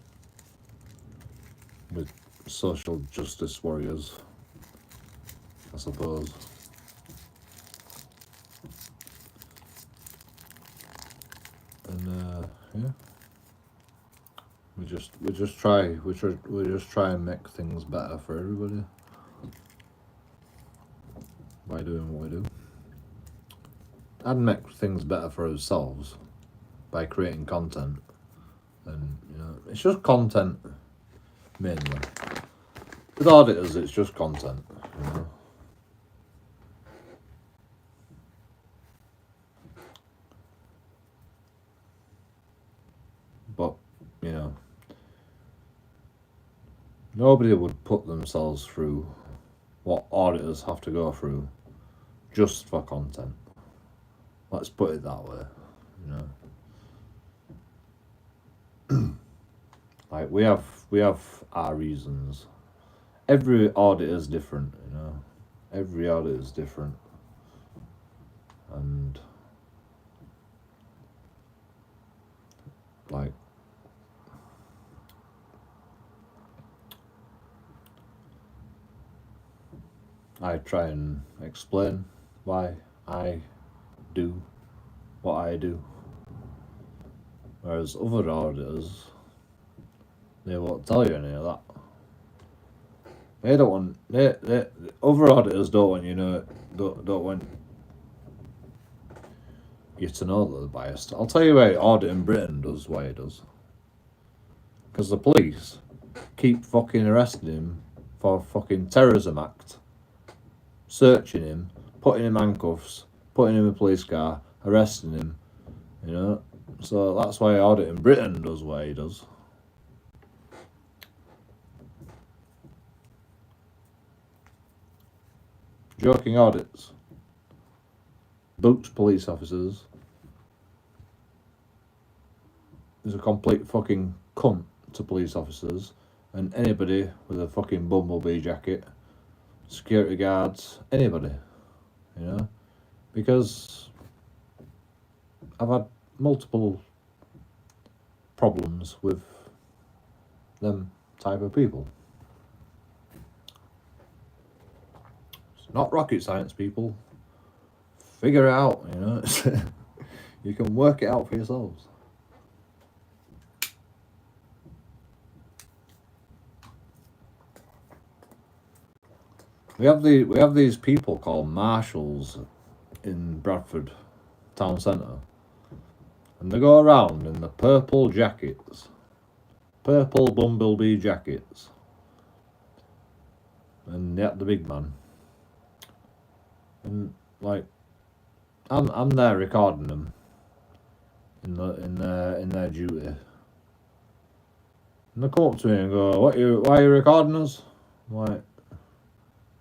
with social justice warriors, I suppose. And yeah, we just try and make things better for everybody by doing what we do, and make things better for ourselves by creating content. And you know, it's just content mainly. With auditors, it's just content. You know. But you know, nobody would put themselves through what auditors have to go through just for content. Let's put it that way, you know. Like we have our reasons. Every audit is different, you know. Every audit is different, and like I try and explain why I do what I do, whereas other auditors, they won't tell you any of that. They don't want. They other auditors don't want don't want you to know that they're biased. I'll tell you why audit in Britain does what it does. Because the police keep fucking arresting him for fucking terrorism act, searching him, putting him in handcuffs, putting him in a police car, arresting him. You know, so that's why audit in Britain does what he does. JoeKingAudits boots police officers is a complete fucking cunt to police officers and anybody with a fucking bumblebee jacket, security guards, anybody, you know, because I've had multiple problems with them type of people. It's not rocket science, people. Figure it out, you know. You can work it out for yourselves. We have these people called marshals in Bradford town centre, and they go around in the purple jackets, purple bumblebee jackets, and the big man, and like I'm there recording them in their duty, and they come up to me and go, why are you recording us? I'm like,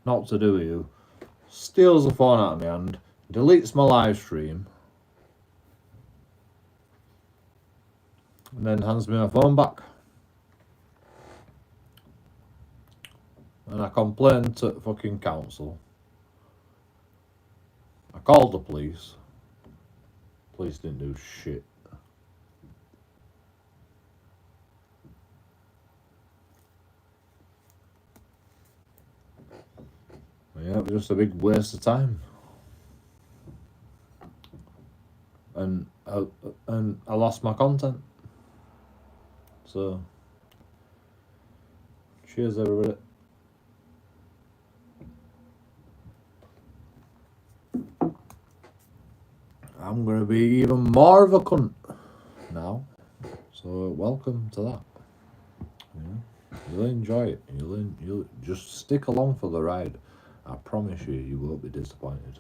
not to do with you. Steals the phone out of my hand, deletes my live stream, and then hands me my phone back. And I complained to fucking council. I called the police. Police didn't do shit. Yeah, it was just a big waste of time. And I lost my content. So, cheers everybody. I'm going to be even more of a cunt now. So, welcome to that. Yeah. You'll enjoy it. You'll just stick along for the ride. I promise you, you won't be disappointed.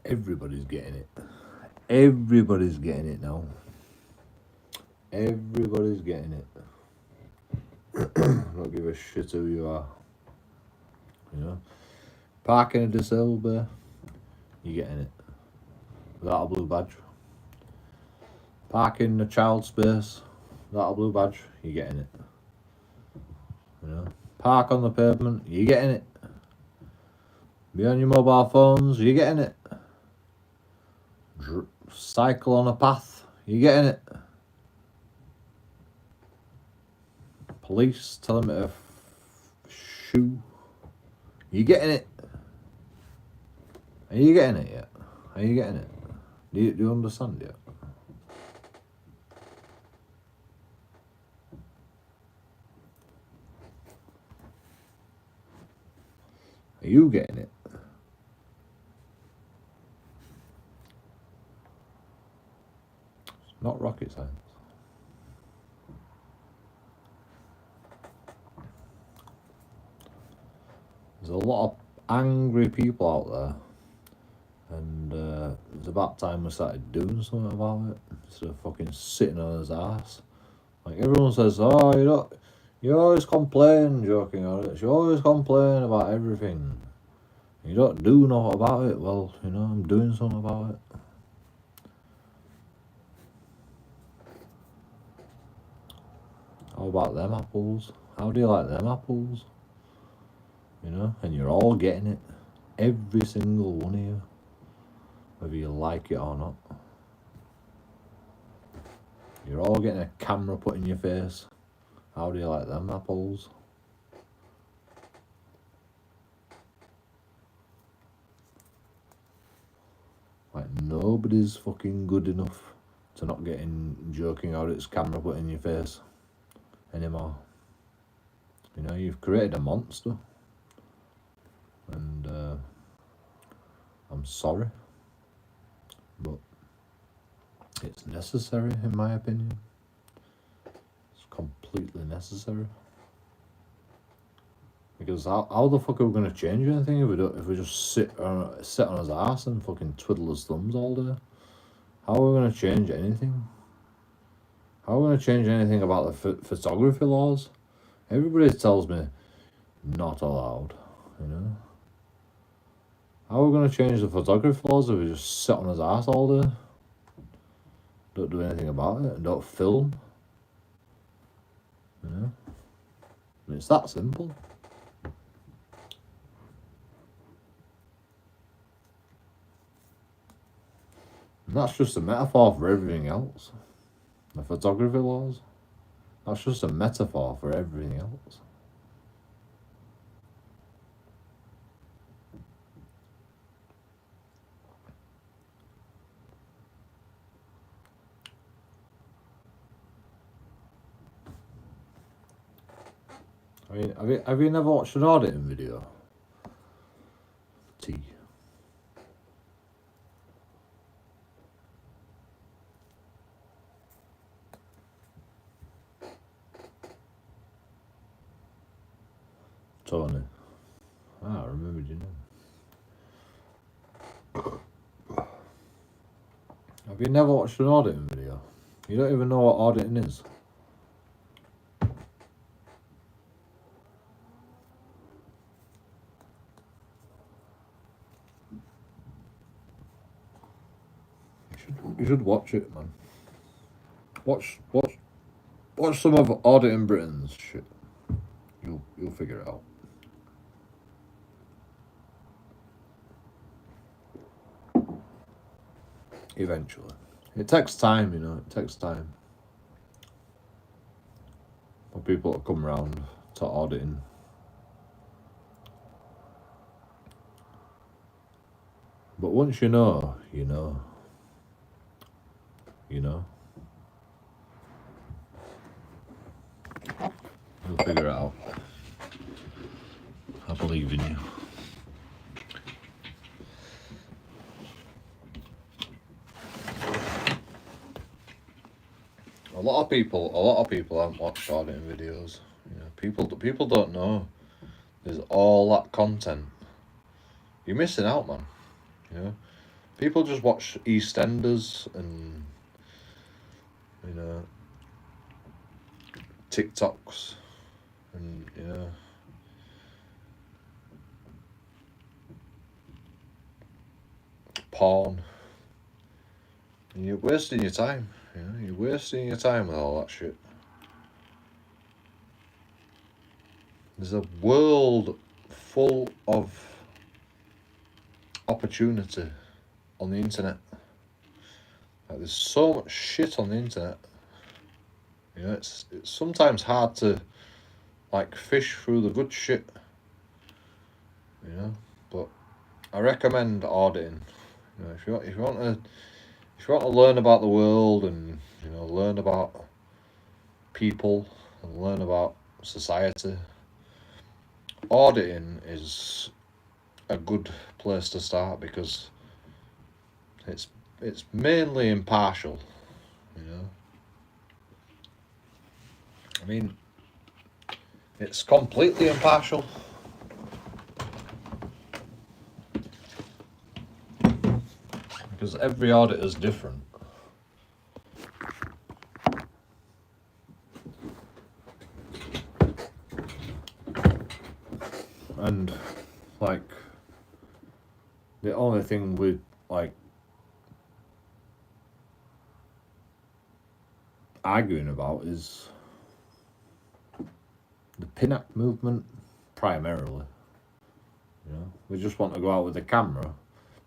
Everybody's getting it. Everybody's getting it now. Everybody's getting it. Don't give a shit who you are. You know? Parking a disabled bay, you're getting it. Without a blue badge. Parking a child space, without a blue badge, you're getting it. You know? Park on the pavement, you're getting it. Be on your mobile phones, you're getting it. Cycle on a path, you're getting it. Police telling me to shoe, you're getting it. Are you getting it yet? Are you getting it? Do you understand yet? Are you getting it? It's not rocket science. There's a lot of angry people out there, and it's about time we started doing something about it instead of fucking sitting on his ass. Like everyone says, oh, you always complain, JoeKingAudits. You always complain about everything. You don't do nothing about it. Well, you know, I'm doing something about it. How about them apples? How do you like them apples? You know, and you're all getting it. Every single one of you. Whether you like it or not. You're all getting a camera put in your face. How do you like them apples? Like, nobody's fucking good enough to not getting JoeKingAudits camera put in your face anymore. You know, you've created a monster. And I'm sorry. But it's necessary, in my opinion. It's completely necessary. Because how the fuck are we going to change anything if we just sit on his ass and fucking twiddle his thumbs all day? How are we going to change anything? How are we going to change anything about the photography laws? Everybody tells me not allowed, you know? How are we going to change the photography laws if we just sit on his ass all day? Don't do anything about it and don't film? You know? I mean, it's that simple. And that's just a metaphor for everything else. The photography laws. That's just a metaphor for everything else. I mean, have you never watched an auditing video? T. Tony. Ah, I remembered your name. Have you never watched an auditing video? You don't even know what auditing is. You should watch it, man. Watch some of Auditing Britain's shit. You'll figure it out. Eventually. It takes time, you know, it takes time. For people to come around to auditing. But once you know, you know. You know. You'll figure it out. I believe in you. A lot of people haven't watched auditing videos. You know, people don't know there's all that content. You're missing out, man. You know, people just watch EastEnders and, you know, TikToks and, you know, porn. And you're wasting your time. You know, you're wasting your time with all that shit. There's a world full of opportunity on the internet. Like, there's so much shit on the internet. You know, it's sometimes hard to like fish through the good shit. You know, but I recommend auditing. You know, if you want to learn about the world and, you know, learn about people and learn about society, auditing is a good place to start because it's mainly impartial, you know. I mean, it's completely impartial. Because every audit is different. And, like, the only thing with, like, arguing about is the PINAC movement, primarily. You know, we just want to go out with a camera.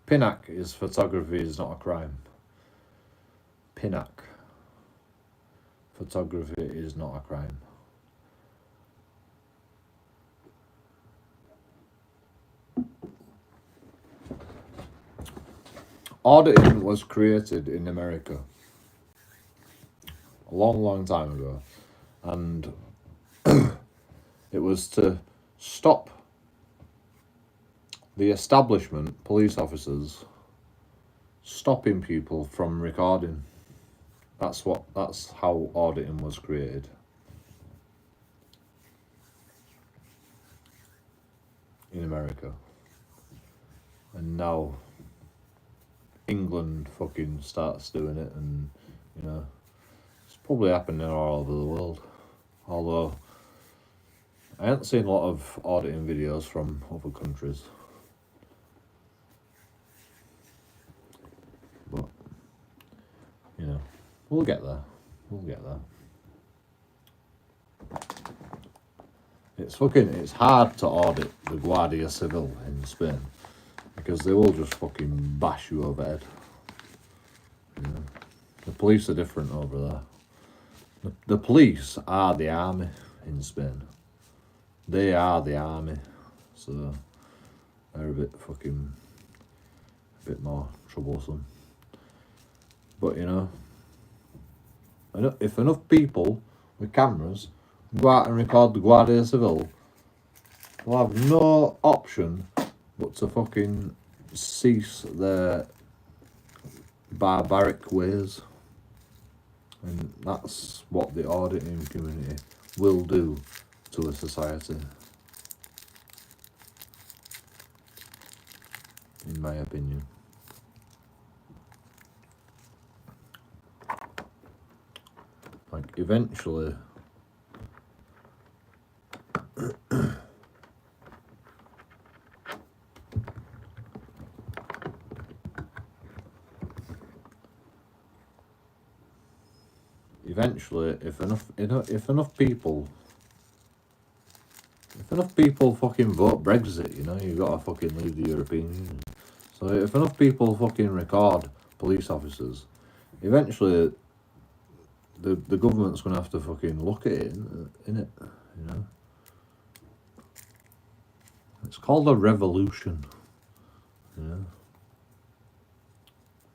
PINAC is photography is not a crime. PINAC. Photography is not a crime. Auditing was created in America a long time ago, and it was to stop the establishment, police officers, stopping people from recording. That's how auditing was created. In America. And now England fucking starts doing it, and, you know, it's probably happening all over the world. Although I haven't seen a lot of auditing videos from other countries. But, you know, we'll get there. It's hard to audit the Guardia Civil in Spain because they will just fucking bash you over head. You know, the police are different over there. The police are the army in Spain. They are the army, so they're a bit more troublesome. But, you know, if enough people with cameras go out and record the Guardia Civil will have no option but to fucking cease their barbaric ways. And that's what the auditing community will do to a society, in my opinion. Like, eventually, if enough people fucking vote Brexit, you know, you gotta fucking leave the European Union. So if enough people fucking record police officers, eventually the government's gonna have to fucking look at it, in it, you know. It's called a revolution, you know.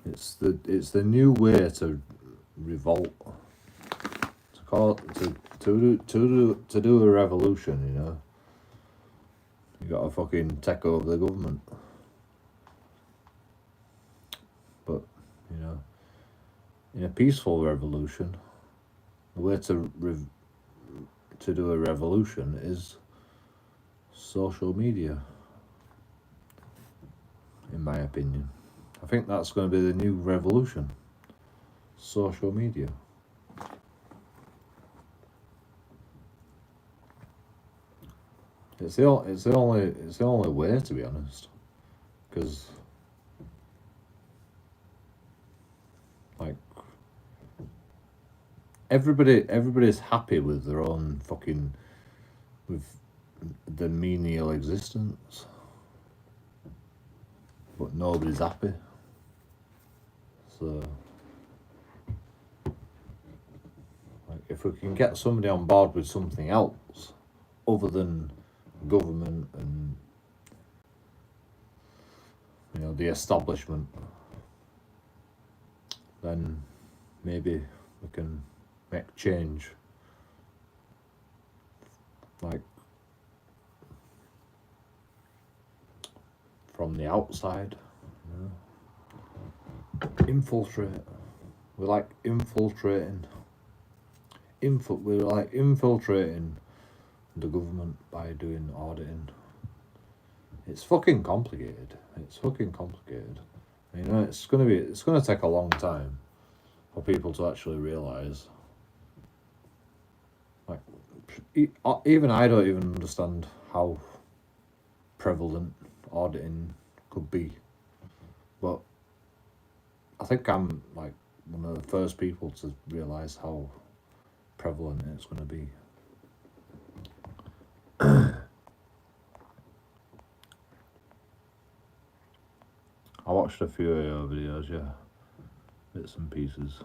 It's the new way to revolt. To do a revolution, you know, you gotta fucking take over the government. But, you know, in a peaceful revolution, the way to do a revolution is social media, in my opinion. I think that's going to be the new revolution. Social media. It's the only way, to be honest, because like everybody's happy with their own fucking, with the menial existence, but nobody's happy. So, like, if we can get somebody on board with something else other than government and, you know, the establishment, then maybe we can make change, like, from the outside, you know. Infiltrate. We're like infiltrating. We're like infiltrating the government by doing auditing. It's fucking complicated. You know, it's gonna take a long time for people to actually realise. Like, even I don't even understand how prevalent auditing could be, but I think I'm like one of the first people to realise how prevalent it's going to be. I watched a few of your videos, yeah, bits and pieces.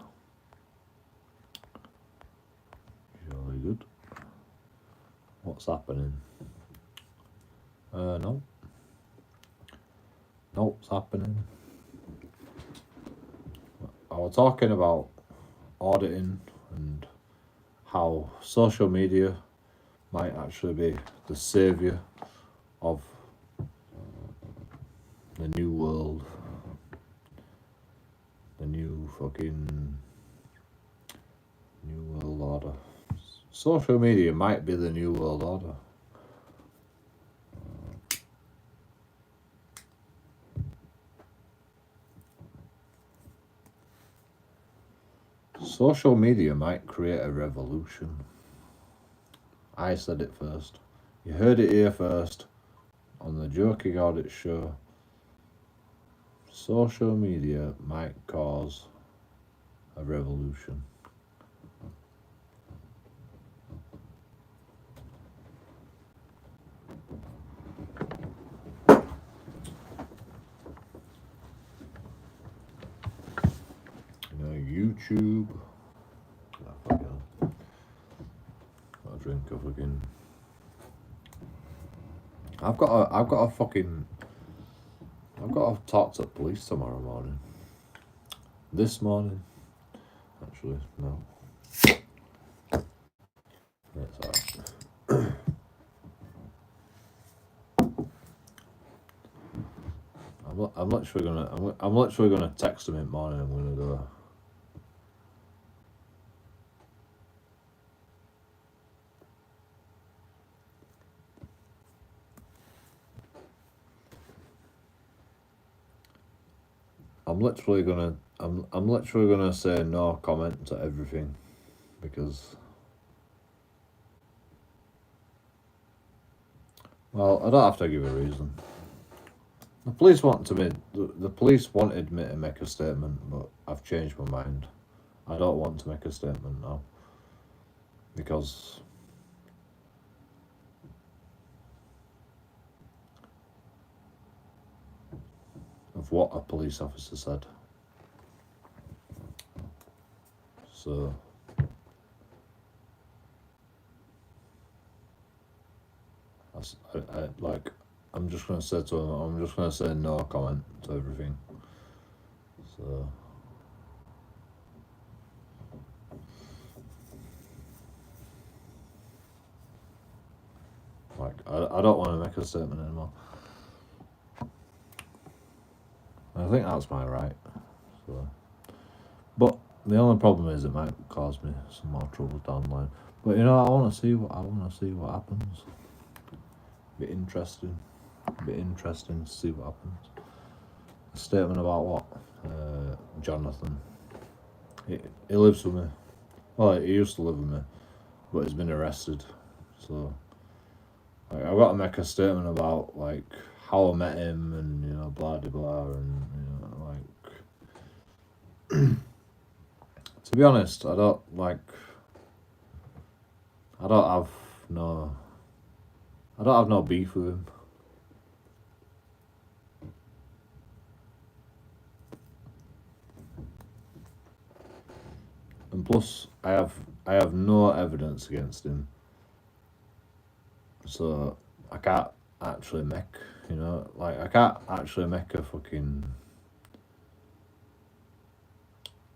Really good. What's happening? No. Nope's happening. I was talking about auditing and how social media might actually be the saviour of the new world, the new fucking new world order. Social media might be the new world order. Social media might create a revolution. I said it first. You heard it here first on the JoeKingAudits show. Social media might cause a revolution. YouTube. I'll drink a fucking. I've got to talk to the police tomorrow morning. This morning, actually, no. That's alright. I'm literally gonna text him in the morning. I'm gonna go. I'm literally gonna say no comment to everything, because, well, I don't have to give a reason. The police wanted me to make a statement, but I've changed my mind. I don't want to make a statement now, because of what a police officer said. So I'm just gonna say to him, I'm just gonna say no comment to everything. So I don't want to make a statement anymore. I think that's my right. So, but the only problem is it might cause me some more trouble down the line. But I want to see what happens. Be interesting to see what happens. A statement about what? Jonathan. He lives with me. Well, he used to live with me, but he's been arrested. So I've got to make a statement about how I met him, and blah blah blah, and to be honest, I don't have no beef with him. And plus, I have no evidence against him, so I can't actually make a fucking.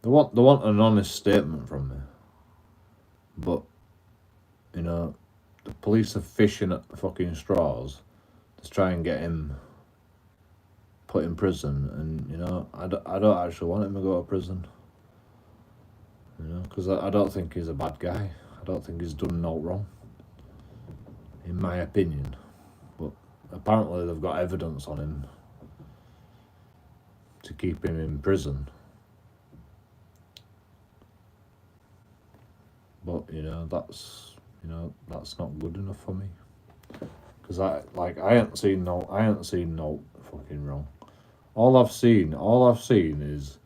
They want an honest statement from me, but the police are fishing at fucking straws to try and get him put in prison, and I don't actually want him to go to prison. Because I don't think he's a bad guy. I don't think he's done no wrong, in my opinion. But apparently they've got evidence on him to keep him in prison. But that's not good enough for me. Because I ain't seen no fucking wrong. All I've seen is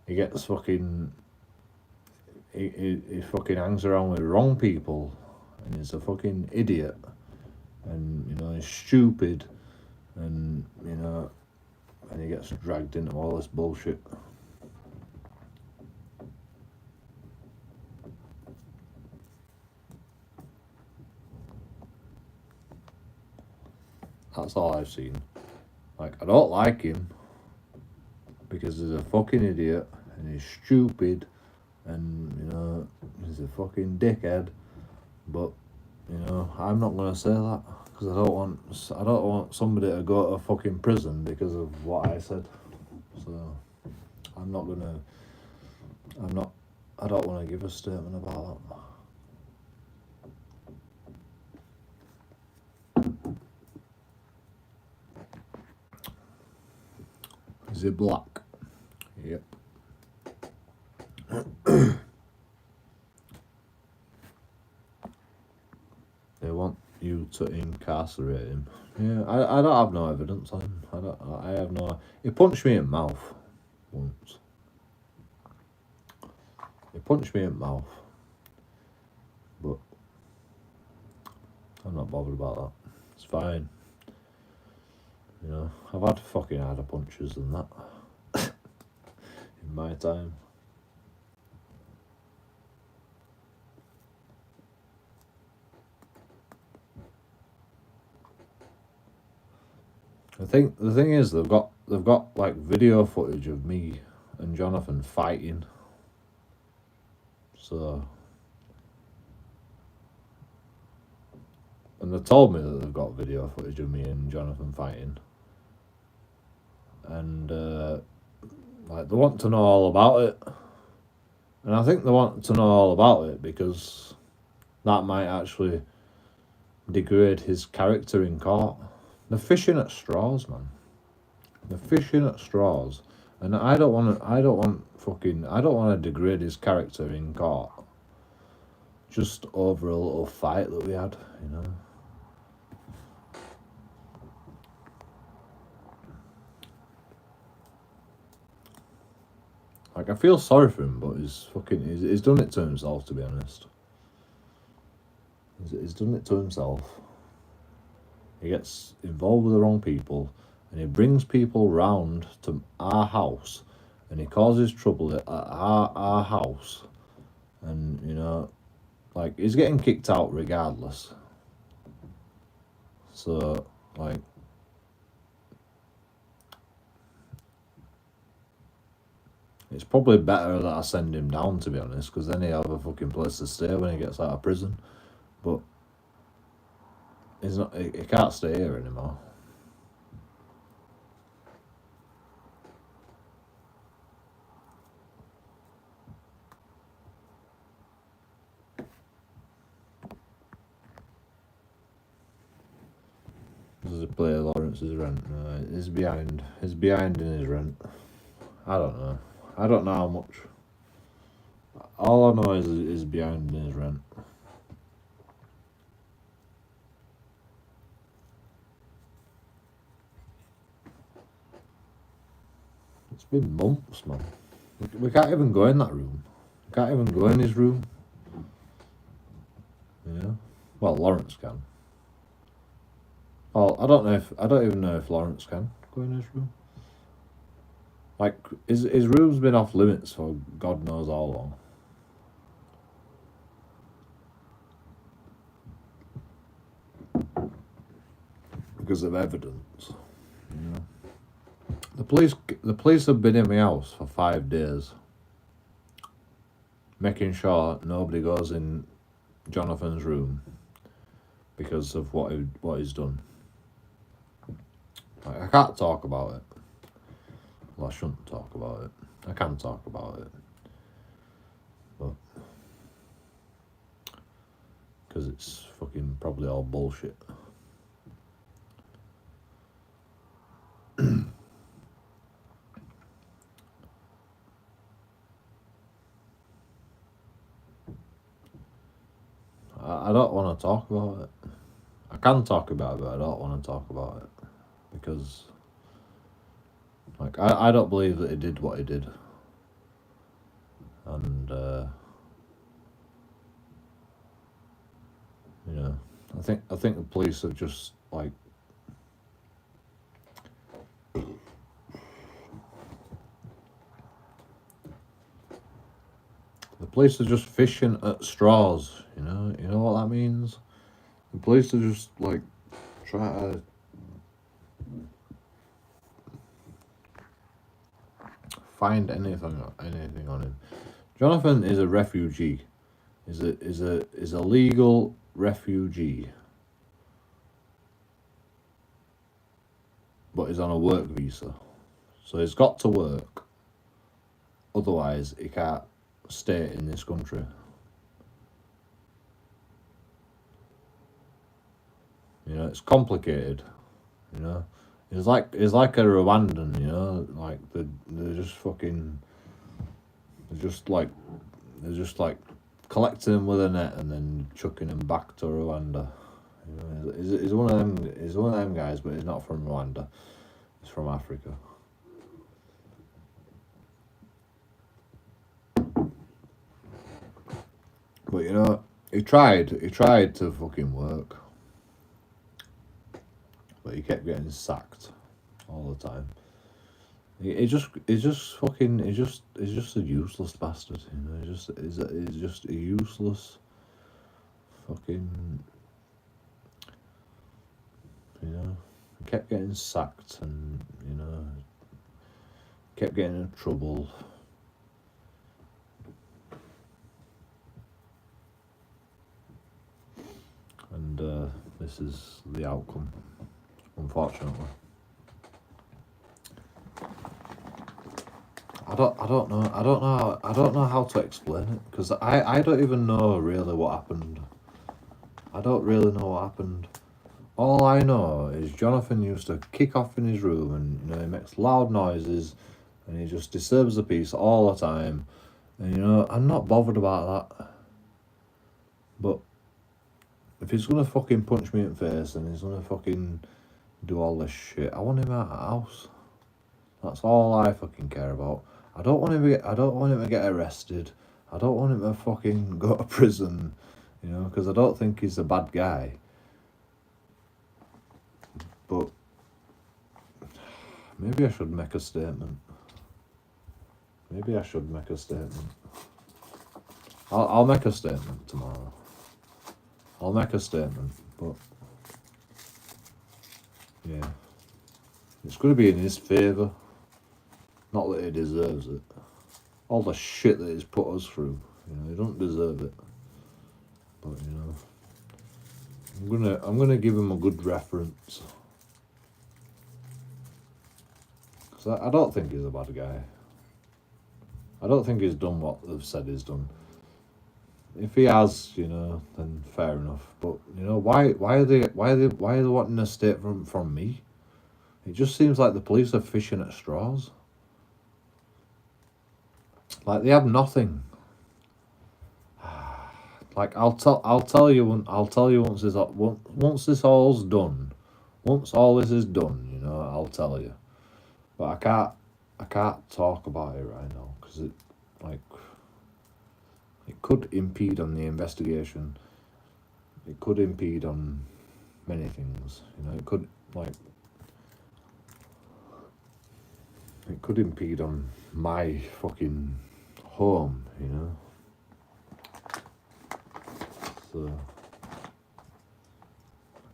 he gets fucking. He fucking hangs around with wrong people, and he's a fucking idiot, and he's stupid, and and he gets dragged into all this bullshit. That's all I've seen. I don't like him because he's a fucking idiot, and he's stupid, and he's a fucking dickhead. But I'm not gonna say that, because I don't want somebody to go to fucking prison because of what I said. So I don't want to give a statement about that. Is it black? Yep. They want you to incarcerate him. Yeah, I don't have no evidence on him. I have no. He punched me in the mouth once. But I'm not bothered about that. It's fine. I've had fucking harder punches than that in my time. The thing is, they've got video footage of me and Jonathan fighting. So, and they told me that they've got video footage of me and Jonathan fighting. and like they want to know all about it, and I think they want to know all about it because that might actually degrade his character in court. They're fishing at straws, man. They're fishing at straws, and I don't want to degrade his character in court just over a little fight that we had, you know. Like, I feel sorry for him, but he's done it to himself, to be honest. He's done it to himself. He gets involved with the wrong people, and he brings people round to our house, and he causes trouble at our house, and, you know, like, he's getting kicked out regardless. So, like, it's probably better that I send him down, to be honest, because then he'll have a fucking place to stay when he gets out of prison. But he can't stay here anymore. Does he pay Lawrence's rent? No, he's behind. He's behind in his rent. I don't know. I don't know how much. All I know is he's behind in his rent. It's been months, man. We can't even go in that room. We can't even go in his room. Yeah. Well, Lawrence can. Well, I don't even know if Lawrence can go in his room. Like, his room's been off limits for God knows how long. Because of evidence, you know. The police have been in my house for 5 days, making sure nobody goes in Jonathan's room because of what he's done. Like, I can't talk about it. Well, I shouldn't talk about it. I can talk about it, but because it's fucking probably all bullshit. I don't want to talk about it. I can talk about it, but I don't want to talk about it because, like, I don't believe that he did what he did, and you know, I think the police have just, like, the police are just fishing at straws. You know what that means. The police are just, like, trying to find anything on him. Jonathan is a refugee. Is a legal refugee, but he's on a work visa, so he's got to work. Otherwise, he can't stay in this country. You know, it's complicated. You know, it's like a Rwandan. You know, like they're just like collecting them with a net and then chucking them back to Rwanda. You know, he's one of them. He's one of them guys, but he's not from Rwanda. He's from Africa. But, you know, he tried to fucking work, but he kept getting sacked all the time. He's just a useless bastard. You know, he's just a useless fucking. You know, he kept getting sacked, and, you know, kept getting in trouble. And this is the outcome, unfortunately. don't know how to explain it, because I don't even know really what happened. I don't really know what happened. All I know is Jonathan used to kick off in his room, and he makes loud noises, and he just disturbs the peace all the time. And I'm not bothered about that. But if he's gonna fucking punch me in the face and he's gonna fucking do all this shit, I want him out of the house. That's all I fucking care about. I don't want him to get arrested. I don't want him to fucking go to prison, because I don't think he's a bad guy. But maybe I should make a statement. I'll make a statement tomorrow. I'll make a statement, but yeah, it's going to be in his favour. Not that he deserves it. All the shit that he's put us through, he don't deserve it. But I'm gonna give him a good reference. Cause I don't think he's a bad guy. I don't think he's done what they've said he's done. If he has, then fair enough. But why are they wanting a statement from me? It just seems like the police are fishing at straws. Like they have nothing. Like I'll tell you once this all's done. Once all this is done, I'll tell you. But I can't talk about it right now because it could impede on the investigation. It could impede on many things. It could impede on my fucking home, So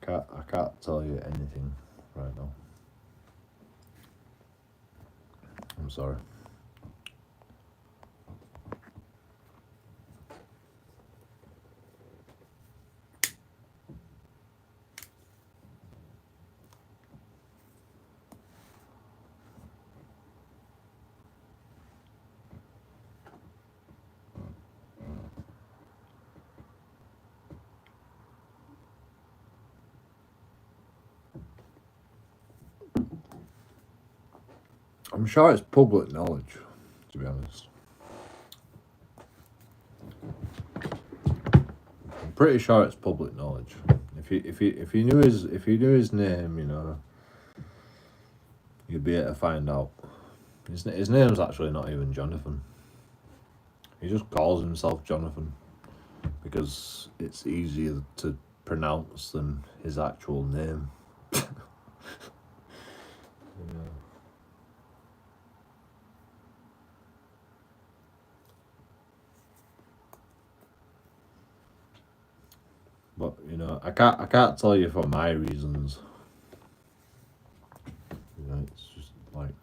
I can't tell you anything right now. I'm sorry. I'm sure it's public knowledge, to be honest. I'm pretty sure it's public knowledge. If you knew his name, you'd be able to find out. His name's actually not even Jonathan. He just calls himself Jonathan because it's easier to pronounce than his actual name. But I can't tell you for my reasons. It's just like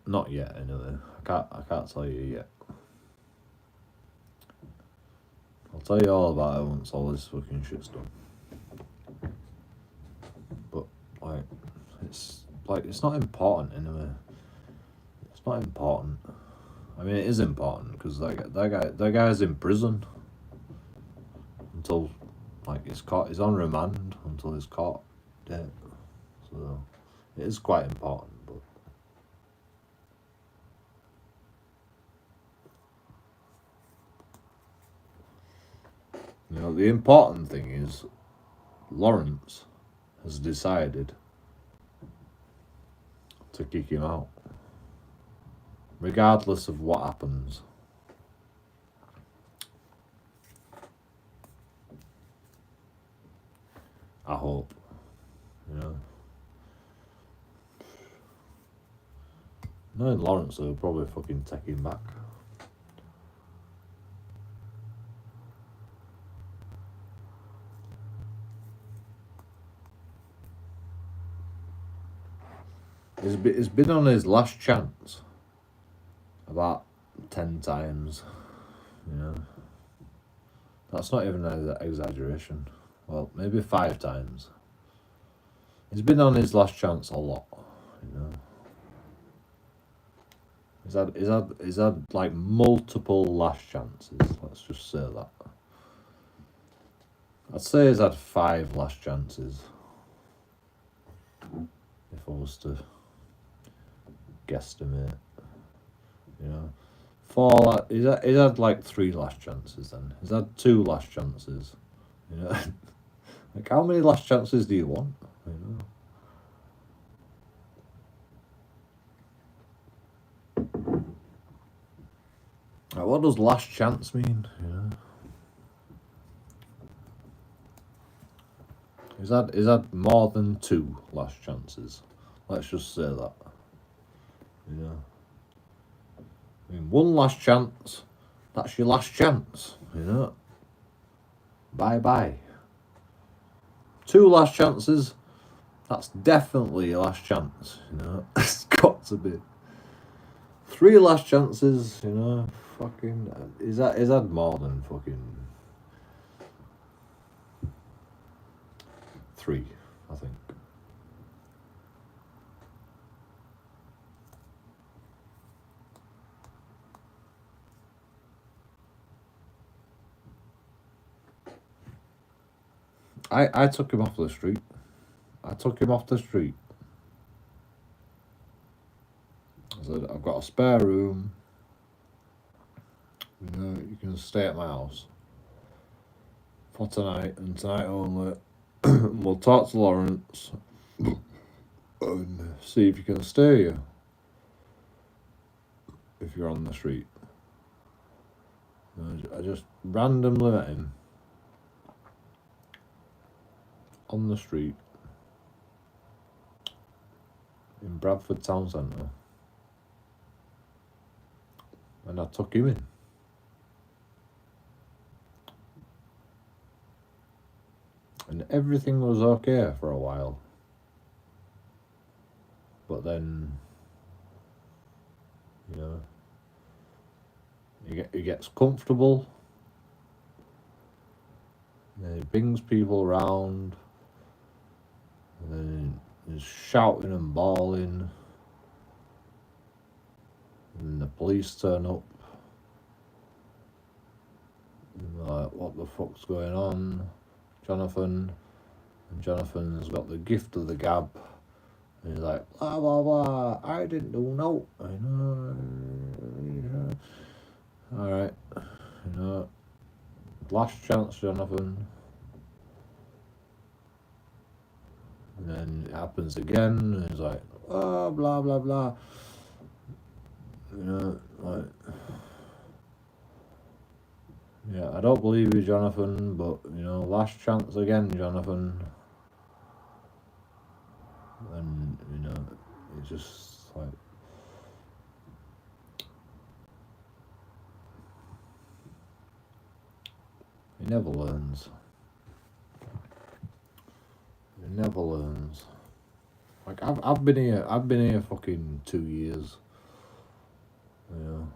not yet anyway. I can't tell you yet. I'll tell you all about it once all this fucking shit's done. But it's not important anyway. It's not important. I mean, it is important because that guy's in prison until he's on remand until his court date. So it is quite important, but the important thing is Lawrence has decided to kick him out, regardless of what happens. I hope, Knowing Lawrence, will probably fucking take him back. He's been on his last chance about 10 times, That's not even an exaggeration. Well, maybe 5 times. He's been on his last chance a lot, He's had like multiple last chances. Let's just say that. I'd say he's had 5 last chances. If I was to guesstimate, you know, 4. He's had like 3 last chances. Then he's had 2 last chances. You know, like how many last chances do you want? You know. Like, what does last chance mean? You know. He's had more than 2 last chances. Let's just say that. You know. I mean, 1 last chance, that's your last chance, you know. Bye bye. 2 last chances, that's definitely your last chance, you know. It's got to be. 3 last chances, you know. Fucking, he's had more than fucking 3, I think. I took him off the street. I said, I've got a spare room. You know, you can stay at my house for tonight and tonight only. We'll talk to Lawrence and see if you can stay here if you're on the street. I just randomly met him on the street in Bradford Town Centre, and I took him in. And everything was okay for a while. But then, you know, he gets comfortable. And he brings people around. And then he's shouting and bawling. And the police turn up. And they're like, what the fuck's going on, Jonathan? And Jonathan's got the gift of the gab. And he's like, blah, blah, blah, I didn't do no. I know. Alright. You know, last chance, Jonathan. And then it happens again. And he's like, oh, blah, blah, blah. You know, like, yeah, I don't believe you, Jonathan, but, you know, last chance again, Jonathan. And, you know, it's just like, he never learns. He never learns. Like, I've been here fucking 2 years. You know.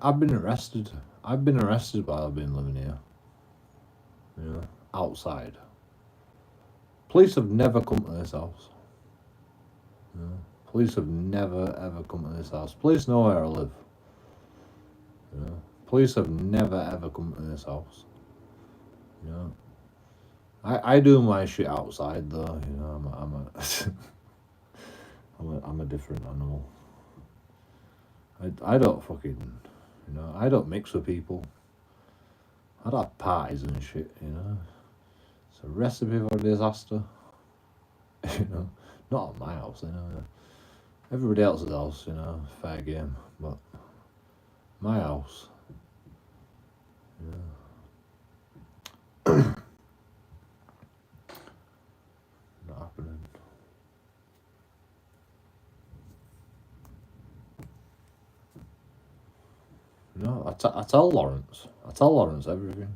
I've been arrested. I've been arrested while I've been living here. You know, outside. Police have never come to this house. You know, police have never ever come to this house. Police know where I live. You know, police have never ever come to this house. You know, I do my shit outside though. You know, I'm a different animal. I don't fucking, you know, I don't mix with people. I don't have parties and shit, you know. It's a recipe for disaster. You know, not at my house, you know. Everybody else's house, you know, fair game, but my house, you know. Not happening. No, I tell Lawrence. I tell Lawrence everything.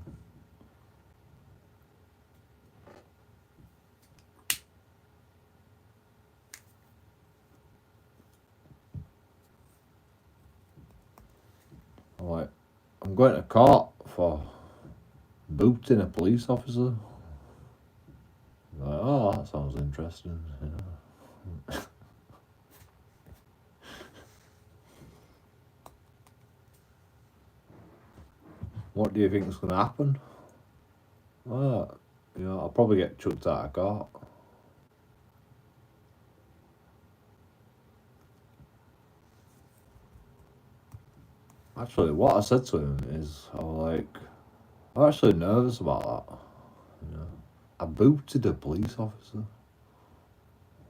I'm like, I'm going to court for booting a police officer. Like, oh, that sounds interesting. You know. What do you think is going to happen? Well, you know, I'll probably get chucked out of court. Actually, what I said to him is, I'm actually nervous about that. You know, I booted a police officer.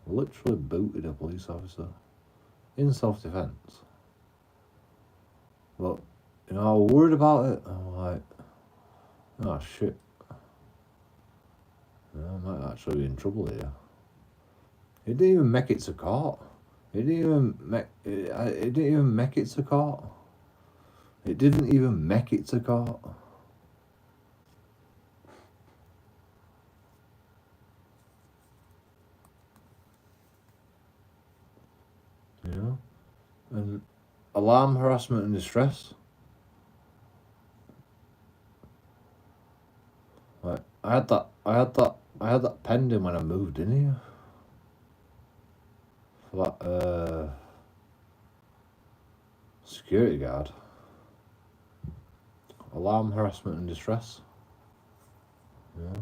Literally booted a police officer in self-defense. But you know, I was worried about it. I'm like, oh shit. You know, I might actually be in trouble here. It didn't even make it to court. It didn't even make it to court. It didn't even make it to court. You know? And alarm, harassment and distress. Like, I had that pending when I moved in here. For that security guard. Alarm, harassment and distress. Yeah.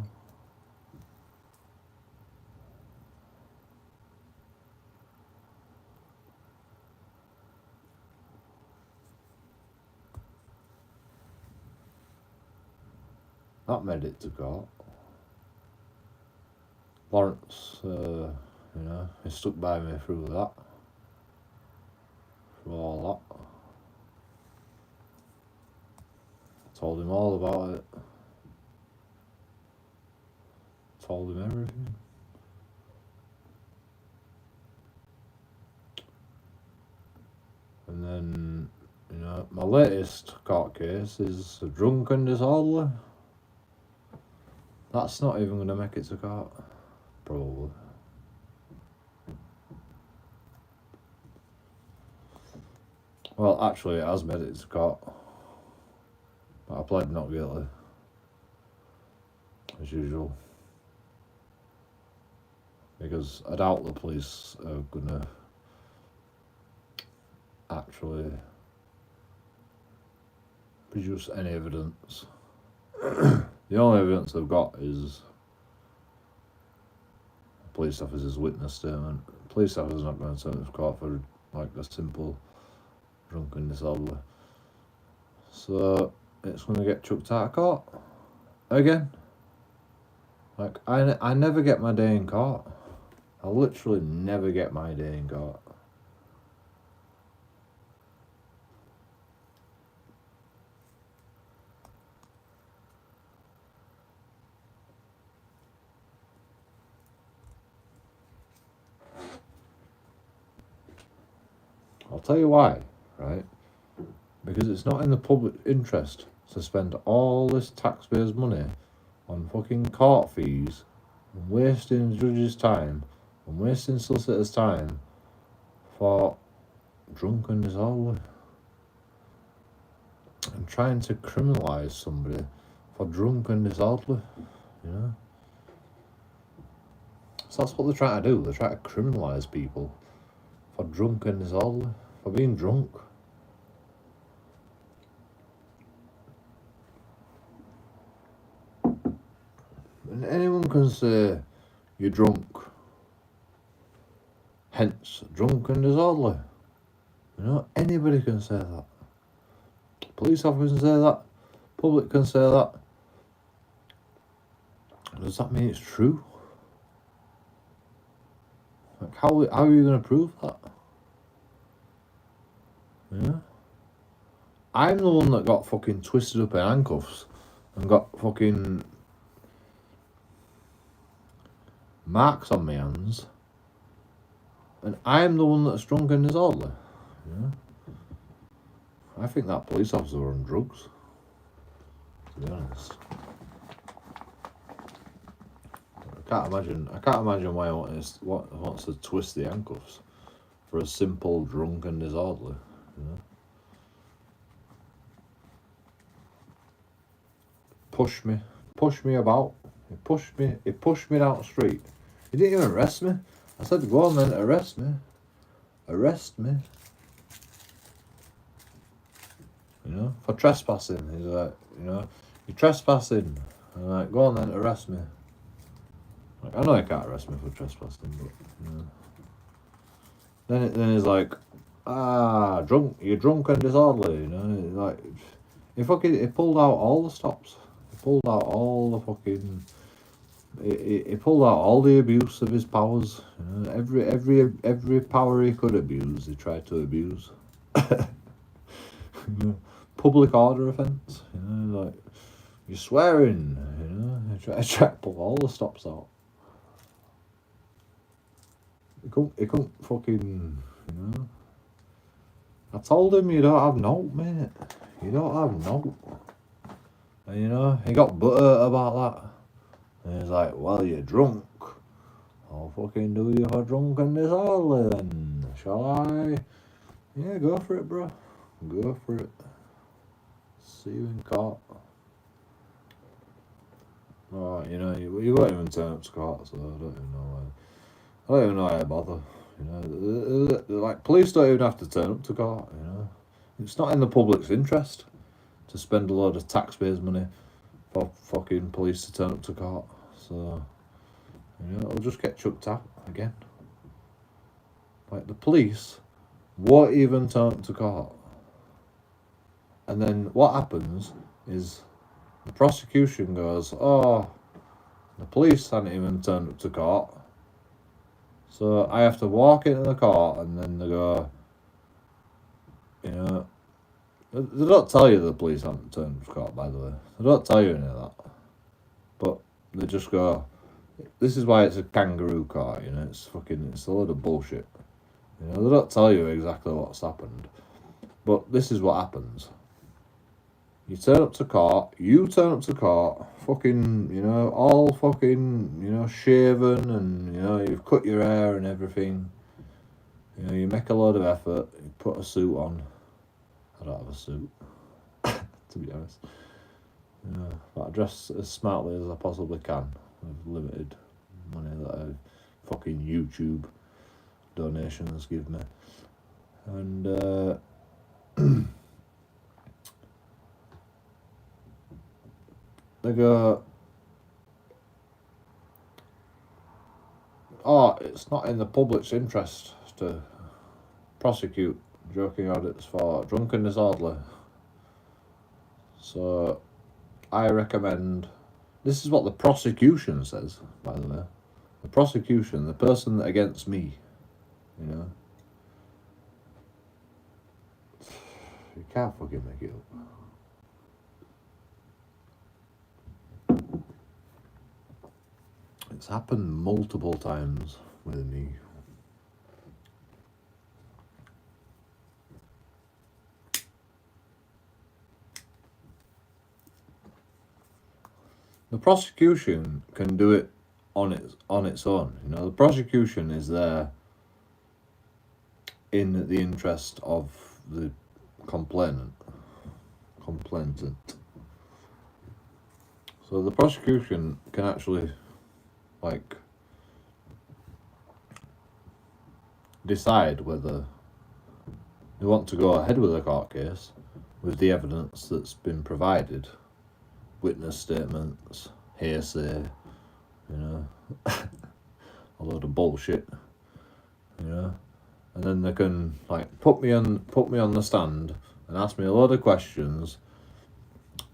That made it to court. Lawrence, you know, he stuck by me through that. Through all that. Told him all about it. Told him everything. And then, you know, my latest court case is a drunk and disorderly. That's not even going to make it to court, probably. Well, actually, it has made it to court. But I pled not guilty, as usual. Because I doubt the police are going to actually produce any evidence. The only evidence they've got is the police officer's witness statement. The police officer's not going to turn to court for like a simple drunken disorderly. So it's going to get chucked out of court again. Like I never get my day in court. I literally never get my day in court. I'll tell you why, right? Because it's not in the public interest to spend all this taxpayers' money on fucking court fees and wasting judges' time and wasting solicitors' time for drunken disorderly. And trying to criminalise somebody for drunken disorderly, you know? So that's what they're trying to do. They're trying to criminalise people for drunken disorderly, for being drunk. And anyone can say you're drunk, hence drunk and disorderly. You know, anybody can say that. Police officers can say that. Public can say that. Does that mean it's true? Like, how are you going to prove that? Yeah. I'm the one that got fucking twisted up in handcuffs and got fucking marks on my hands, and I'm the one that's drunk and disorderly. Yeah. I think that police officer were on drugs, to be honest. I can't imagine why he wants to twist the handcuffs for a simple drunk and disorderly. You know? pushed me about. He pushed me down the street. He didn't even arrest me. I said, go on then, arrest me. Arrest me. You know, for trespassing. He's like, you know, you're trespassing. I'm like, go on then, arrest me. Like, I know he can't arrest me for trespassing, but, you know. Then he's like, you're drunk and disorderly, you know. Like, he pulled out all the stops. He pulled out all the fucking... He pulled out all the abuse of his powers. You know, every power he could abuse, he tried to abuse. You know, public order offence. You know, like, you're swearing. You know, he tried to pull all the stops out. He couldn't fucking, you know. I told him, you don't have note, mate. You don't have note. And, you know, he got butthurt about that. And he's like, well, you're drunk. I'll fucking do you for drunk and disorderly then. Shall I? Yeah, go for it, bro. Go for it. See you in court. Oh, you know, you won't even turn up to court, so I don't even know why. I don't even know why I bother. You know, like, police don't even have to turn up to court, you know. It's not in the public's interest to spend a load of taxpayers' money for fucking police to turn up to court. So, you know, it'll just get chucked out again. Like, the police won't even turn up to court. And then what happens is the prosecution goes, oh, the police hadn't even turned up to court. So I have to walk into the court, and then they go, you know, they don't tell you the police haven't turned up to court, by the way. They don't tell you any of that. But they just go, this is why it's a kangaroo court, you know, it's a load of bullshit. You know, they don't tell you exactly what's happened. But this is what happens. You turn up to court, fucking, you know, all fucking, you know, shaven, and, you know, you've cut your hair and everything. You know, you make a lot of effort, you put a suit on. I don't have a suit, to be honest. You know, but I dress as smartly as I possibly can with limited money that I fucking YouTube donations give me. And, they go, oh, it's not in the public's interest to prosecute JoeKingAudits for drunk and disorderly. So I recommend, this is what the prosecution says, by the way. The prosecution, the person against me, you know. You can't fucking make it up. It's happened multiple times with me. The prosecution can do it on its own. You know, the prosecution is there in the interest of the complainant. So the prosecution can actually, like, decide whether they want to go ahead with a court case with the evidence that's been provided, witness statements, hearsay, you know, a load of bullshit, you know, and then they can, like, put me on the stand and ask me a load of questions,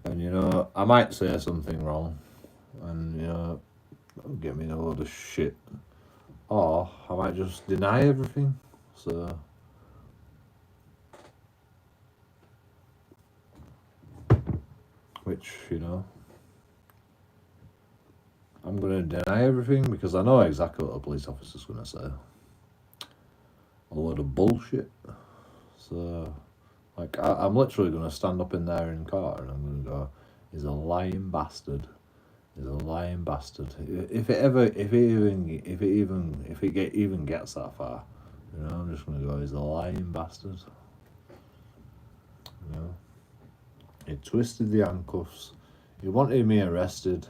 and, you know, I might say something wrong, and, you know, get me in a load of shit, or I might just deny everything. So which, you know, I'm going to deny everything because I know exactly what a police officer's going to say. A load of bullshit. So, like, I'm literally going to stand up in there in court and I'm going to go, he's a lying bastard. He's a lying bastard. If it even gets that far, you know, I'm just going to go, he's a lying bastard. You know, he twisted the handcuffs. He wanted me arrested.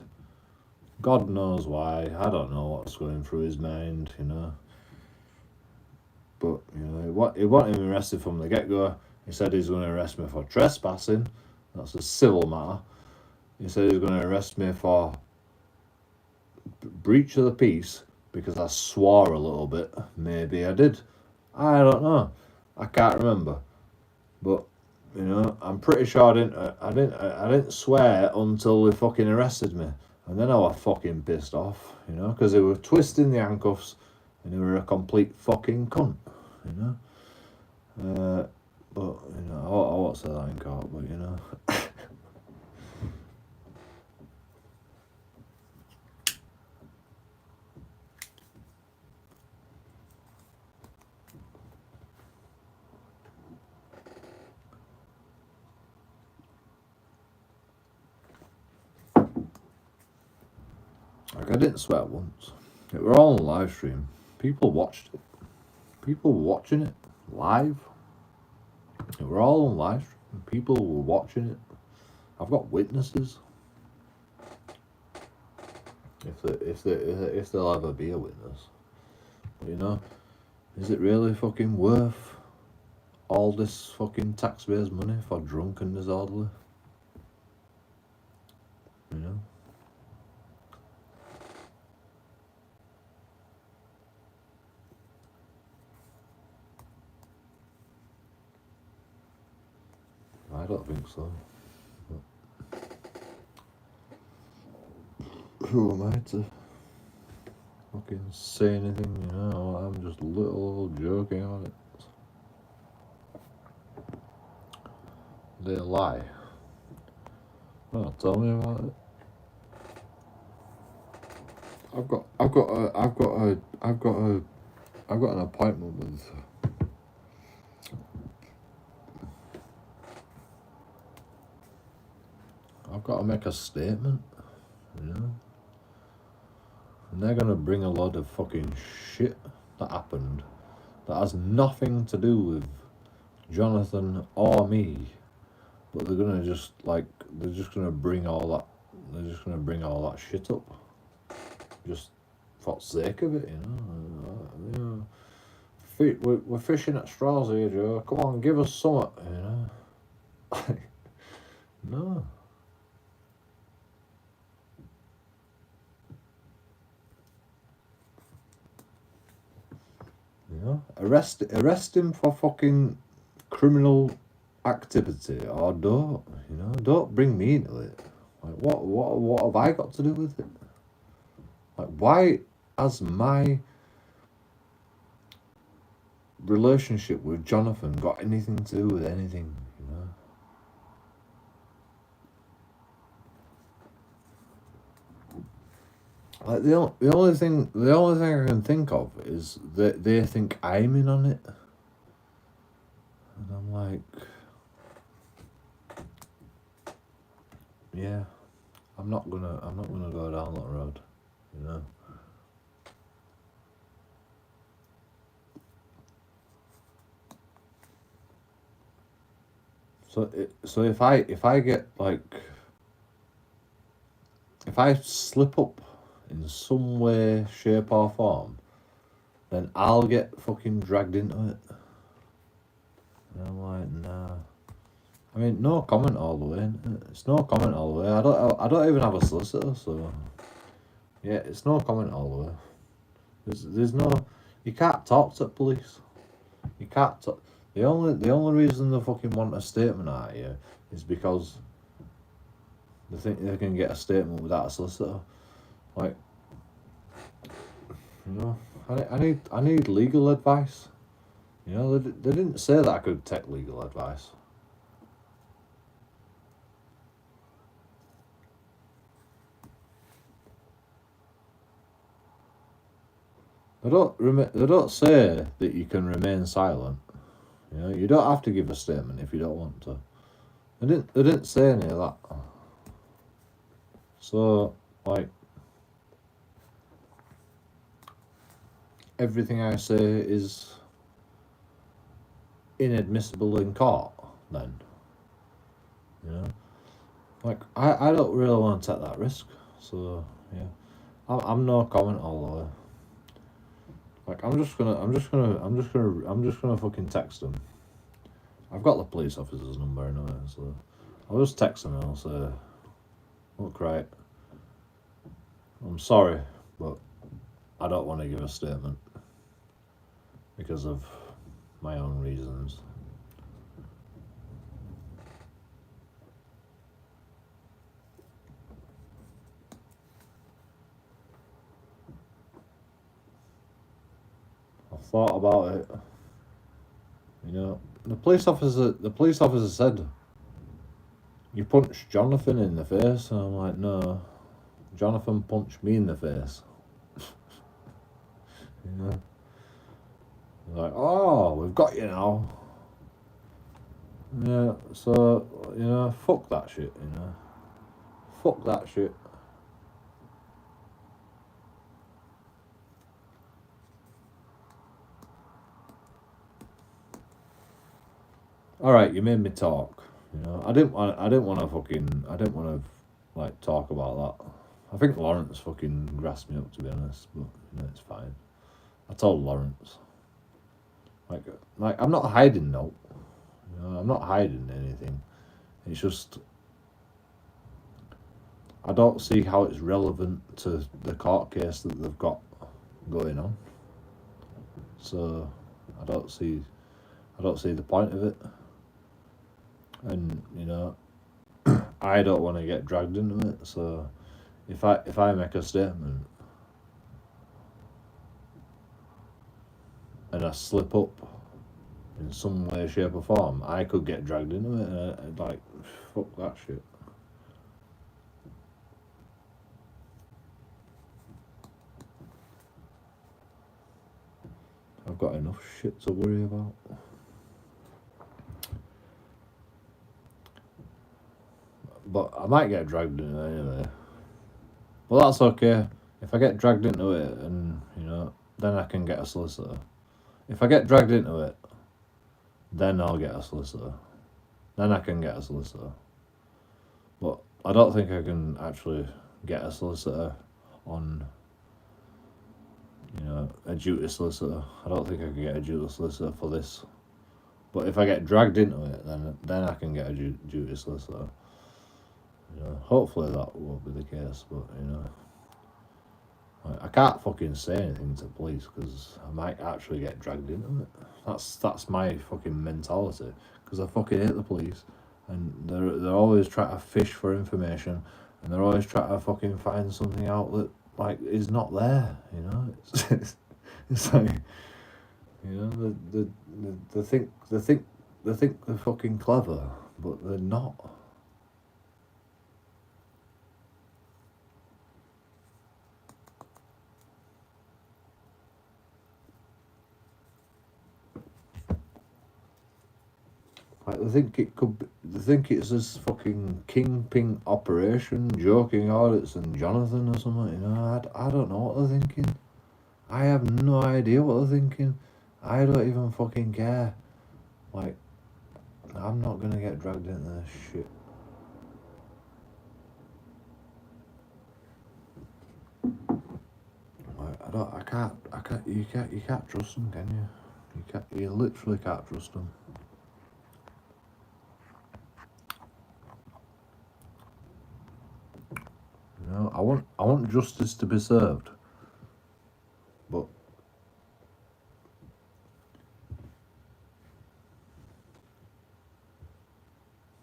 God knows why. I don't know what's going through his mind, you know. But, you know, he wanted me arrested from the get-go. He said he's going to arrest me for trespassing. That's a civil matter. He said he's going to arrest me for breach of the peace because I swore a little bit. Maybe I did. I don't know. I can't remember. But, you know, I'm pretty sure I didn't swear until they fucking arrested me. And then I was fucking pissed off, you know, because they were twisting the handcuffs and they were a complete fucking cunt, you know. But, you know, I won't say that in court, but, you know. Like, I didn't swear once. It were all on live stream. People watched it. People were watching it live. It were all on live stream. People were watching it. I've got witnesses. If there'll ever be a witness. But, you know, is it really fucking worth all this fucking taxpayers' money for drunk and disorderly? You know? I don't think so. But who am I to fucking say anything, you know? I'm just little old joking on it. They lie. Oh, tell me about it. I've got an appointment with. I've got to make a statement, you know. And they're gonna bring a lot of fucking shit that happened that has nothing to do with Jonathan or me. But they're gonna just bring all that shit up. Just for the sake of it, you know. We're fishing at straws here, Joe. Come on, give us something, you know. No. You know, arrest him for fucking criminal activity, or don't. You know, don't bring me into it. Like, what have I got to do with it? Like, why has my relationship with Jonathan got anything to do with anything? You know. Like, the only thing I can think of is that they think I'm in on it, and I'm like, yeah, I'm not gonna go down that road, you know. So if I get like, if I slip up in some way, shape or form, then I'll get fucking dragged into it. And I'm like, nah. I mean, no comment all the way. It's no comment all the way. I don't even have a solicitor, so yeah, it's no comment all the way. There's no. You can't talk to the police. You can't talk. The only reason they fucking want a statement out of you is because they think they can get a statement without a solicitor. Like, you know, I need legal advice. You know, they didn't say that I could take legal advice. They don't say that you can remain silent. You know, you don't have to give a statement if you don't want to. They didn't say any of that. So, like, everything I say is inadmissible in court then. You know? Like, I don't really want to take that risk, so yeah, I'm no comment all the way. Like, I'm just gonna fucking text them. I've got the police officer's number anyway, so I'll just text them and I'll say, look, right, I'm sorry, but I don't want to give a statement because of my own reasons. I've thought about it. You know, the police officer said, you punched Jonathan in the face, and I'm like, no, Jonathan punched me in the face. You know, like, oh, we've got you now. Yeah, so you know, fuck that shit. You know, fuck that shit. All right, you made me talk. You know, I didn't want to like talk about that. I think Lawrence fucking grasped me up, to be honest, but you know, it's fine. I told Lawrence, like I'm not hiding no. You know, I'm not hiding anything. It's just I don't see how it's relevant to the court case that they've got going on. So I don't see the point of it. And you know, I don't want to get dragged into it. So if I make a statement and I slip up in some way, shape, or form, I could get dragged into it. And like, fuck that shit. I've got enough shit to worry about. But I might get dragged into it anyway. Well, that's okay. If I get dragged into it, and you know, then I can get a solicitor. If I get dragged into it, then I'll get a solicitor. Then I can get a solicitor. But I don't think I can actually get a solicitor on, you know, a duty solicitor. I don't think I can get a duty solicitor for this. But if I get dragged into it, then I can get a duty solicitor. You know, hopefully that won't be the case. But you know, I can't fucking say anything to police because I might actually get dragged into it. That's my fucking mentality. Because I fucking hate the police, and they're always trying to fish for information, and they're always trying to fucking find something out that like is not there. You know, it's like, you know, they think they're fucking clever, but they're not. Like they think it's this fucking kingpin operation, JoeKingAudits and Jonathan or something. You know, I don't know what they're thinking. I have no idea what they're thinking. I don't even fucking care. Like, I'm not gonna get dragged into this shit. Like, you can't trust them, can you? You literally can't trust them. You know, I want justice to be served, but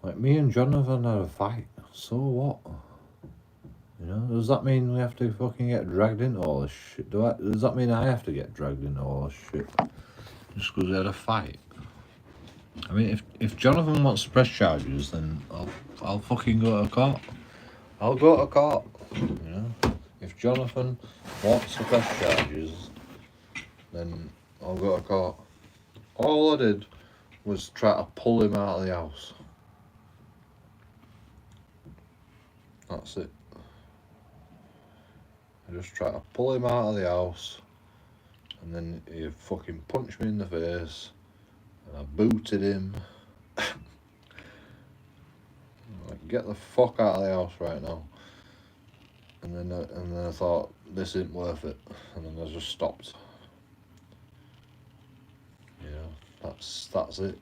like me and Jonathan had a fight. So what? You know, does that mean we have to fucking get dragged into all this shit? Does that mean I have to get dragged into all this shit just because we had a fight? I mean, if Jonathan wants to press charges, then I'll fucking go to court. I'll go to court. You know, if Jonathan wants to press charges, then I'll go to court. All I did was try to pull him out of the house. That's it. I just tried to pull him out of the house, and then he fucking punched me in the face, and I booted him. Like, get the fuck out of the house right now. And then I thought, this isn't worth it, and then I just stopped. Yeah, that's it.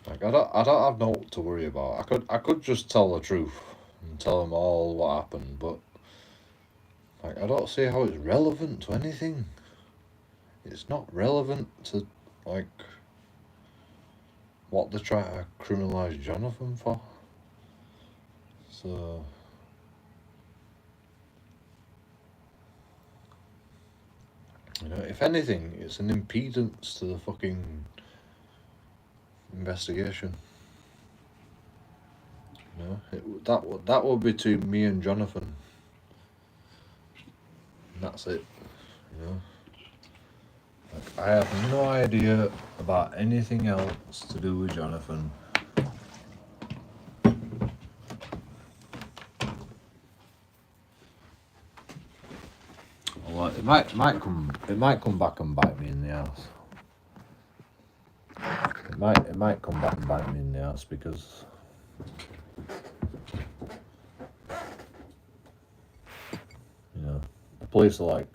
Like I don't have no to worry about. I could just tell the truth and tell them all what happened, but like I don't see how it's relevant to anything. It's not relevant to like what they're trying to criminalise Jonathan for. So you know, if anything, it's an impedance to the fucking investigation. You know, that would be to me and Jonathan. And that's it. You know, like, I have no idea about anything else to do with Jonathan. Well, it might come back and bite me in the ass. It might come back and bite me in the ass because you know the police are like,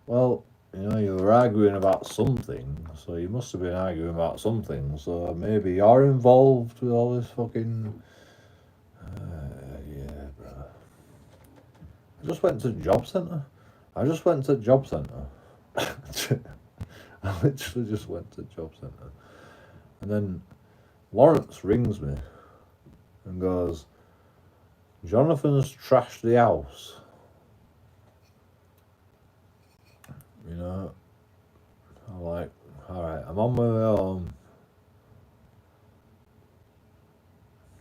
well, you know, you were arguing about something, so you must have been arguing about something. So maybe you're involved with all this fucking. Yeah, bro. I just went to job centre. I literally just went to job centre. And then Lawrence rings me and goes, Jonathan's trashed the house. You know, I'm like, alright, I'm on my way home.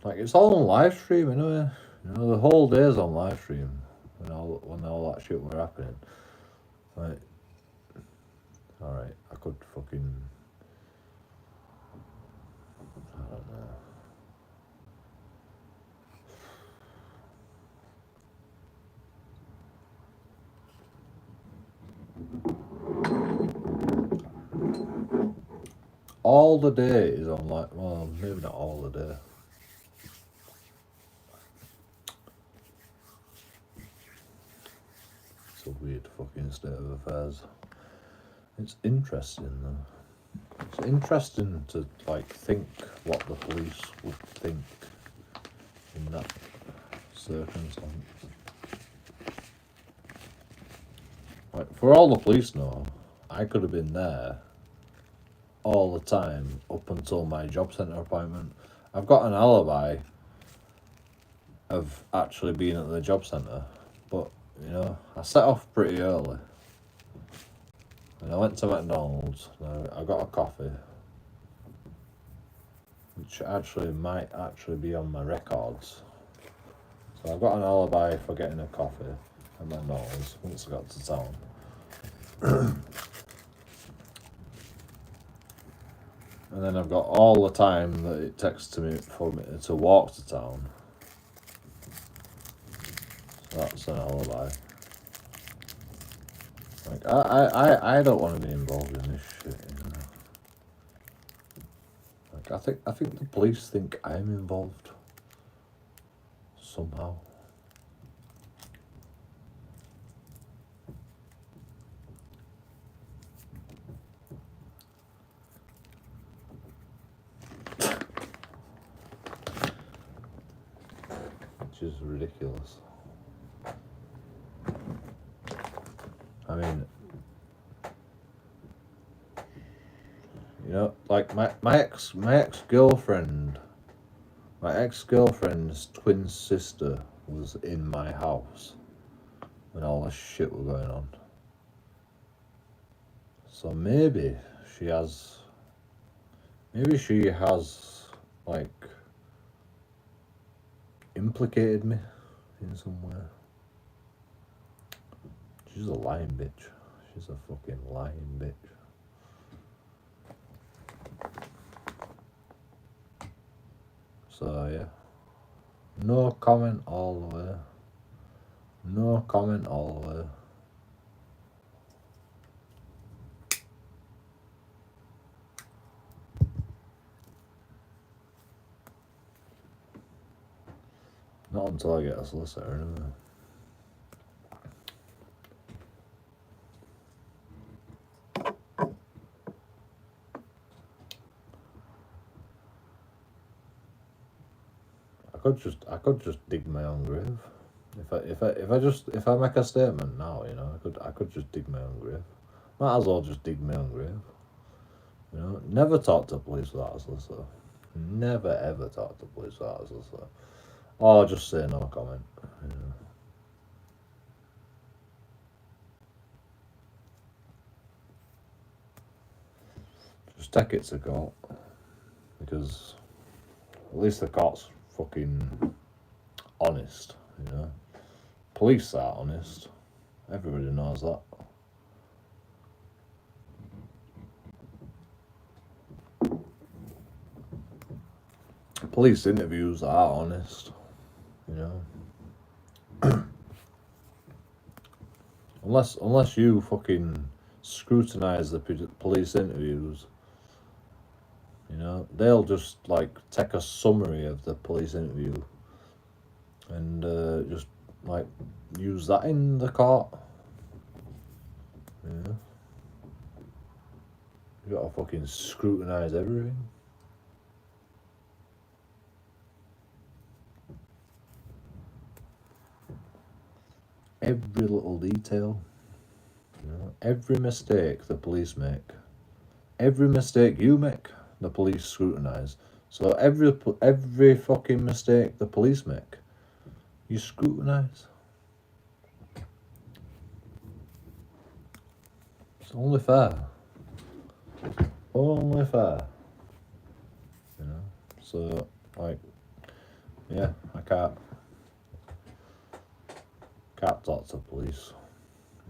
Like, it's all on live stream anyway. You know, the whole day's on live stream when all that shit were happening. Like, alright, I could fucking, I don't know. All the day is on live, well, maybe not all the day. It's a weird fucking state of affairs. It's interesting though. It's interesting to like think what the police would think in that circumstance. Like, for all the police know, I could have been there all the time up until my job centre appointment. I've got an alibi of actually being at the job centre, but you know, I set off pretty early. And I went to McDonald's, I got a coffee, which actually might actually be on my records. So I've got an alibi for getting a coffee at McDonald's once I got to town. And then I've got all the time that it takes for me to walk to town. So that's an alibi. Like I don't want to be involved in this shit, you know. Like I think the police think I'm involved somehow. Which is ridiculous. I mean, you know, like my ex-girlfriend's twin sister was in my house when all this shit were going on. So maybe she has like implicated me in some way. She's a lying bitch. She's a fucking lying bitch. So yeah, no comment all the way. No comment all the way. Not until I get a solicitor, anyway. I could just dig my own grave. If I make a statement now, you know, I could just dig my own grave. Might as well just dig my own grave. You know, never talk to police without a solicitor. Never ever talk to police without a solicitor. Or just say no comment. You know. Just take it to court, because at least the court's fucking honest. You know, police are honest. Everybody knows that. Police interviews are honest, you know. unless you fucking scrutinise the police interviews, you know, they'll just like take a summary of the police interview and just like use that in the court. You know, you gotta fucking scrutinise everything. Every little detail, you know, every mistake the police make, every mistake you make, the police scrutinise. So every fucking mistake the police make, you scrutinise. It's only fair. Only fair. You know. So like, yeah, I can't talk to police.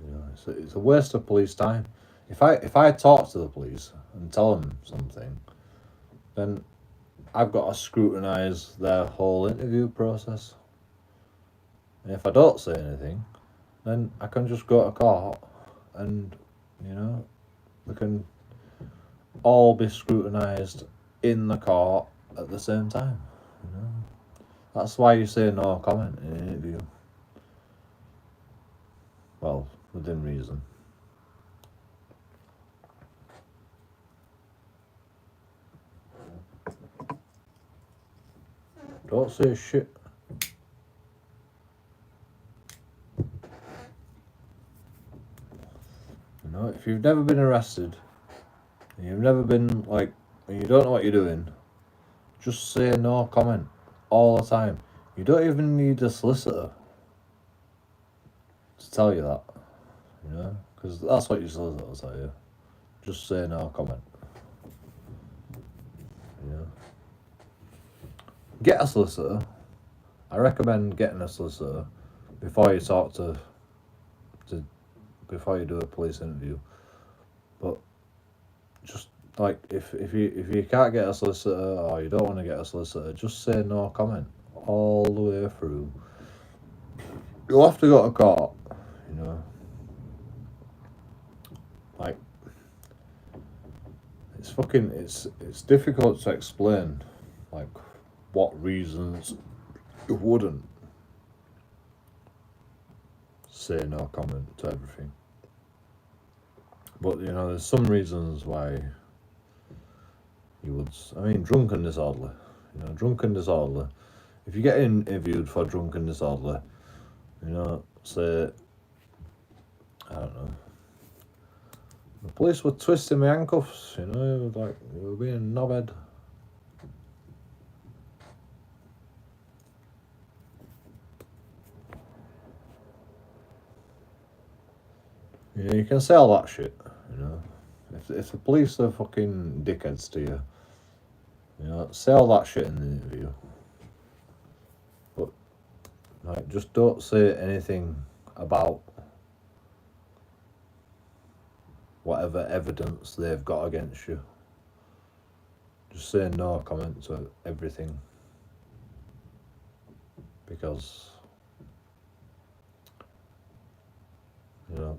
You know, it's a waste of police time. If I talk to the police and tell them something, then I've got to scrutinise their whole interview process. And if I don't say anything, then I can just go to court, and you know, we can all be scrutinised in the court at the same time. You know, that's why you say no comment in an interview. Well, within reason. Don't say shit. You know, if you've never been arrested, and you've never been like, and you don't know what you're doing, just say no comment all the time. You don't even need a solicitor to tell you that, you know, because that's what your solicitor will tell you. Just say no comment. You know, get a solicitor. I recommend getting a solicitor before you talk to before you do a police interview. But just like if you can't get a solicitor, or you don't want to get a solicitor, just say no comment all the way through. You'll have to go to court, you know. Like, it's difficult to explain, like, what reasons you wouldn't say no comment to everything. But, you know, there's some reasons why you would. I mean, drunk and disorderly. You know, drunk and disorderly. If you get interviewed for drunk and disorderly, you know, say, I don't know, the police were twisting my handcuffs, you know, like, you were being a knobhead. You know, you can say all that shit, you know. If the police are fucking dickheads to you, you know, say all that shit in the interview. But, like, just don't say anything about whatever evidence they've got against you. Just say no comment to everything. because, you know,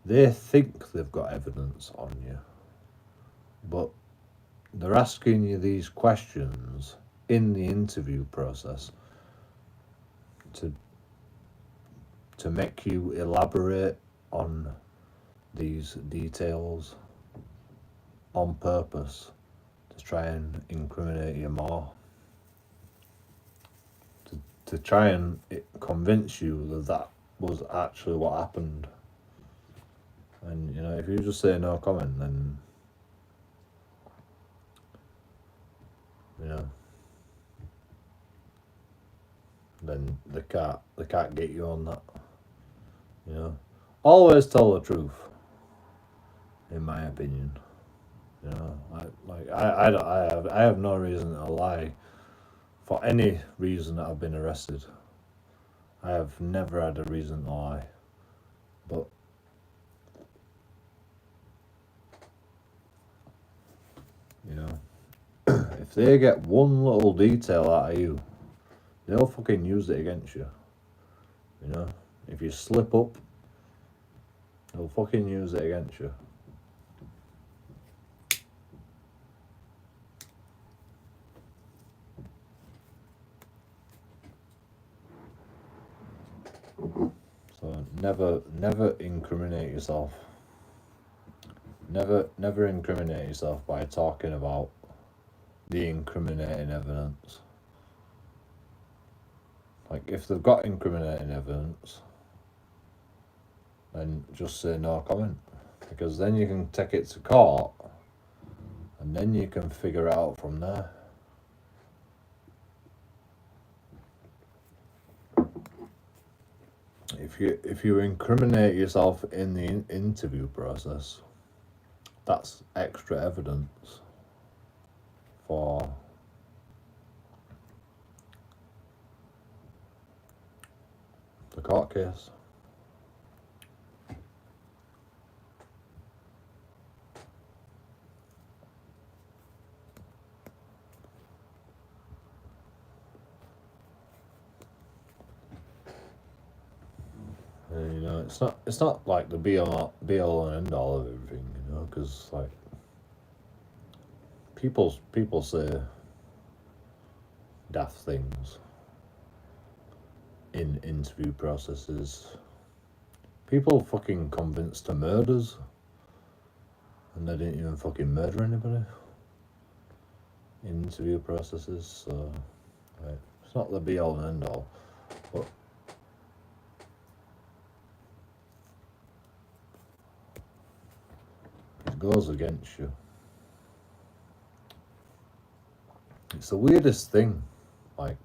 they think they've got evidence on you, but they're asking you these questions in the interview process to make you elaborate on these details on purpose, to try and incriminate you more, to try and convince you that that was actually what happened. And, you know, if you just say no comment, then, you know, then they can't get you on that. You know, always tell the truth, in my opinion. You know, I have no reason to lie for any reason that I've been arrested. I have never had a reason to lie, but you know, if they get one little detail out of you, they'll fucking use it against you. You know, if you slip up, they'll fucking use it against you. So never incriminate yourself. Never incriminate yourself by talking about the incriminating evidence. Like, if they've got incriminating evidence, then just say no comment, because then you can take it to court and then you can figure it out from there. If you incriminate yourself in the interview process, that's extra evidence for the court case. And, you know, it's not like the be all and end all of everything, you know, because like people say daft things in interview processes. People fucking convinced to murders, and they didn't even fucking murder anybody in interview processes. So like, it's not the be all and end all, but it goes against you. It's the weirdest thing, like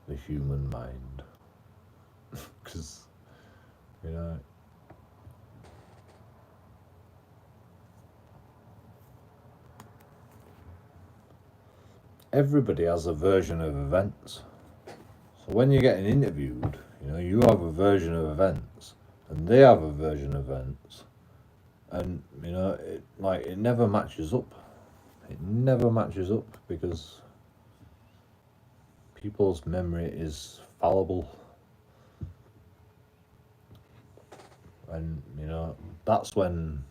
the human mind, because, you know, everybody has a version of events. So when you're getting interviewed, you know, you have a version of events, and they have a version of events, and, you know, it never matches up. It never matches up, because people's memory is fallible. And, you know, that's when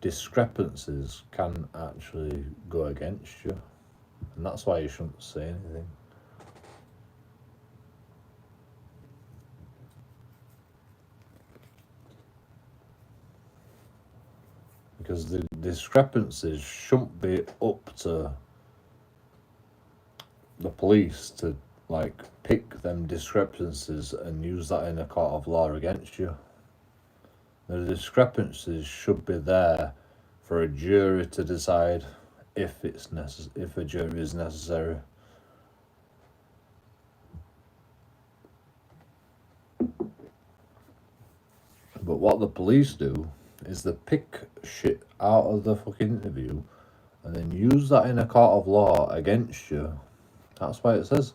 discrepancies can actually go against you. And that's why you shouldn't say anything. Because the discrepancies shouldn't be up to the police to, like, pick them discrepancies and use that in a court of law against you. The discrepancies should be there for a jury to decide if a jury is necessary. But what the police do is they pick shit out of the fucking interview and then use that in a court of law against you. That's why it says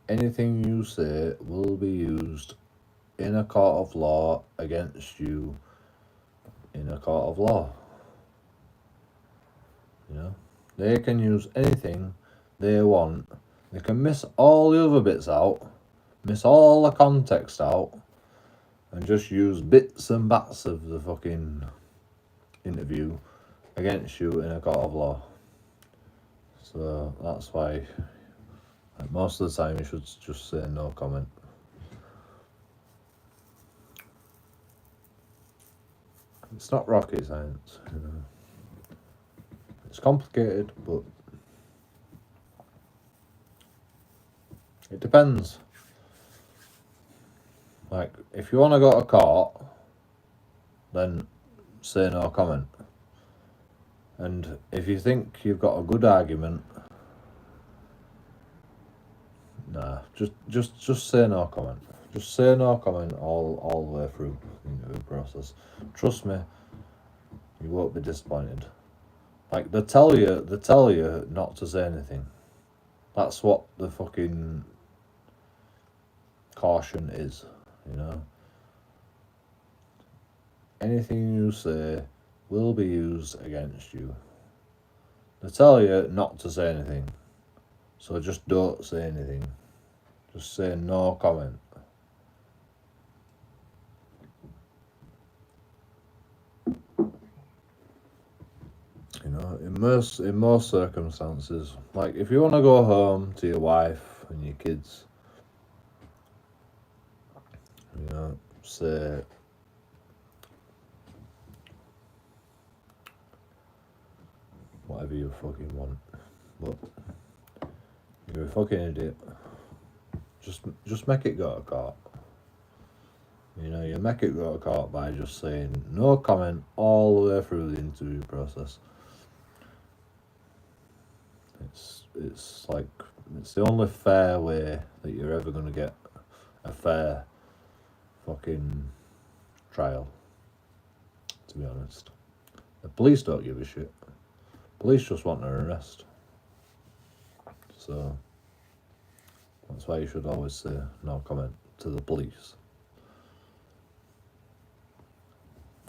anything you say will be used in a court of law against you in a court of law. You know, They can use anything they want. They can miss all the other bits out, miss all the context out, and just use bits and bats of the fucking interview against you in a court of law. So that's why, like, most of the time you should just say no comment. It's not rocket science, you know. It's complicated, but it depends. Like, if you want to go to court, then say no comment. And if you think you've got a good argument, nah, just say no comment. Just say no comment all the way through the interview process. Trust me, you won't be disappointed. Like, they tell you not to say anything. That's what the fucking caution is, you know. Anything you say will be used against you. They tell you not to say anything, so just don't say anything. Just say no comment. You know, in most circumstances, like if you want to go home to your wife and your kids, you know, say whatever you fucking want, but you're a fucking idiot. Just make it go to court. You know, you make it go to court by just saying no comment all the way through the interview process. It's like, it's the only fair way that you're ever going to get a fair fucking trial, to be honest. The police don't give a shit. Police just want an arrest. So that's why you should always say no comment to the police.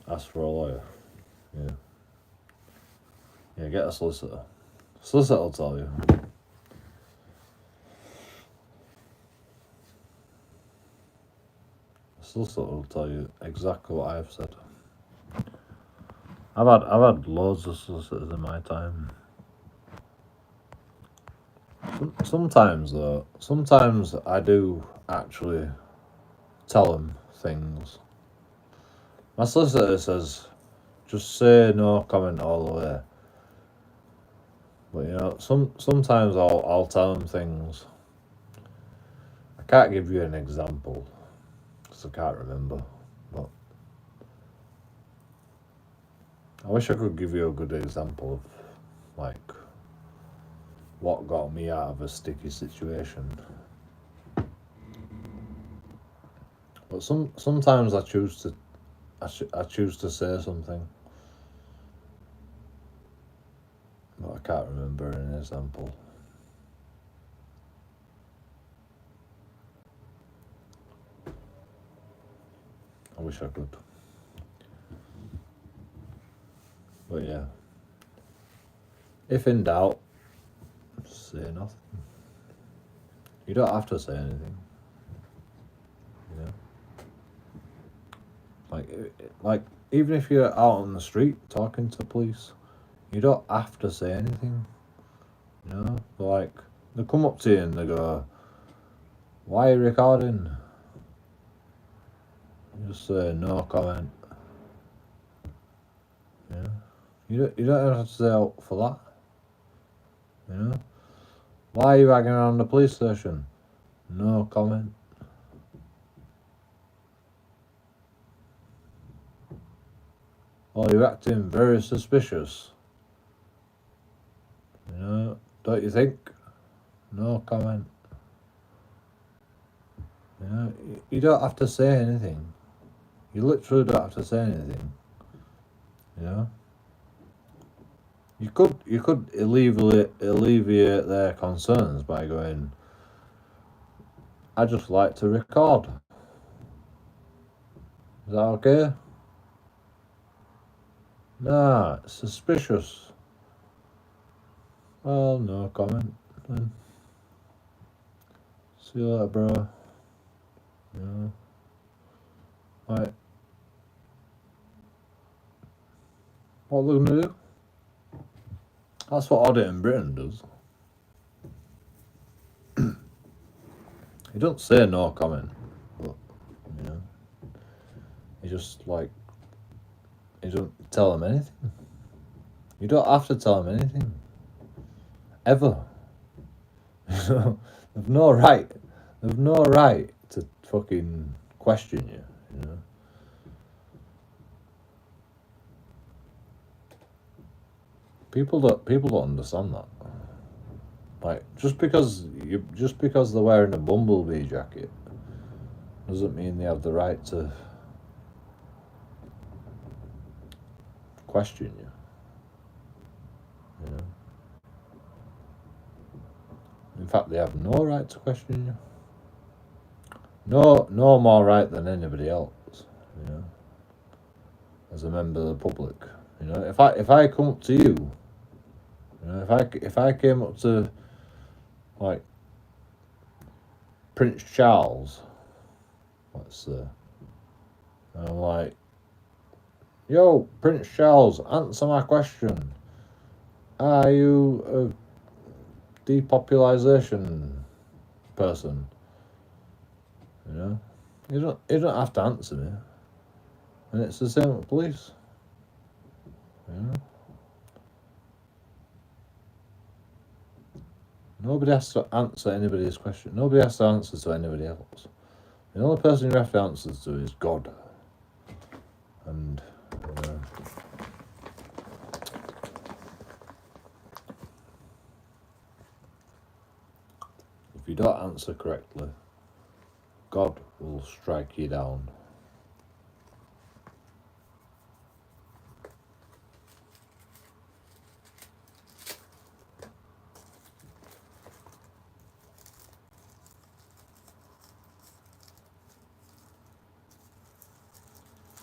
Ask for a lawyer. Yeah, get a solicitor. Solicitor will tell you. Solicitor will tell you exactly what I've said. I've had loads of solicitors in my time. Sometimes I do actually tell them things. My solicitor says, just say no comment all the way. But you know, sometimes I'll tell them things. I can't give you an example because I can't remember. But I wish I could give you a good example of like what got me out of a sticky situation. But sometimes I choose to say something, but I can't remember an example. I wish I could. But yeah, if in doubt, say nothing. You don't have to say anything. You know, like even if you're out on the street talking to police, you don't have to say anything. You know, like they come up to you and they go, "Why are you recording?" You just say no comment. You don't have to say out for that. You know, why are you hanging around the police station? No comment. Oh, you're acting very suspicious. You know, don't you think? No comment. You know, you don't have to say anything. You literally don't have to say anything. You know, you could alleviate their concerns by going, I just like to record. Is that okay? Nah, it's suspicious. Well, no comment then. See you later, bro. Yeah. Right. What are they gonna do? That's what Audit in Britain does. He don't say no comment, but you know, he just like he don't tell them anything. You don't have to tell them anything. Ever. They've no right. They've no right to fucking question you, you know. People don't understand that. Like just because they're wearing a bumblebee jacket doesn't mean they have the right to question you. You know. In fact, they have no right to question you. No more right than anybody else. You know, as a member of the public. You know, if I come up to you, you know, if I came up to like Prince Charles, let's say, and I'm like, yo, Prince Charles, answer my question. Are you a depopulation person? You know, you don't have to answer me. And it's the same with police. You know? Nobody has to answer anybody's question. Nobody has to answer to anybody else. The only person you have to answer to is God. And if you don't answer correctly, God will strike you down.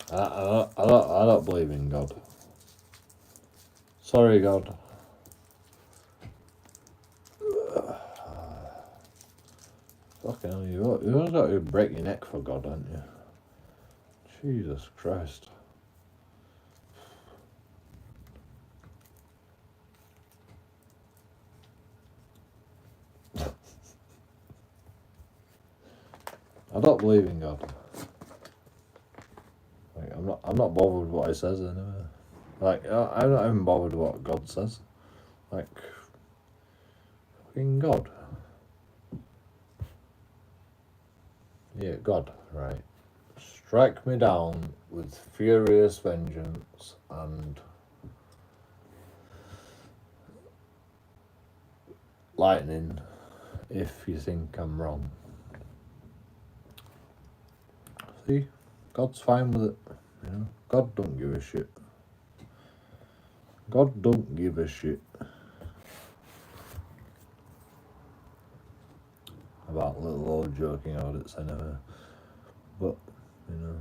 I don't believe in God. Sorry, God. Fucking hell, you've got to break your neck for God, haven't you? Jesus Christ. I don't believe in God. Like, I'm not bothered with what he says anyway. Like, I'm not even bothered with what God says. Like, fucking God. Yeah, God, right. Strike me down with furious vengeance and lightning if you think I'm wrong. See? God's fine with it. You know? God don't give a shit. God don't give a shit about little old joking audits anyway. But, you know.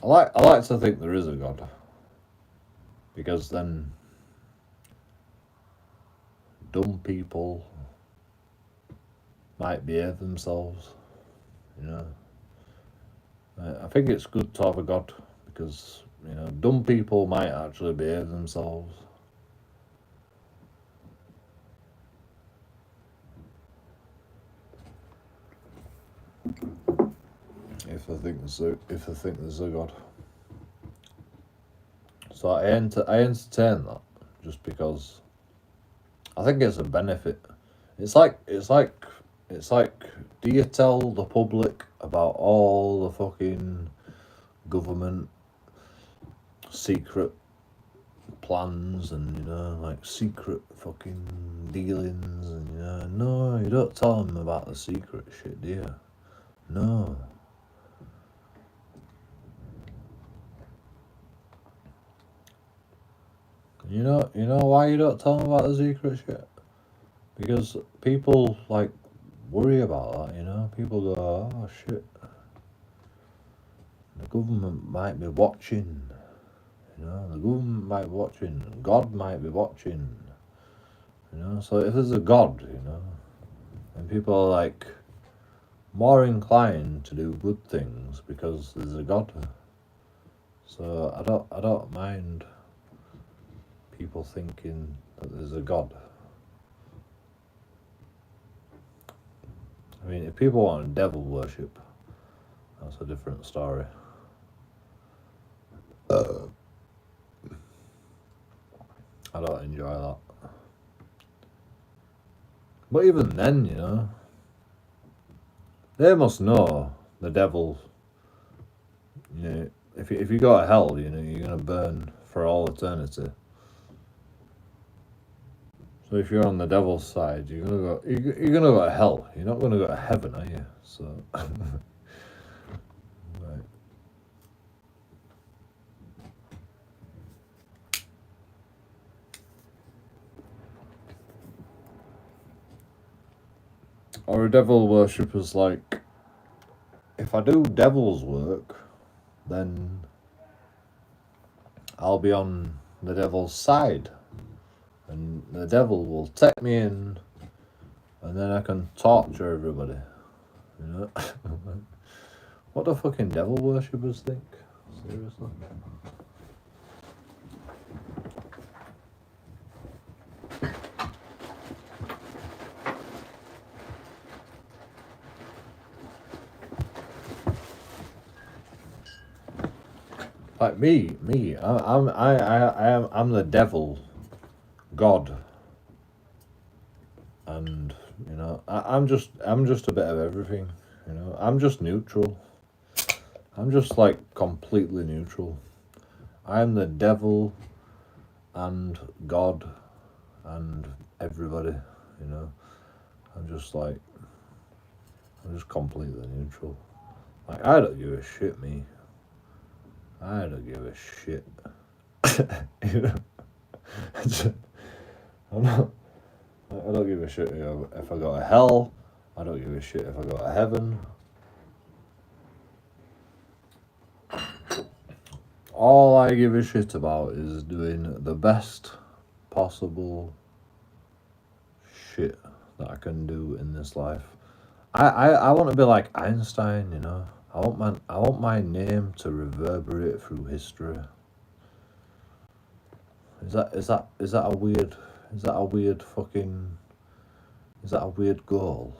I like to think there is a God. Because then dumb people might behave themselves, you know. I think it's good to have a God because, you know, dumb people might actually behave themselves. If they think there's a God. So I entertain that just because I think it's a benefit. It's like do you tell the public about all the fucking government secret plans and, you know, like secret fucking dealings and, you know, no, you don't tell them about the secret shit, do you? No. You know why you don't tell them about the secret shit? Because people like worry about that, you know. People go, oh shit, the government might be watching, you know, the government might be watching, God might be watching, you know. So if there's a God, you know, and people are like more inclined to do good things because there's a God. So I don't mind people thinking that there's a God. I mean, if people want devil worship, that's a different story. I don't enjoy that. But even then, you know, they must know the devil. You know, if you go to hell, you know, you're gonna burn for all eternity. So if you're on the devil's side, you're gonna go to hell. You're not gonna go to heaven, are you? So, right. Or a devil worshipper's like, if I do devil's work, then I'll be on the devil's side, and the devil will take me in, and then I can torture everybody. You know, what do fucking devil worshippers think? Seriously. Like I'm the devil, God, and you know I'm just a bit of everything. You know, I'm just neutral. I'm just like completely neutral. I'm the devil, and God, and everybody. You know, I'm just completely neutral. Like I don't give a shit, me. I don't give a shit. You know, I'm not. I don't give a shit, you know, if I go to hell. I don't give a shit if I go to heaven. All I give a shit about is doing the best possible shit that I can do in this life. I want to be like Einstein, you know. I want my name to reverberate through history. Is that a weird goal?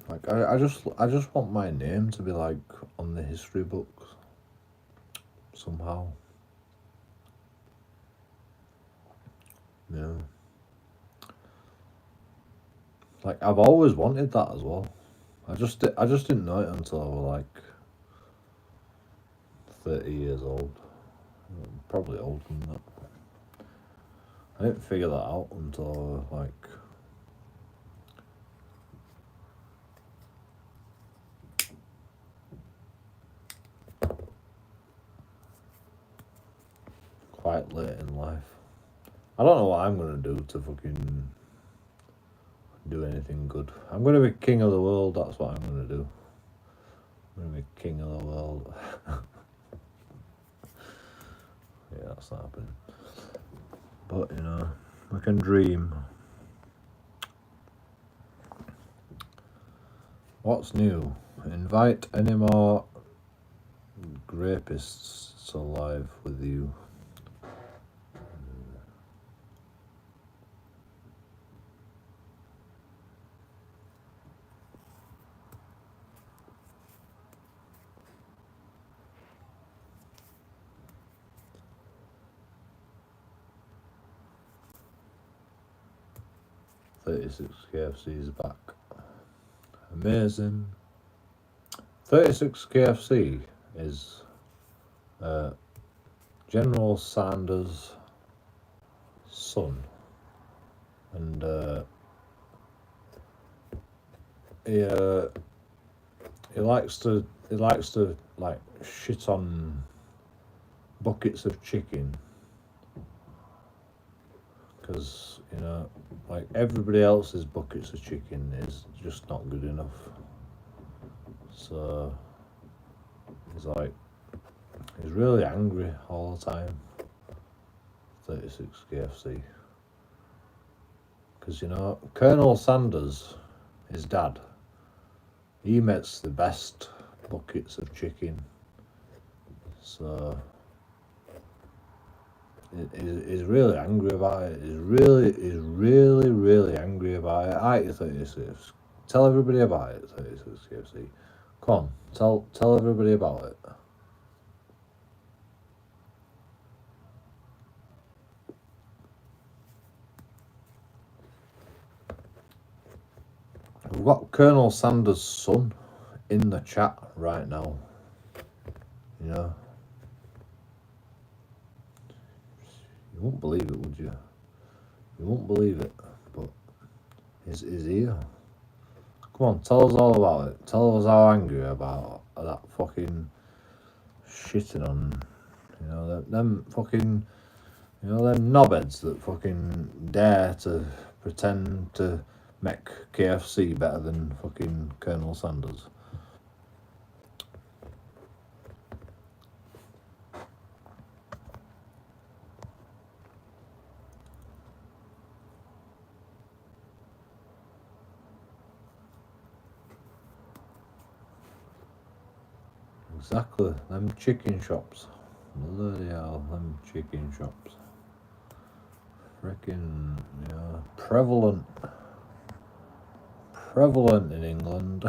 Like I just want my name to be like on the history books somehow. Yeah. Like I've always wanted that as well. I just didn't know it until I was like 30 years old. Probably older than that. I didn't figure that out until I was like quite late in life. I don't know what I'm gonna do to fucking do anything good. I'm gonna be king of the world, that's what I'm gonna do. I'm gonna be king of the world. Yeah, that's not happening. But you know, I can dream. What's new? Invite any more rapists to live with you. .36 KFC is back. Amazing. 36 KFC is General Sanders' son, and he likes to like shit on buckets of chicken because you know, like everybody else's buckets of chicken is just not good enough. So he's really angry all the time. 36 KFC, because you know Colonel Sanders, his dad, he makes the best buckets of chicken. So he's really angry about it. He's really angry about it. I 36. Tell everybody about it. 36 KFC. Come on, tell everybody about it. We've got Colonel Sanders' son in the chat right now. You know, you won't believe it, would you? You won't believe it, but he's here. Come on, tell us all about it. Tell us how angry about that fucking shitting on, you know, them fucking, you know, them knobheads that fucking dare to pretend to make KFC better than fucking Colonel Sanders. Exactly, them chicken shops. Bloody hell, them chicken shops. Freaking, you know, prevalent in England.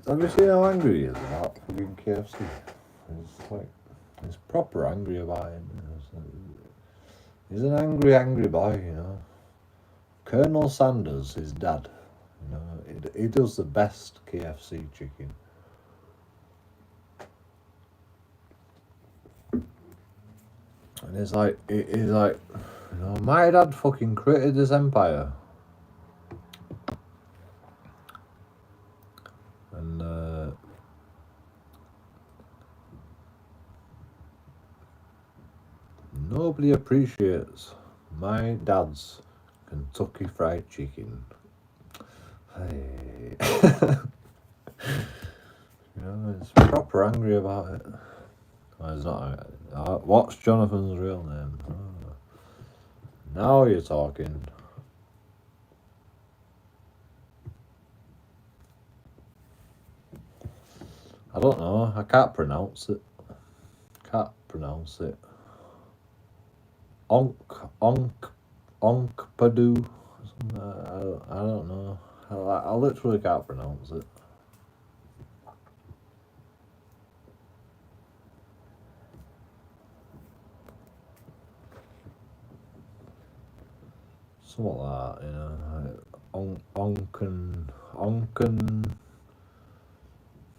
Have you seen how angry he is about fucking KFC? He's proper angry about it. You know? He's an angry boy, you know. Colonel Sanders, his dad, you know, he does the best KFC chicken. And he's like, you know, my dad fucking created this empire. And nobody appreciates my dad's Kentucky Fried Chicken. Hey. You know, he's proper angry about it. Well, he's not. What's Jonathan's real name? Oh. Now you're talking. I don't know. I can't pronounce it. Onkpadu. I don't know. I literally can't pronounce it. Something like that, you know. Onken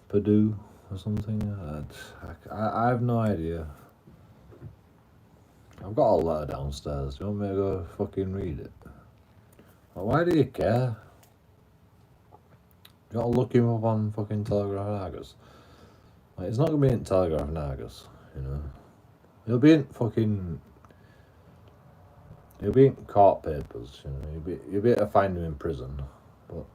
Padu or something. I have no idea. I've got a letter downstairs. Do you want me to go fucking read it? Well, why do you care? You gotta look him up on fucking Telegraph and Argus. Like, it's not gonna be in Telegraph and Argus, you know. He'll be in court papers, you know. You'll be able to find him in prison, but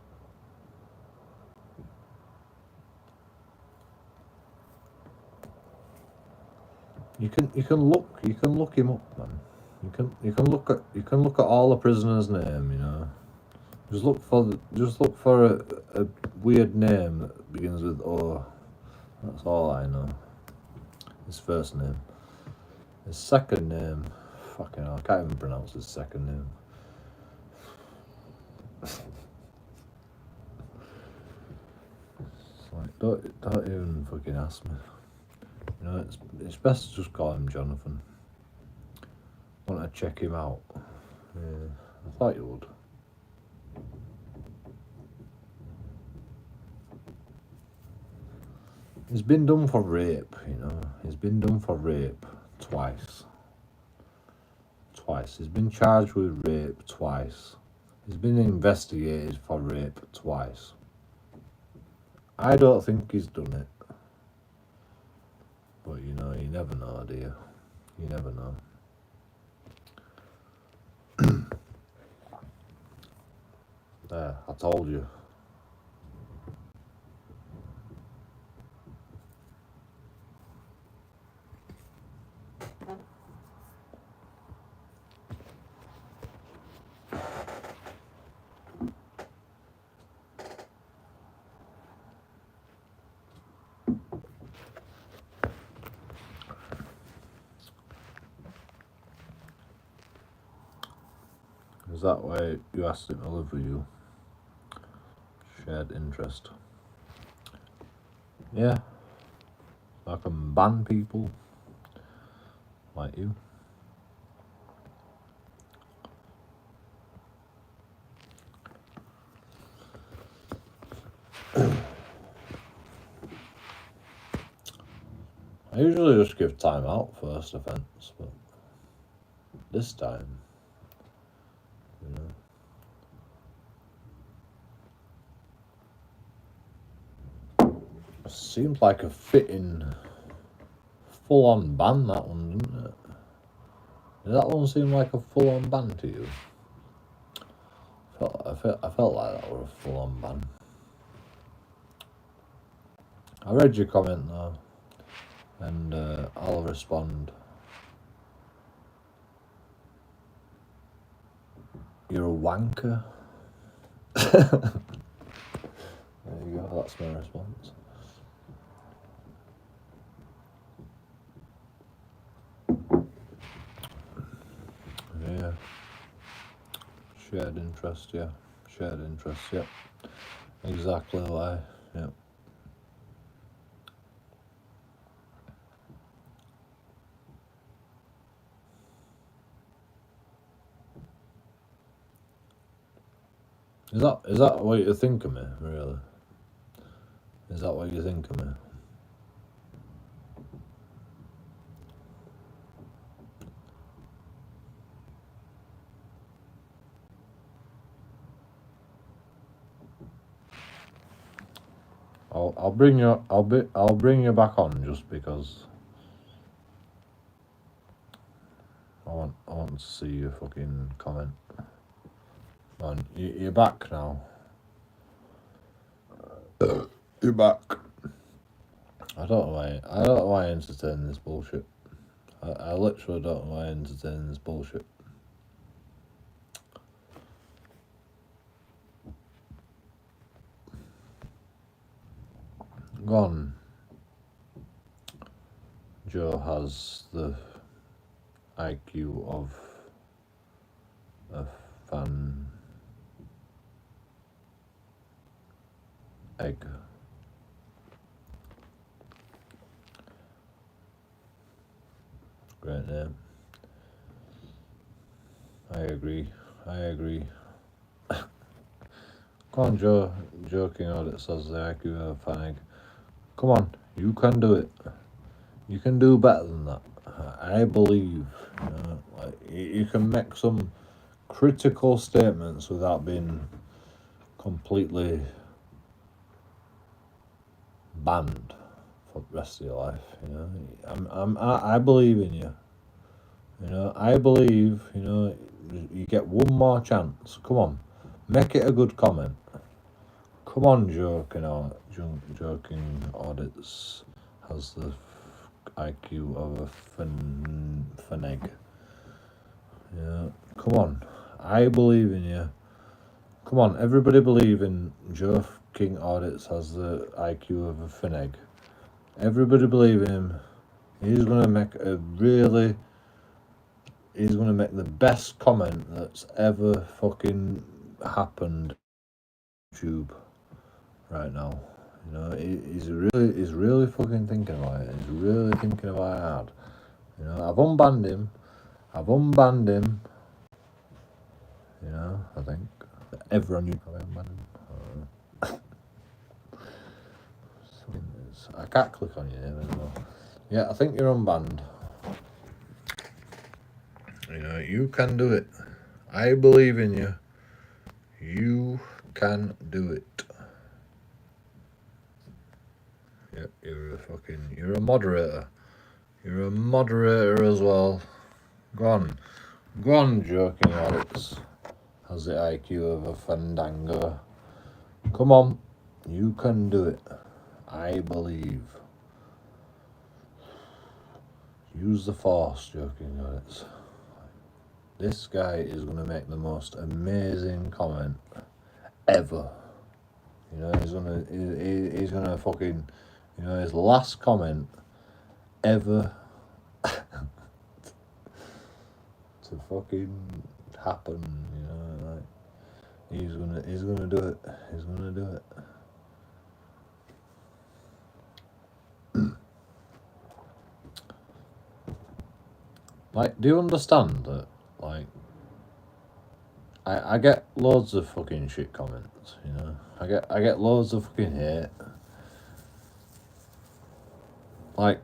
you can look him up, man. You can look at all the prisoners' name, you know. Just look for a weird name that begins with O. That's all I know. His first name. His second name, fucking hell, I can't even pronounce his second name. It's like, don't even fucking ask me. You know, it's best to just call him Jonathan. want to check him out. Yeah, I thought you would. He's been done for rape, you know. He's been done for rape twice. He's been charged with rape twice. He's been investigated for rape twice. I don't think he's done it. But you know, you never know, do you? You never know. There, I told you. Is that why you asked him to live with you? Shared interest. Yeah. I can ban people like you. I usually just give time out first offence, but this time, you know. Seems like a fitting, full-on ban, that one, didn't it? Did that one seem like a full-on ban to you? I felt like that was a full-on ban. I read your comment though, and I'll respond. You're a wanker. There you go, that's my response. Yeah. Shared interest, yeah. Shared interest, yeah. Exactly why, yeah. Is that what you think of me, really? Is that what you think of me? I'll bring you back on just because I want to see your fucking comment. Man, you're back now. You're back. I don't know why I entertain this bullshit. I literally don't know why I entertain this bullshit. Go on. Joe has the IQ of a fan egg. Great name. I agree. Come on, Joe. JoeKingAudits has the IQ of a fan egg. Come on, you can do it. You can do better than that. I believe. You know, like you can make some critical statements without being completely banned for the rest of your life. You know, I believe in you. You know, I believe. You know, you get one more chance. Come on, make it a good comment. Come on, JoeKingAudits has the IQ of a fan egg. Yeah, come on. I believe in you. Come on, everybody believe in JoeKingAudits has the IQ of a fan egg. Everybody believe in him. He's gonna make the best comment that's ever fucking happened on YouTube right now. You know, he's really fucking thinking about it. He's really thinking about it hard. You know, I've unbanned him. I've unbanned him. You know, I think everyone you probably unbanned him. I can't click on your name anymore. Yeah, I think you're unbanned. You know, you can do it. I believe in you. You can do it. Yeah, you're a moderator. You're a moderator as well. Go on, JoeKingAudits. Has the IQ of a fandango. Come on, you can do it. I believe. Use the force, JoeKingAudits. This guy is going to make the most amazing comment ever. You know, he's gonna fucking, you know, his last comment ever to fucking happen. You know, like he's gonna do it. He's gonna do it. Like, do you understand that? Like, I get loads of fucking shit comments. You know, I get loads of fucking hate. Like,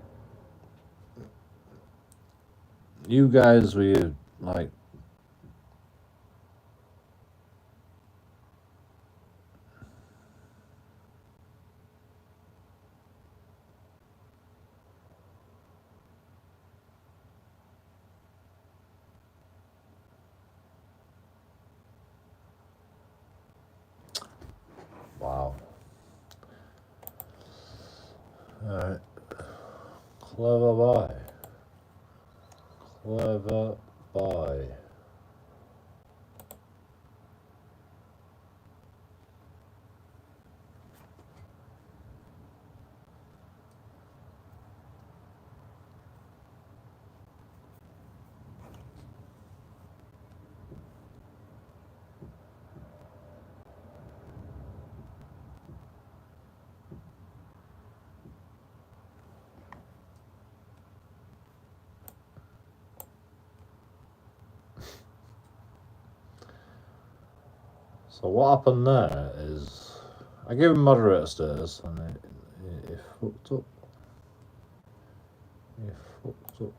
you guys were like, wow. Alright. Clever boy. Clever boy. So what happened there is I gave him moderator status and he fucked up. He fucked up.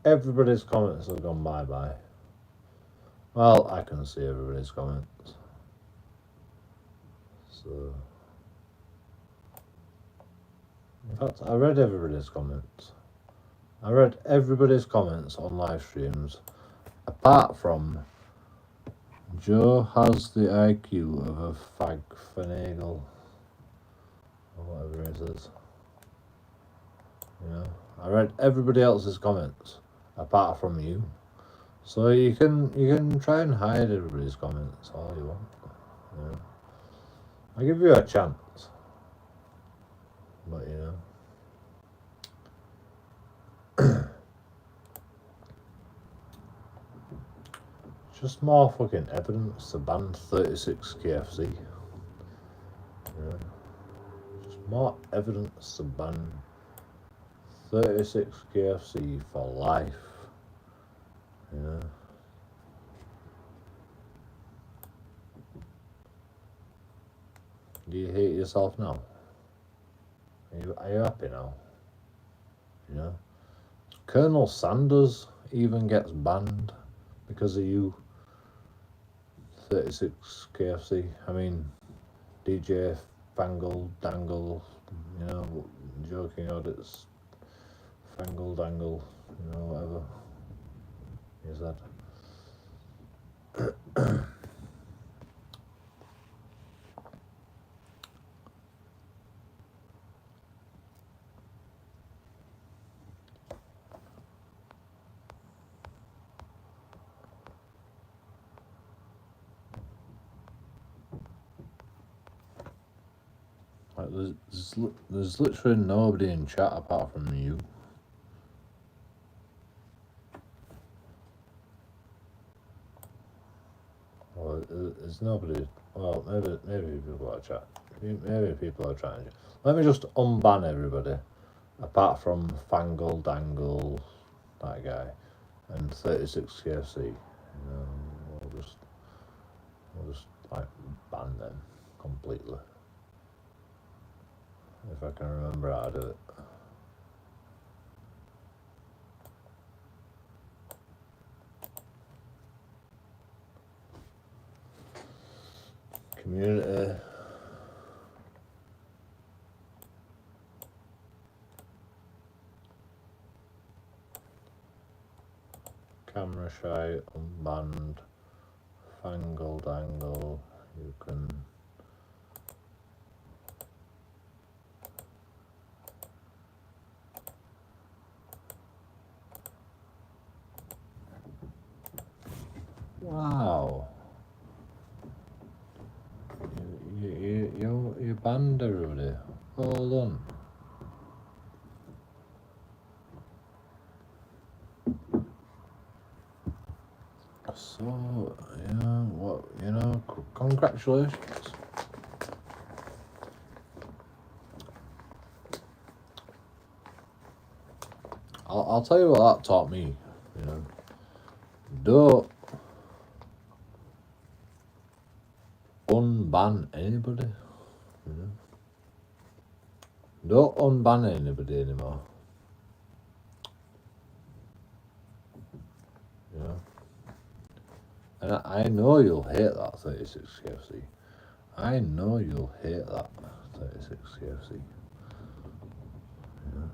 Everybody's comments have gone bye-bye. Well, I can see everybody's comments. So, in fact, I read everybody's comments. I read everybody's comments on live streams, apart from Joe has the IQ of a fag finagle, or whatever it is. You know, I read everybody else's comments, apart from you. So you can try and hide everybody's comments all you want. You know. I give you a chance, but you know. Just more fucking evidence to ban 36 KFC. You know. Just more evidence to ban 36 KFC for life. You know. Do you hate yourself now? Are you happy now? You know? Colonel Sanders even gets banned because of you. 36 KFC. I mean, DJ Fangle Dangle, you know, JoeKingAudits, Fangle Dangle, you know, whatever. Is that? Like, there's literally nobody in chat apart from you. Well, there's nobody. Well, maybe people are chat. Maybe people are trying to. Let me just unban everybody, apart from Fangle Dangle, that guy, and 36 KFC, you know, we'll just like ban them completely. If I can remember how to do it. Community. Camera shy, unbanned, Fangle Dangle, you can wow. You banned everybody. Hold on. So, yeah, what, you know, congratulations. I'll tell you what that taught me, you know. Don't unban anybody, you know. Don't unban anybody anymore. You know. And I know you'll hate that 36 KFC. I know you'll hate that 36 KFC. You know.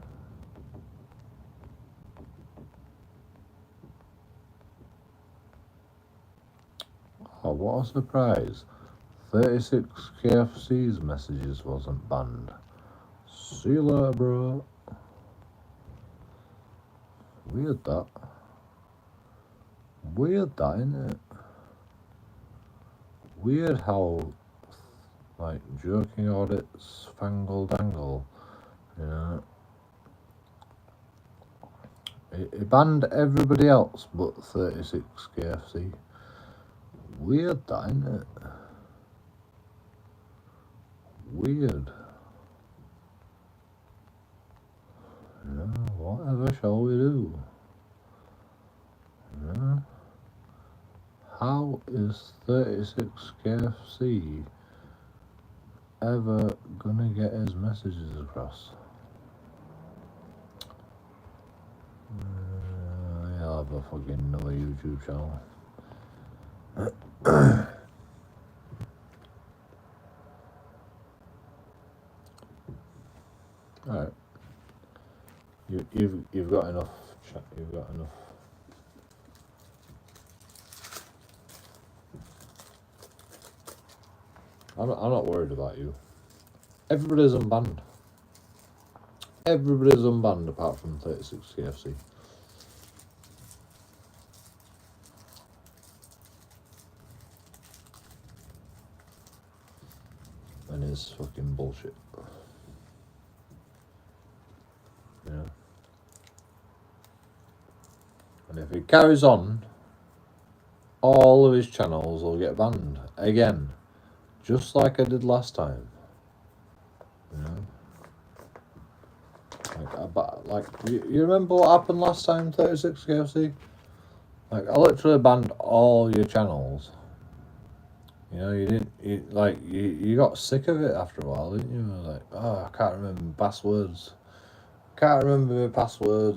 Oh, what a surprise. 36 KFC's messages wasn't banned. See you later, bro. Weird that. Weird that, innit? Weird how, like, JoeKingAudits, Fangle Dangle, you know. It banned everybody else but 36 KFC. Weird that, innit? Weird. You know, whatever shall we do? You know? How is 36 KFC ever gonna get his messages across? He'll have a fucking another YouTube channel. Alright. You've got enough chat, you've got enough. I'm not worried about you. Everybody's unbanned. Everybody's unbanned apart from 36 KFC. And his fucking bullshit. Yeah. And if he carries on, all of his channels will get banned again, just like I did last time. You know, like you remember what happened last time, 36 KFC? Like, I literally banned all your channels. You know, you got sick of it after a while, didn't you? Like, oh, I can't remember my passwords.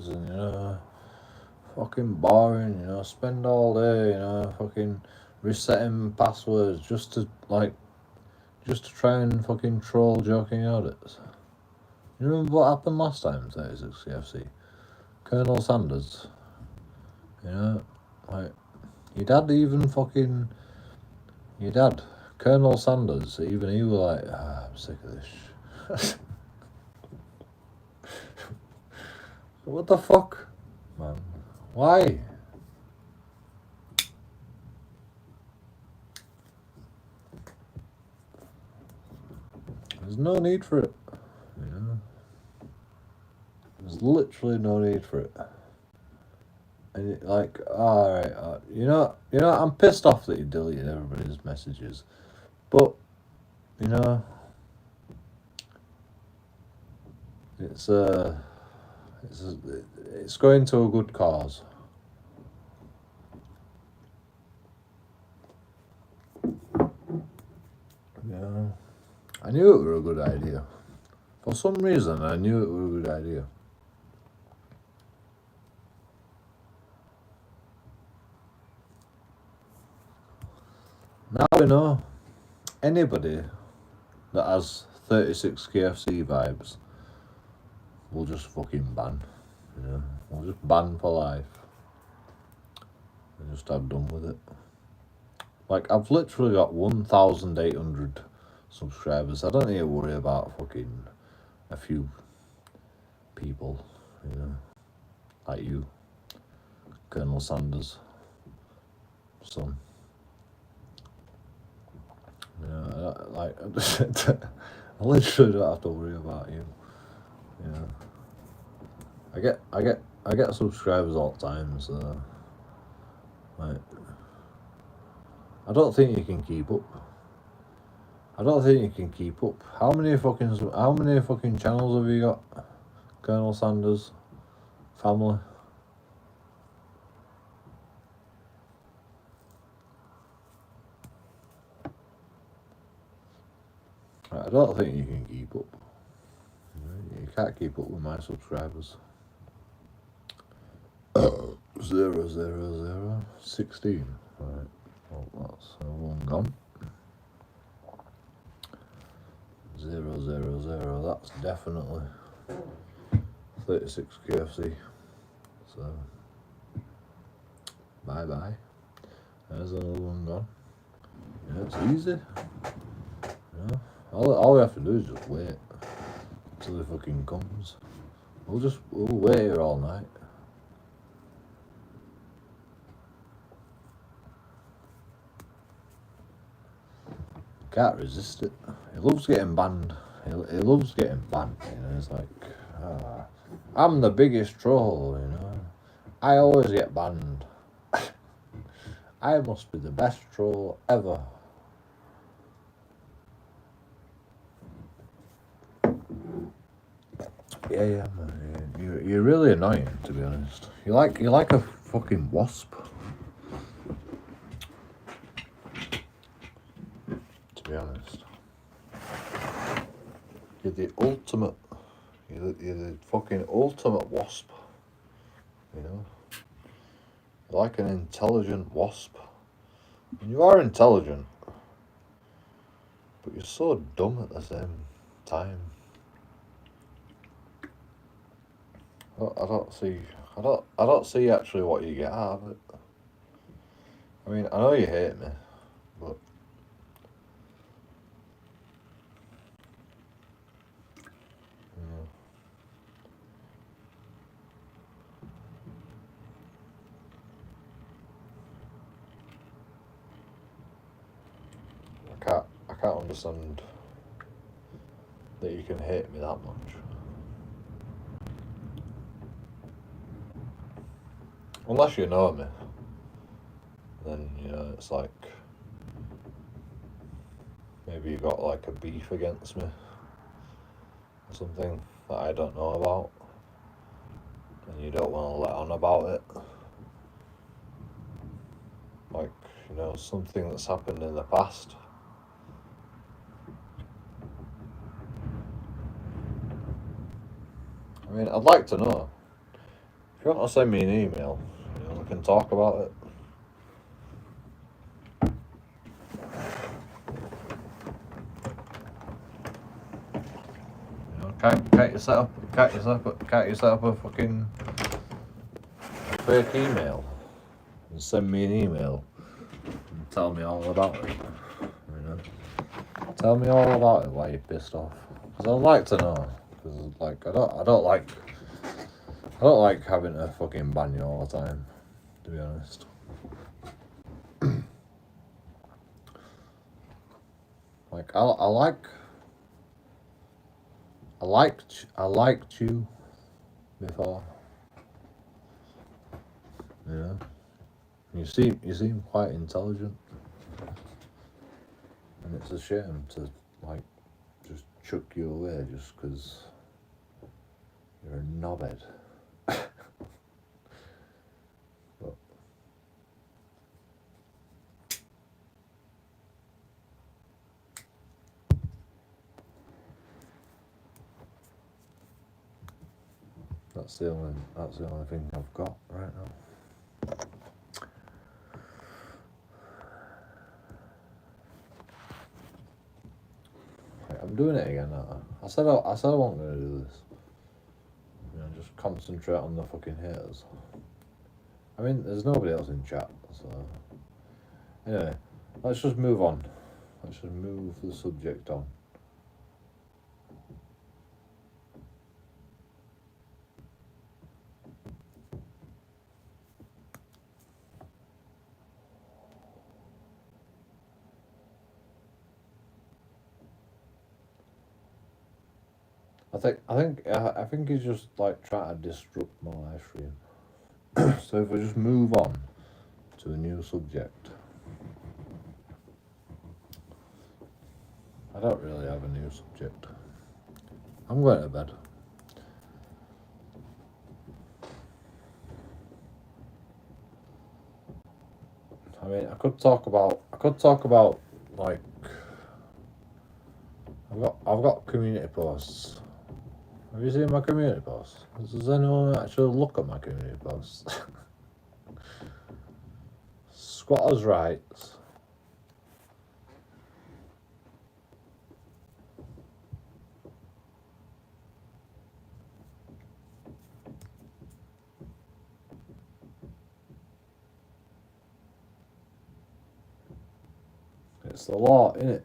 And, you know, fucking boring, you know, spend all day, you know, fucking resetting passwords just to try and fucking troll JoeKingAudits. You remember what happened last time, 36 KFC? Colonel Sanders, you know, like, your dad, Colonel Sanders, even he was like, I'm sick of this. What the fuck, man? Why? There's no need for it, you know. There's literally no need for it. And like, alright, you know, I'm pissed off that you deleted everybody's messages, but you know, it's It's going to a good cause. Yeah, I knew it were a good idea. For some reason, I knew it were a good idea. Now we know. Anybody that has 36 KFC vibes will just fucking ban. You know, we'll just ban for life. And just have done with it. Like, I've literally got 1,800 subscribers. I don't need to worry about fucking a few people, you know, like you, Colonel Sanders' son. You know, like, I literally don't have to worry about you. You know, I get subscribers all the time, so like, I don't think you can keep up. I don't think you can keep up. How many fucking channels have you got, Colonel Sanders' family? I don't think you can keep up. You can't keep up with my subscribers. 16. Right. Well, that's one gone. 000. That's definitely 36 KFC. So bye bye. There's another one gone. Yeah, it's easy. Yeah. All we have to do is just wait until it fucking comes. We'll wait here all night. Can't resist it. He loves getting banned. He loves getting banned. You know, it's like, I'm the biggest troll. You know, I always get banned. I must be the best troll ever. Yeah, man. You're really annoying, to be honest. You're like a fucking wasp. To be honest, you're the ultimate. You're the fucking ultimate wasp. You know, you're like an intelligent wasp. And you are intelligent, but you're so dumb at the same time. I don't see actually what you get out of it. I mean, I know you hate me, but I can't understand that you can hate me that much. Unless you know me, then you know it's like maybe you got like a beef against me or something that I don't know about, and you don't want to let on about it. Like, you know, something that's happened in the past. I mean, I'd like to know. If you want to send me an email, you know, we can talk about it. You know, can't you set up a fucking fake email and send me an email and tell me all about it? You know, tell me all about it. Why you're pissed off? Because I'd like to know. Because like I don't like having to fucking ban you all the time, to be honest. Like I liked you before. You know, you seem quite intelligent, and it's a shame to like just chuck you away just because you're a knobhead. That's the only thing I've got right now. Right, I'm doing it again. I said I wasn't gonna do this. You know, just concentrate on the fucking haters. I mean, there's nobody else in chat, so anyway, let's just move on. Let's just move the subject on. I think he's just like trying to disrupt my live stream. So if we just move on to a new subject. I don't really have a new subject. I'm going to bed. I mean, I could talk about like I've got community posts. Have you seen my community posts? Does anyone actually look at my community posts? Squatters' rights. It's the law, innit?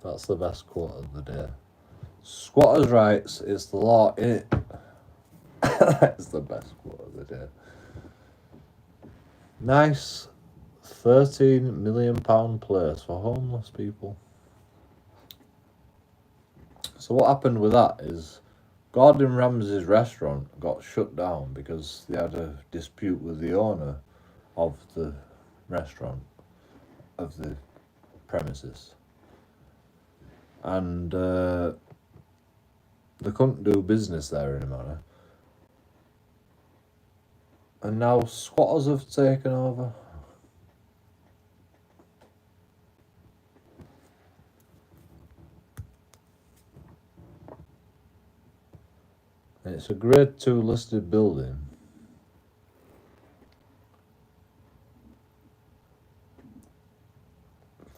That's the best quote of the day. Squatters' rights is the law, innit? That's the best quote of the day. Nice £13 million place for homeless people. So what happened with that is Gordon Ramsay's restaurant got shut down because they had a dispute with the owner of the restaurant, of the premises. And they couldn't do business there anymore. And now squatters have taken over. And it's a grade 2 listed building.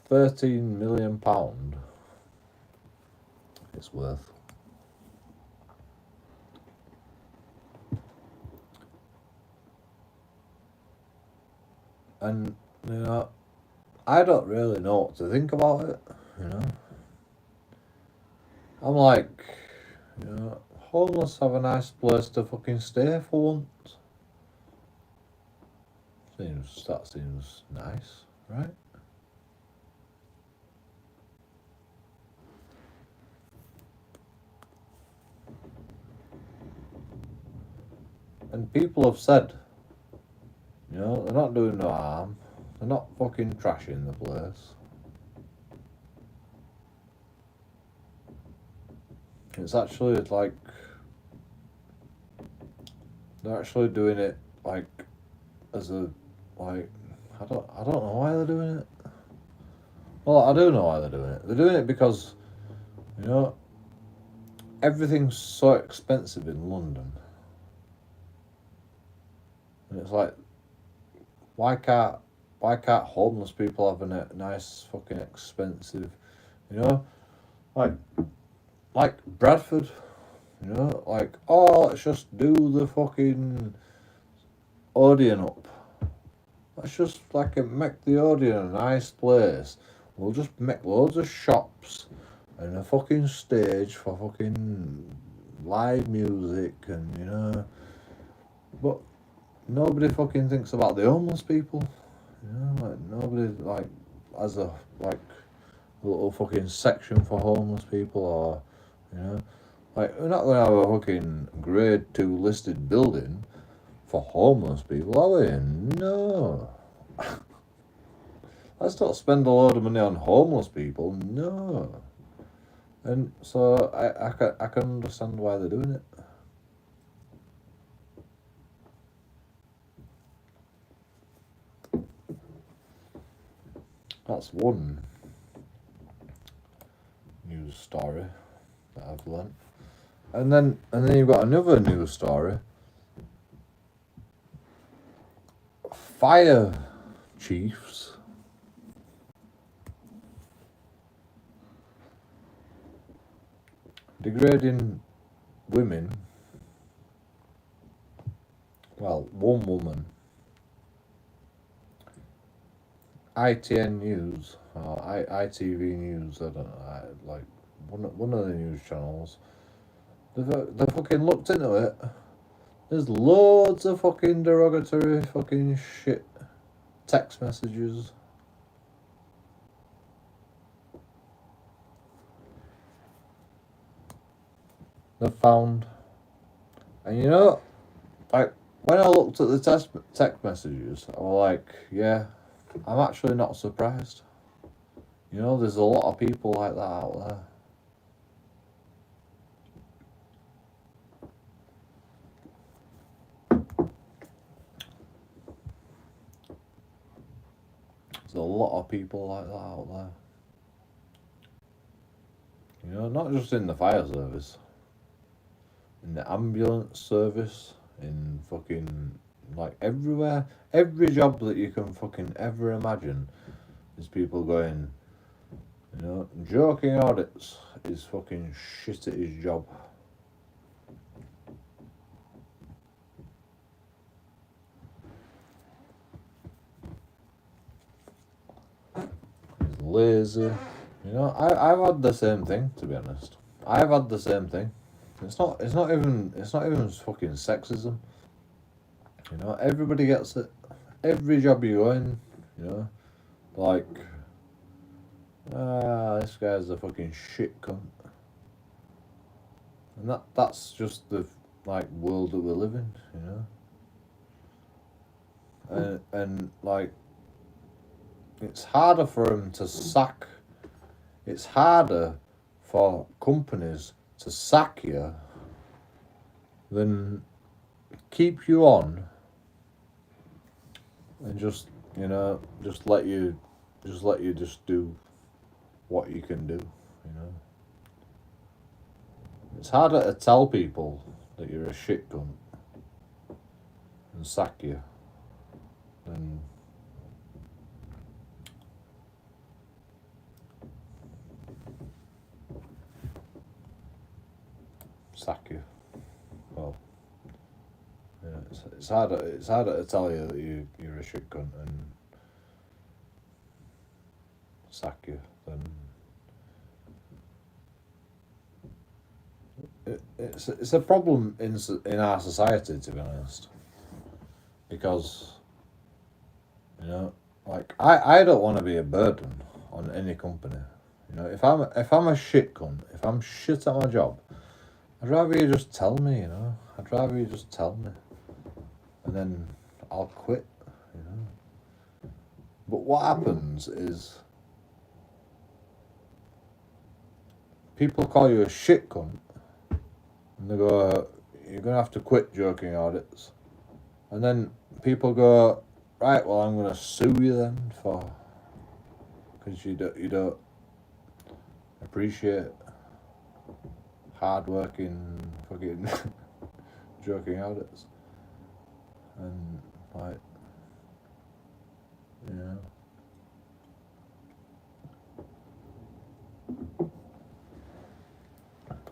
£13 million it's worth. And, you know, I don't really know what to think about it, you know. I'm like, you know, homeless have a nice place to fucking stay for once. That seems nice, right? And people have said, you know, they're not doing no harm. They're not fucking trashing the place. It's actually like they're actually doing it like as a like I don't know why they're doing it. Well, I do know why they're doing it. They're doing it because, you know, everything's so expensive in London. And it's like, why can't homeless people have a nice fucking expensive, you know, like Bradford, you know, like, oh, let's just do the fucking Odeon up. Let's just like make the Odeon a nice place. We'll just make loads of shops and a fucking stage for fucking live music and, you know, but nobody fucking thinks about the homeless people, you know, like nobody like has a like little fucking section for homeless people, or, you know, like we're not gonna have a fucking grade 2 listed building for homeless people, are we? No. Let's not spend a load of money on homeless people, no. And so I can understand why they're doing it. That's one news news story that I've learnt. And then you've got another news story. Fire chiefs degrading women. Well, one woman. ITN News or ITV News. I don't know. Like one of the news channels. They fucking looked into it. There's loads of fucking derogatory fucking shit text messages. They found. And you know, like, when I looked at the text messages, I was like, yeah, I'm actually not surprised. You know, there's a lot of people like that out there. There's a lot of people like that out there. You know, not just in the fire service, in the ambulance service, in fucking, like, everywhere. Every job that you can fucking ever imagine, there's people going, you know, JoeKingAudits is fucking shit at his job. He's lazy. You know, I've had the same thing, to be honest. I've had the same thing. It's not even fucking sexism. You know, everybody gets it. Every job you go in, you know, like, this guy's a fucking shit cunt. And that's just the, like, world that we live in, you know. And like, it's harder for them to sack. It's harder for companies to sack you than keep you on and just, you know, just let you do what you can do, you know. It's harder to tell people that you're a shit cunt and sack you than sack you. Well, yeah, it's harder to tell you that you're a shit cunt and sack you than it's a problem in our society, to be honest, because, you know, like, I don't want to be a burden on any company. You know, if I'm a shit cunt, if I'm shit at my job, I'd rather you just tell me, you know. I'd rather you just tell me, and then I'll quit, you know. But what happens is people call you a shit cunt, and they go, you're gonna have to quit JoeKingAudits, and then people go, right, well, I'm gonna sue you then because you don't appreciate hard-working fucking JoeKingAudits, and, like, you know.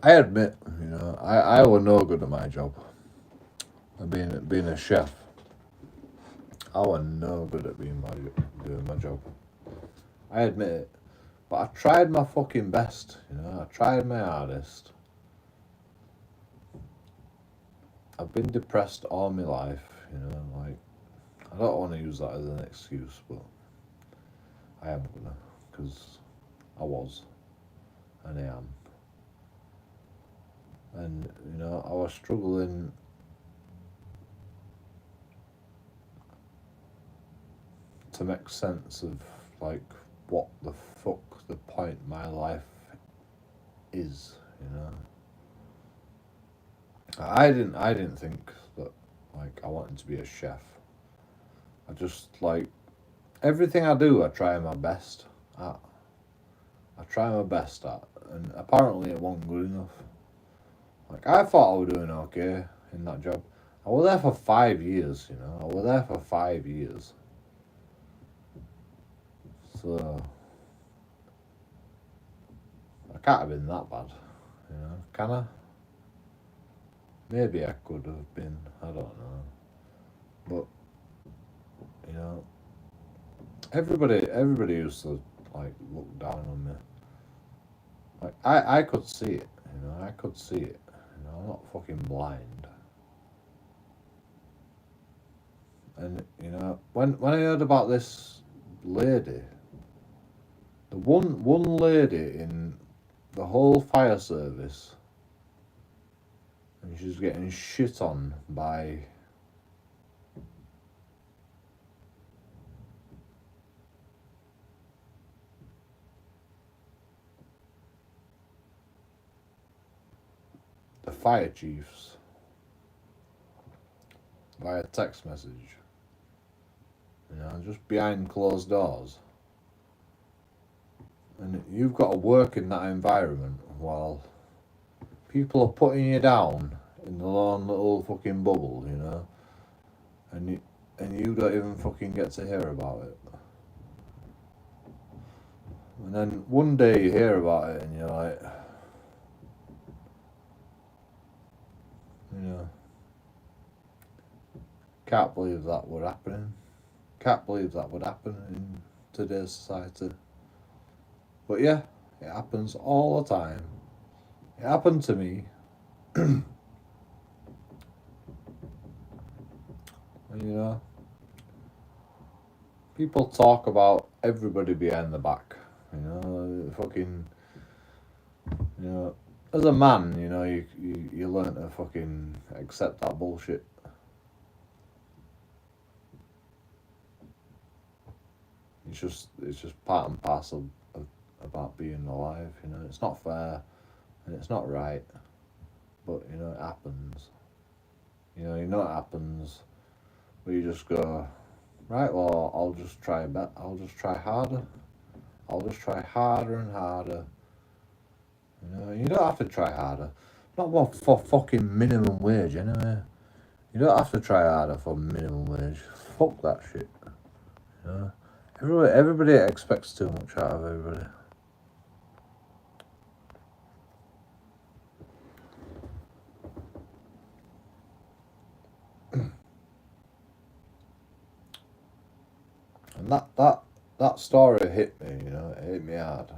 I admit, you know, I was no good at my job. Being a chef, I was no good at doing my job. I admit it, but I tried my fucking best. You know, I tried my hardest. I've been depressed all my life. You know, like, I don't want to use that as an excuse, but I am gonna, because I was, and I am. And, you know, I was struggling to make sense of, like, what the fuck the point of my life is, you know. I didn't think that, like, I wanted to be a chef. I just, like, everything I do, I try my best at. I try my best at, and apparently it wasn't good enough. Like, I thought I was doing okay in that job. I was there for 5 years, you know. I was there for 5 years. So, I can't have been that bad, you know. Can I? Maybe I could have been, I don't know. But, you know, everybody used to, like, look down on me. Like, I could see it, you know, I could see it. You know, I'm not fucking blind. And, you know, when I heard about this lady, the one lady in the whole fire service, and she's getting shit on by the fire chiefs via text message, you know, just behind closed doors. And you've got to work in that environment while people are putting you down in the own little fucking bubble, you know, and you don't even fucking get to hear about it. And then one day you hear about it and you're like, you know, can't believe that would happen. Can't believe that would happen in today's society. But yeah, it happens all the time. It happened to me. And, you know, people talk about everybody behind the back. You know, fucking, you know, as a man, you know, you learn to fucking accept that bullshit. It's just part and parcel of about being alive. You know, it's not fair and it's not right, but you know it happens. You know it happens, but you just go, right. Well, I'll just try harder. I'll just try harder and harder. You know, you don't have to try harder. Not for fucking minimum wage anyway. You don't have to try harder for minimum wage. Fuck that shit. You know, everybody expects too much out of everybody. And that story hit me, you know, it hit me hard.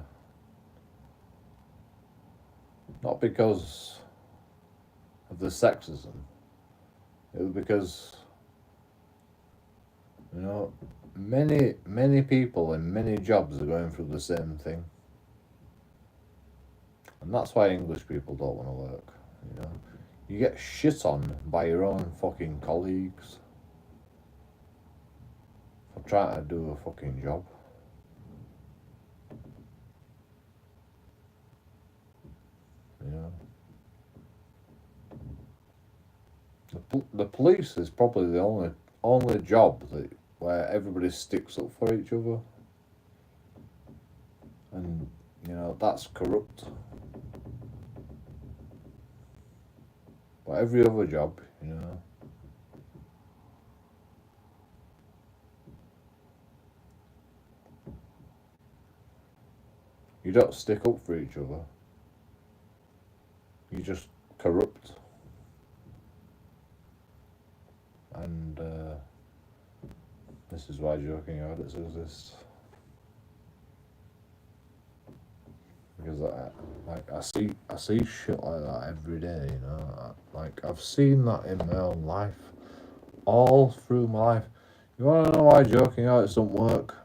Not because of the sexism. It was because, you know, many people in many jobs are going through the same thing. And that's why English people don't want to work, you know. You get shit on by your own fucking colleagues for trying to do a fucking job. You know. The police is probably the only job where everybody sticks up for each other. And, you know, that's corrupt. But every other job, you know, you don't stick up for each other. You just corrupt. And this is why JoeKingAudits exists. Because I see shit like that every day, you know. I've seen that in my own life, all through my life. You want to know why JoeKingAudits don't work?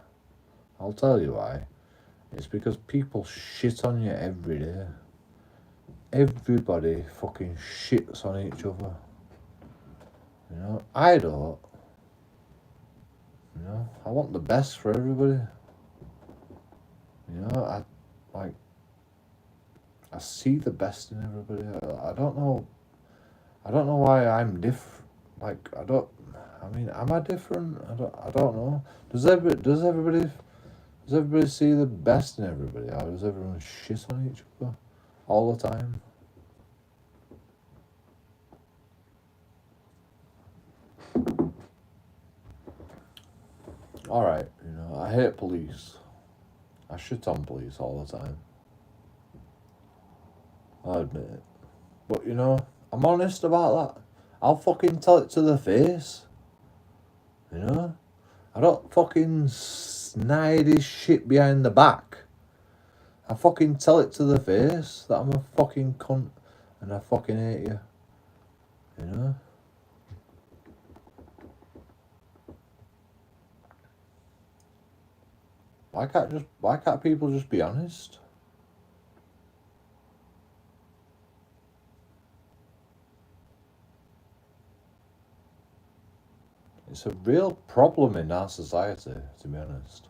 I'll tell you why. It's because people shit on you every day. Everybody fucking shits on each other. You know, I don't. You know, I want the best for everybody. You know, I see the best in everybody. I don't know why I'm different. Like, am I different? I don't know. Does everybody Does everybody see the best in everybody, or does everyone shit on each other all the time? Alright, you know, I hate police. I shit on police all the time. I admit it. But, you know, I'm honest about that. I'll fucking tell it to the face. You know? I don't fucking snide his shit behind the back. I fucking tell it to the face that I'm a fucking cunt and I fucking hate you. You know? Why can't people just be honest? It's a real problem in our society, to be honest.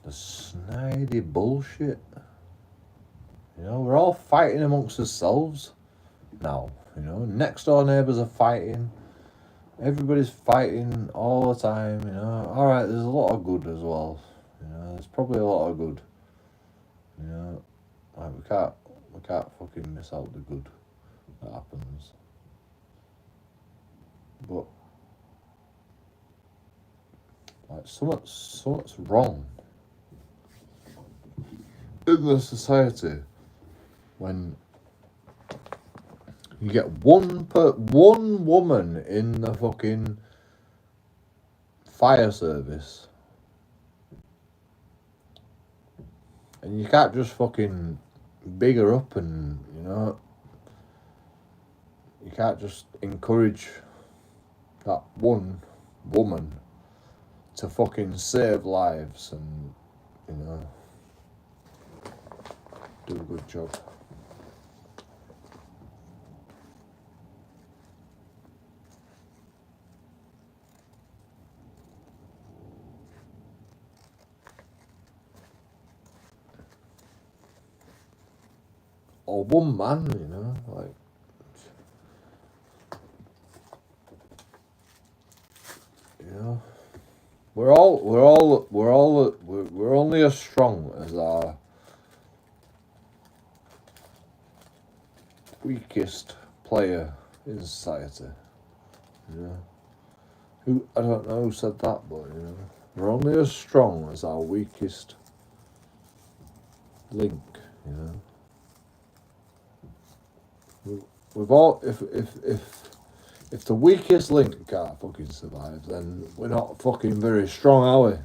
The snidey bullshit. You know, we're all fighting amongst ourselves now. You know, next door neighbours are fighting. Everybody's fighting all the time. You know, all right. There's a lot of good as well. You know, there's probably a lot of good. You know, like we can't fucking miss out the good that happens. But like something's wrong in the society when you get one woman in the fucking fire service, and you can't just fucking big her up, and you know, you can't just encourage that one woman to fucking save lives and, you know, do a good job. Or one man, you know, like, you know, we're only as strong as our weakest player in society. You know, I don't know who said that, but you know, we're only as strong as our weakest link. You know, we've all if the weakest link can't fucking survive, then we're not fucking very strong, are we?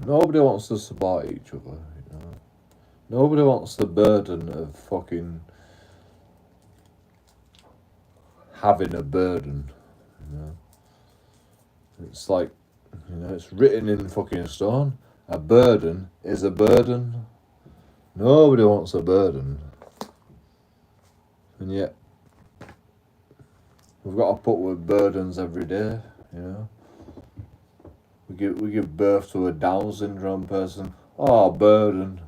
Nobody wants to support each other, you know. Nobody wants the burden of fucking having a burden, you know. It's like, you know, it's written in fucking stone. A burden is a burden. Nobody wants a burden. And yet, we've got to put with burdens every day, you know. We give birth to a Down syndrome person. Oh, burden.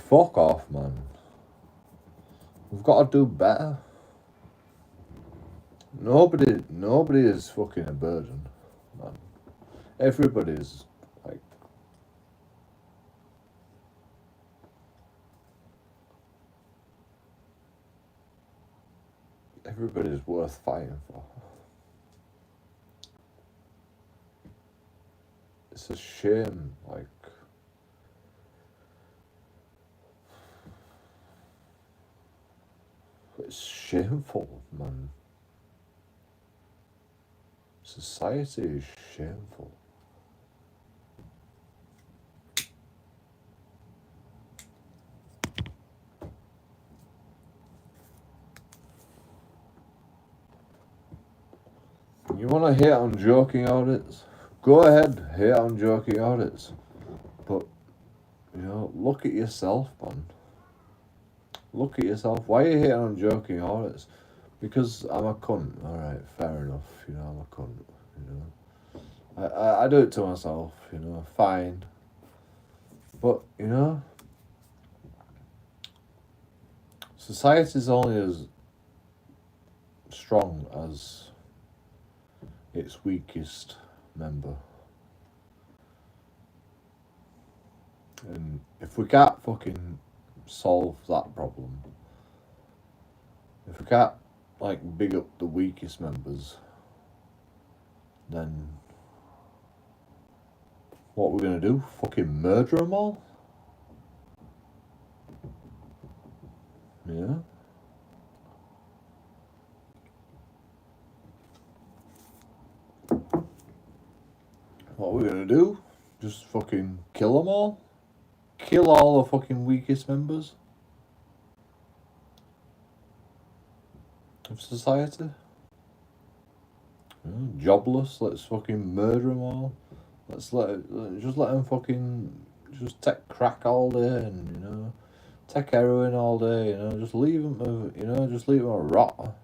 Fuck off, man. We've got to do better. Nobody is fucking a burden, man. Everybody's like, everybody's worth fighting for. It's a shame, like, it's shameful, man. Society is shameful. You want to hate on JoeKingAudits? Go ahead, hate on JoeKingAudits. But, you know, look at yourself, man. Look at yourself. Why are you hating on JoeKingAudits? Because I'm a cunt. Alright, fair enough. You know, I'm a cunt. You know, I do it to myself, you know, fine. But, you know, society's only as strong as its weakest member. And if we can't fucking solve that problem, if we can't like big up the weakest members, then what we're gonna do? Fucking murder them all? Yeah. What we're gonna do? Just fucking kill them all? Kill all the fucking weakest members of society? Yeah, jobless, let's fucking murder them all. Let's let them fucking just take crack all day and take heroin all day. Just leave them. Just leave them a rot.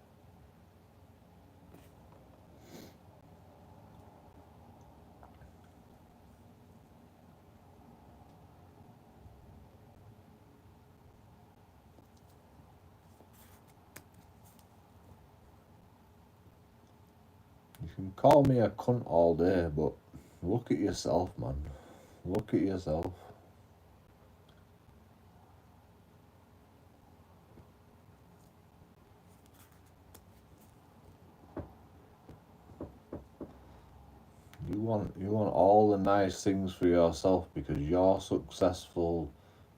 You can call me a cunt all day, but look at yourself, man. Look at yourself. You want all the nice things for yourself because you're successful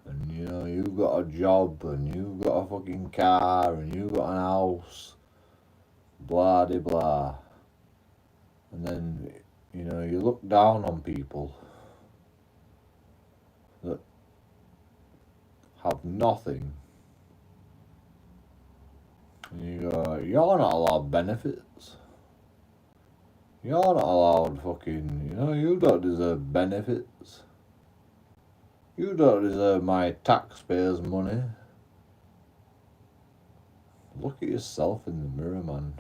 and you've got a job and you've got a fucking car and you've got an house, blah de blah. And then you look down on people that have nothing. And you go, you're not allowed benefits. You're not allowed fucking, you don't deserve benefits. You don't deserve my taxpayers' money. Look at yourself in the mirror, man.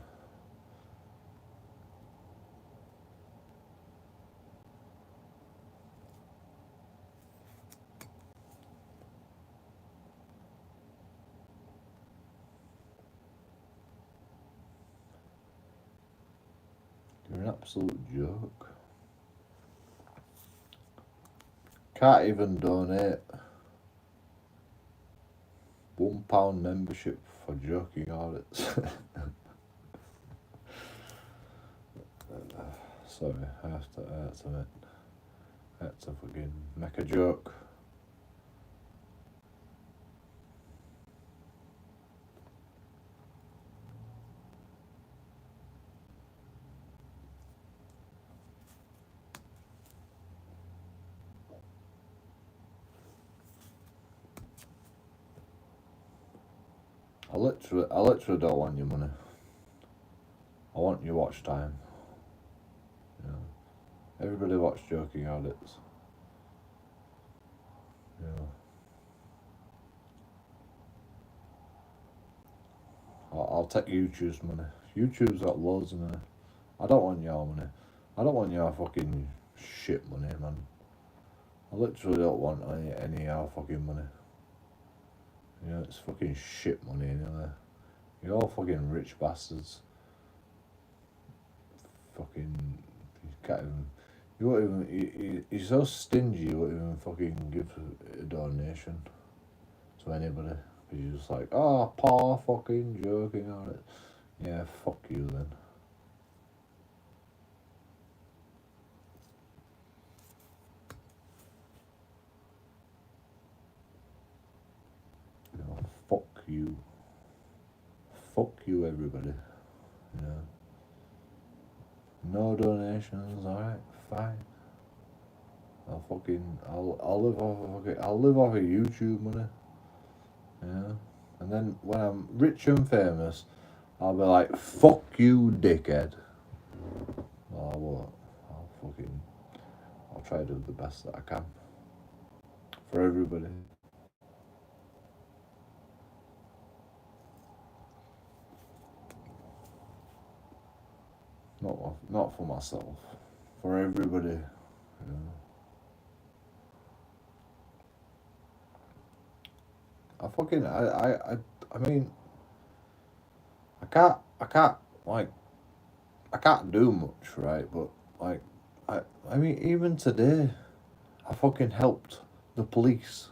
You're an absolute joke. Can't even donate £1 membership for JoeKingAudits. Sorry, I have to fucking make a joke. I literally don't want your money. I want your watch time. Everybody watch JoeKingAudits. I'll take YouTube's money. YouTube's got loads of money. I don't want your money. I don't want your fucking shit money, man. I literally don't want any of your fucking money. It's fucking shit money anyway. You're all fucking rich bastards. Fucking, you can't even, you won't even, you're so stingy you won't even fucking give a donation to anybody. Because you're just like, oh, poor fucking JoeKingAudits. Yeah, fuck you then. Fuck you. Fuck you, everybody. No donations, alright, fine. I'll live off of YouTube money. And then when I'm rich and famous, I'll be like, fuck you, dickhead. Well, I won't. I'll try to do the best that I can. For everybody. Not for myself. For everybody. I I mean, I can't do much, right? But like, I mean, even today, I fucking helped the police.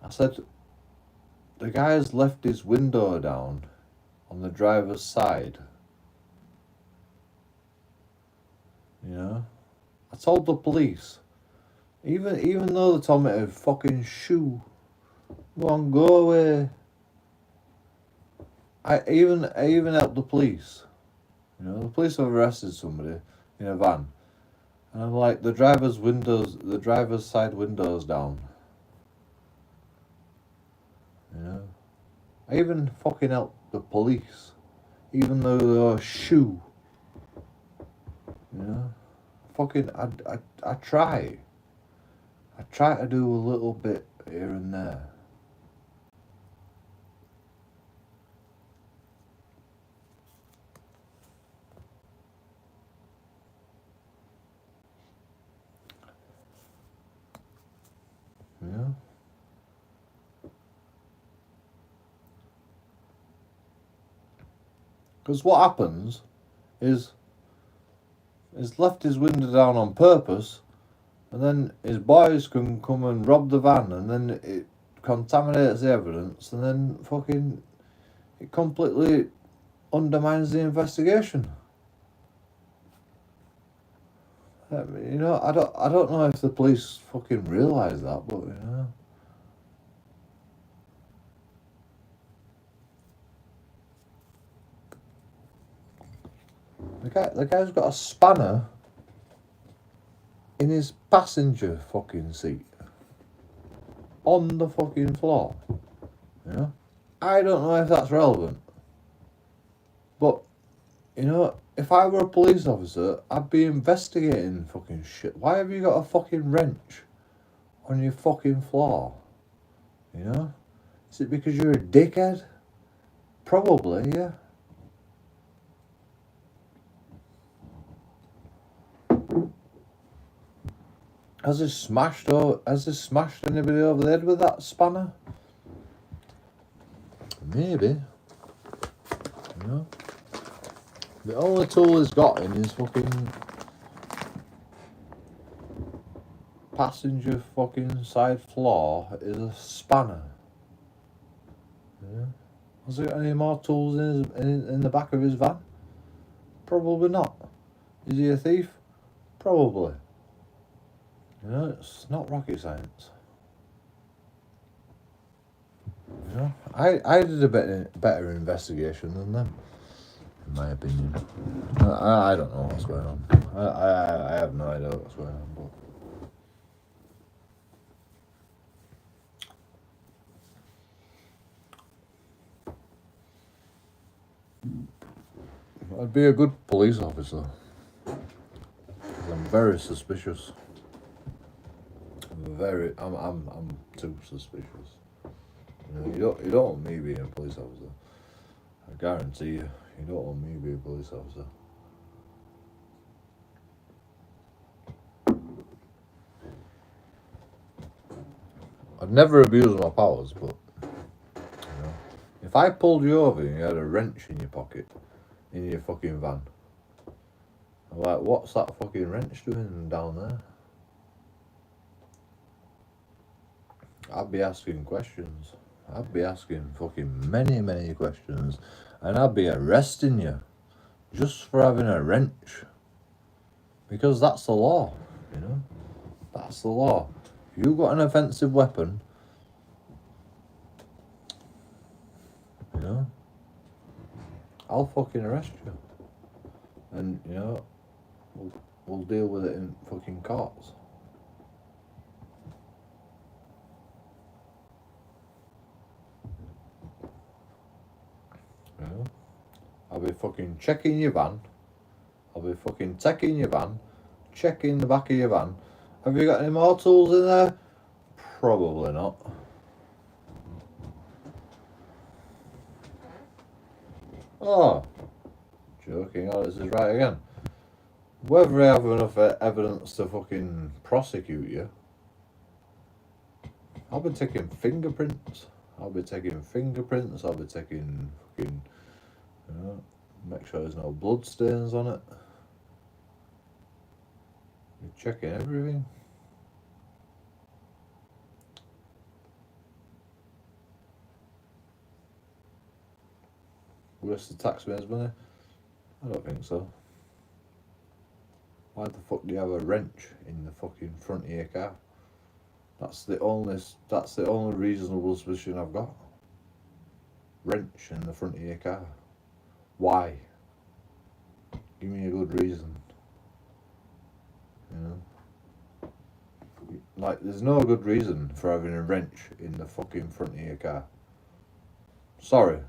I said, the guy's left his window down on the driver's side. You know, I told the police, even though they told me to fucking shoo, go on, go away. I even helped the police. You know, the police have arrested somebody in a van, and I'm like, the driver's side windows down. You know, I even fucking helped the police, even though they were shoo. You know, fucking I try. I try to do a little bit here and there. Yeah. Because what happens is he's left his window down on purpose, and then his boys can come and rob the van, and then it contaminates the evidence, and then fucking it completely undermines the investigation. I mean, you know, I don't know if the police fucking realise that, but you know. The guy's got a spanner in his passenger fucking seat. On the fucking floor. You know? I don't know if that's relevant. But, you know, if I were a police officer, I'd be investigating fucking shit. Why have you got a fucking wrench on your fucking floor? You know? Is it because you're a dickhead? Probably, yeah. Has he smashed anybody over the head with that spanner? Maybe. You know? The only tool he's got in his fucking passenger fucking side floor is a spanner. Yeah. Has he got any more tools in the back of his van? Probably not. Is he a thief? Probably. You know, it's not rocket science. You know, I did a better investigation than them, in my opinion. I don't know what's going on. I have no idea what's going on, but I'd be a good police officer. 'Cause I'm very suspicious. I'm too suspicious. You know, you don't want me being a police officer. I guarantee you, you don't want me being a police officer. I'd never abuse my powers, but you know, if I pulled you over and you had a wrench in your pocket, in your fucking van, I'm like, what's that fucking wrench doing down there? I'd be asking questions. I'd be asking fucking many questions, and I'd be arresting you just for having a wrench, because that's the law, you know. That's the law. If you've got an offensive weapon, you know, I'll fucking arrest you, and you know, we'll deal with it in fucking courts. You know, I'll be fucking checking your van. I'll be fucking checking your van, checking the back of your van. Have you got any more tools in there? Probably not. Oh, JoeKingAudits is right again. Whether I have enough evidence to fucking prosecute you, I'll be taking fingerprints. I'll be taking fucking, make sure there's no blood stains on it. You're checking everything. Waste the taxpayers' money? I don't think so. Why the fuck do you have a wrench in the fucking front of your car? That's the only reasonable suspicion I've got. Wrench in the front of your car. Why? Give me a good reason. You know? Like, there's no good reason for having a wrench in the fucking front of your car. Sorry.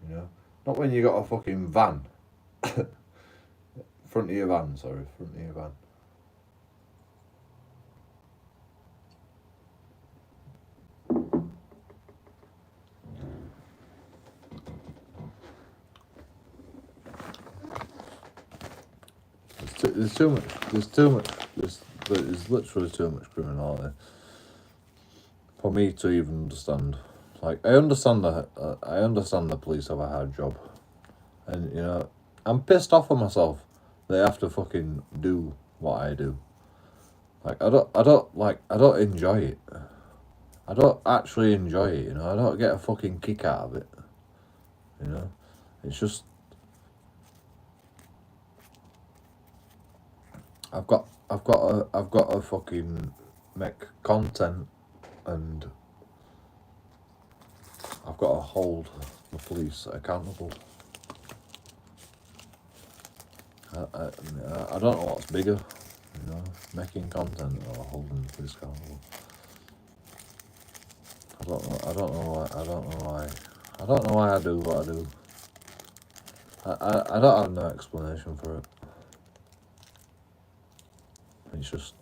You know? Not when you got a fucking van. Front of your van. There's too much. There's literally too much criminality for me to even understand. Like, I understand the police have a hard job, and you know, I'm pissed off at myself. They have to fucking do what I do. Like, I don't enjoy it. I don't actually enjoy it. You know, I don't get a fucking kick out of it. You know, it's just I've got to fucking make content, and I've got to hold the police accountable. I don't know what's bigger, you know, making content or holding the police accountable. I don't know why I do what I do. I don't have no explanation for it. It's just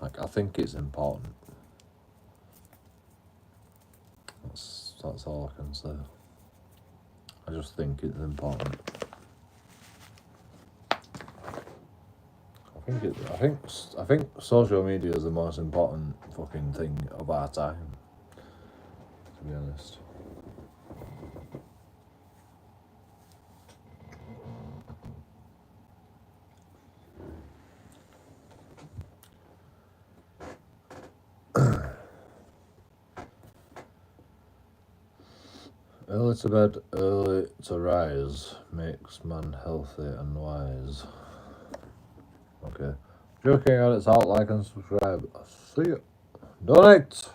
like, I think it's important. That's all I can say. I just think it's important. I think social media is the most important fucking thing of our time, to be honest. Early to bed, early to rise makes man healthy and wise. Okay. JoeKingAudits out, like and subscribe. See you. Donate!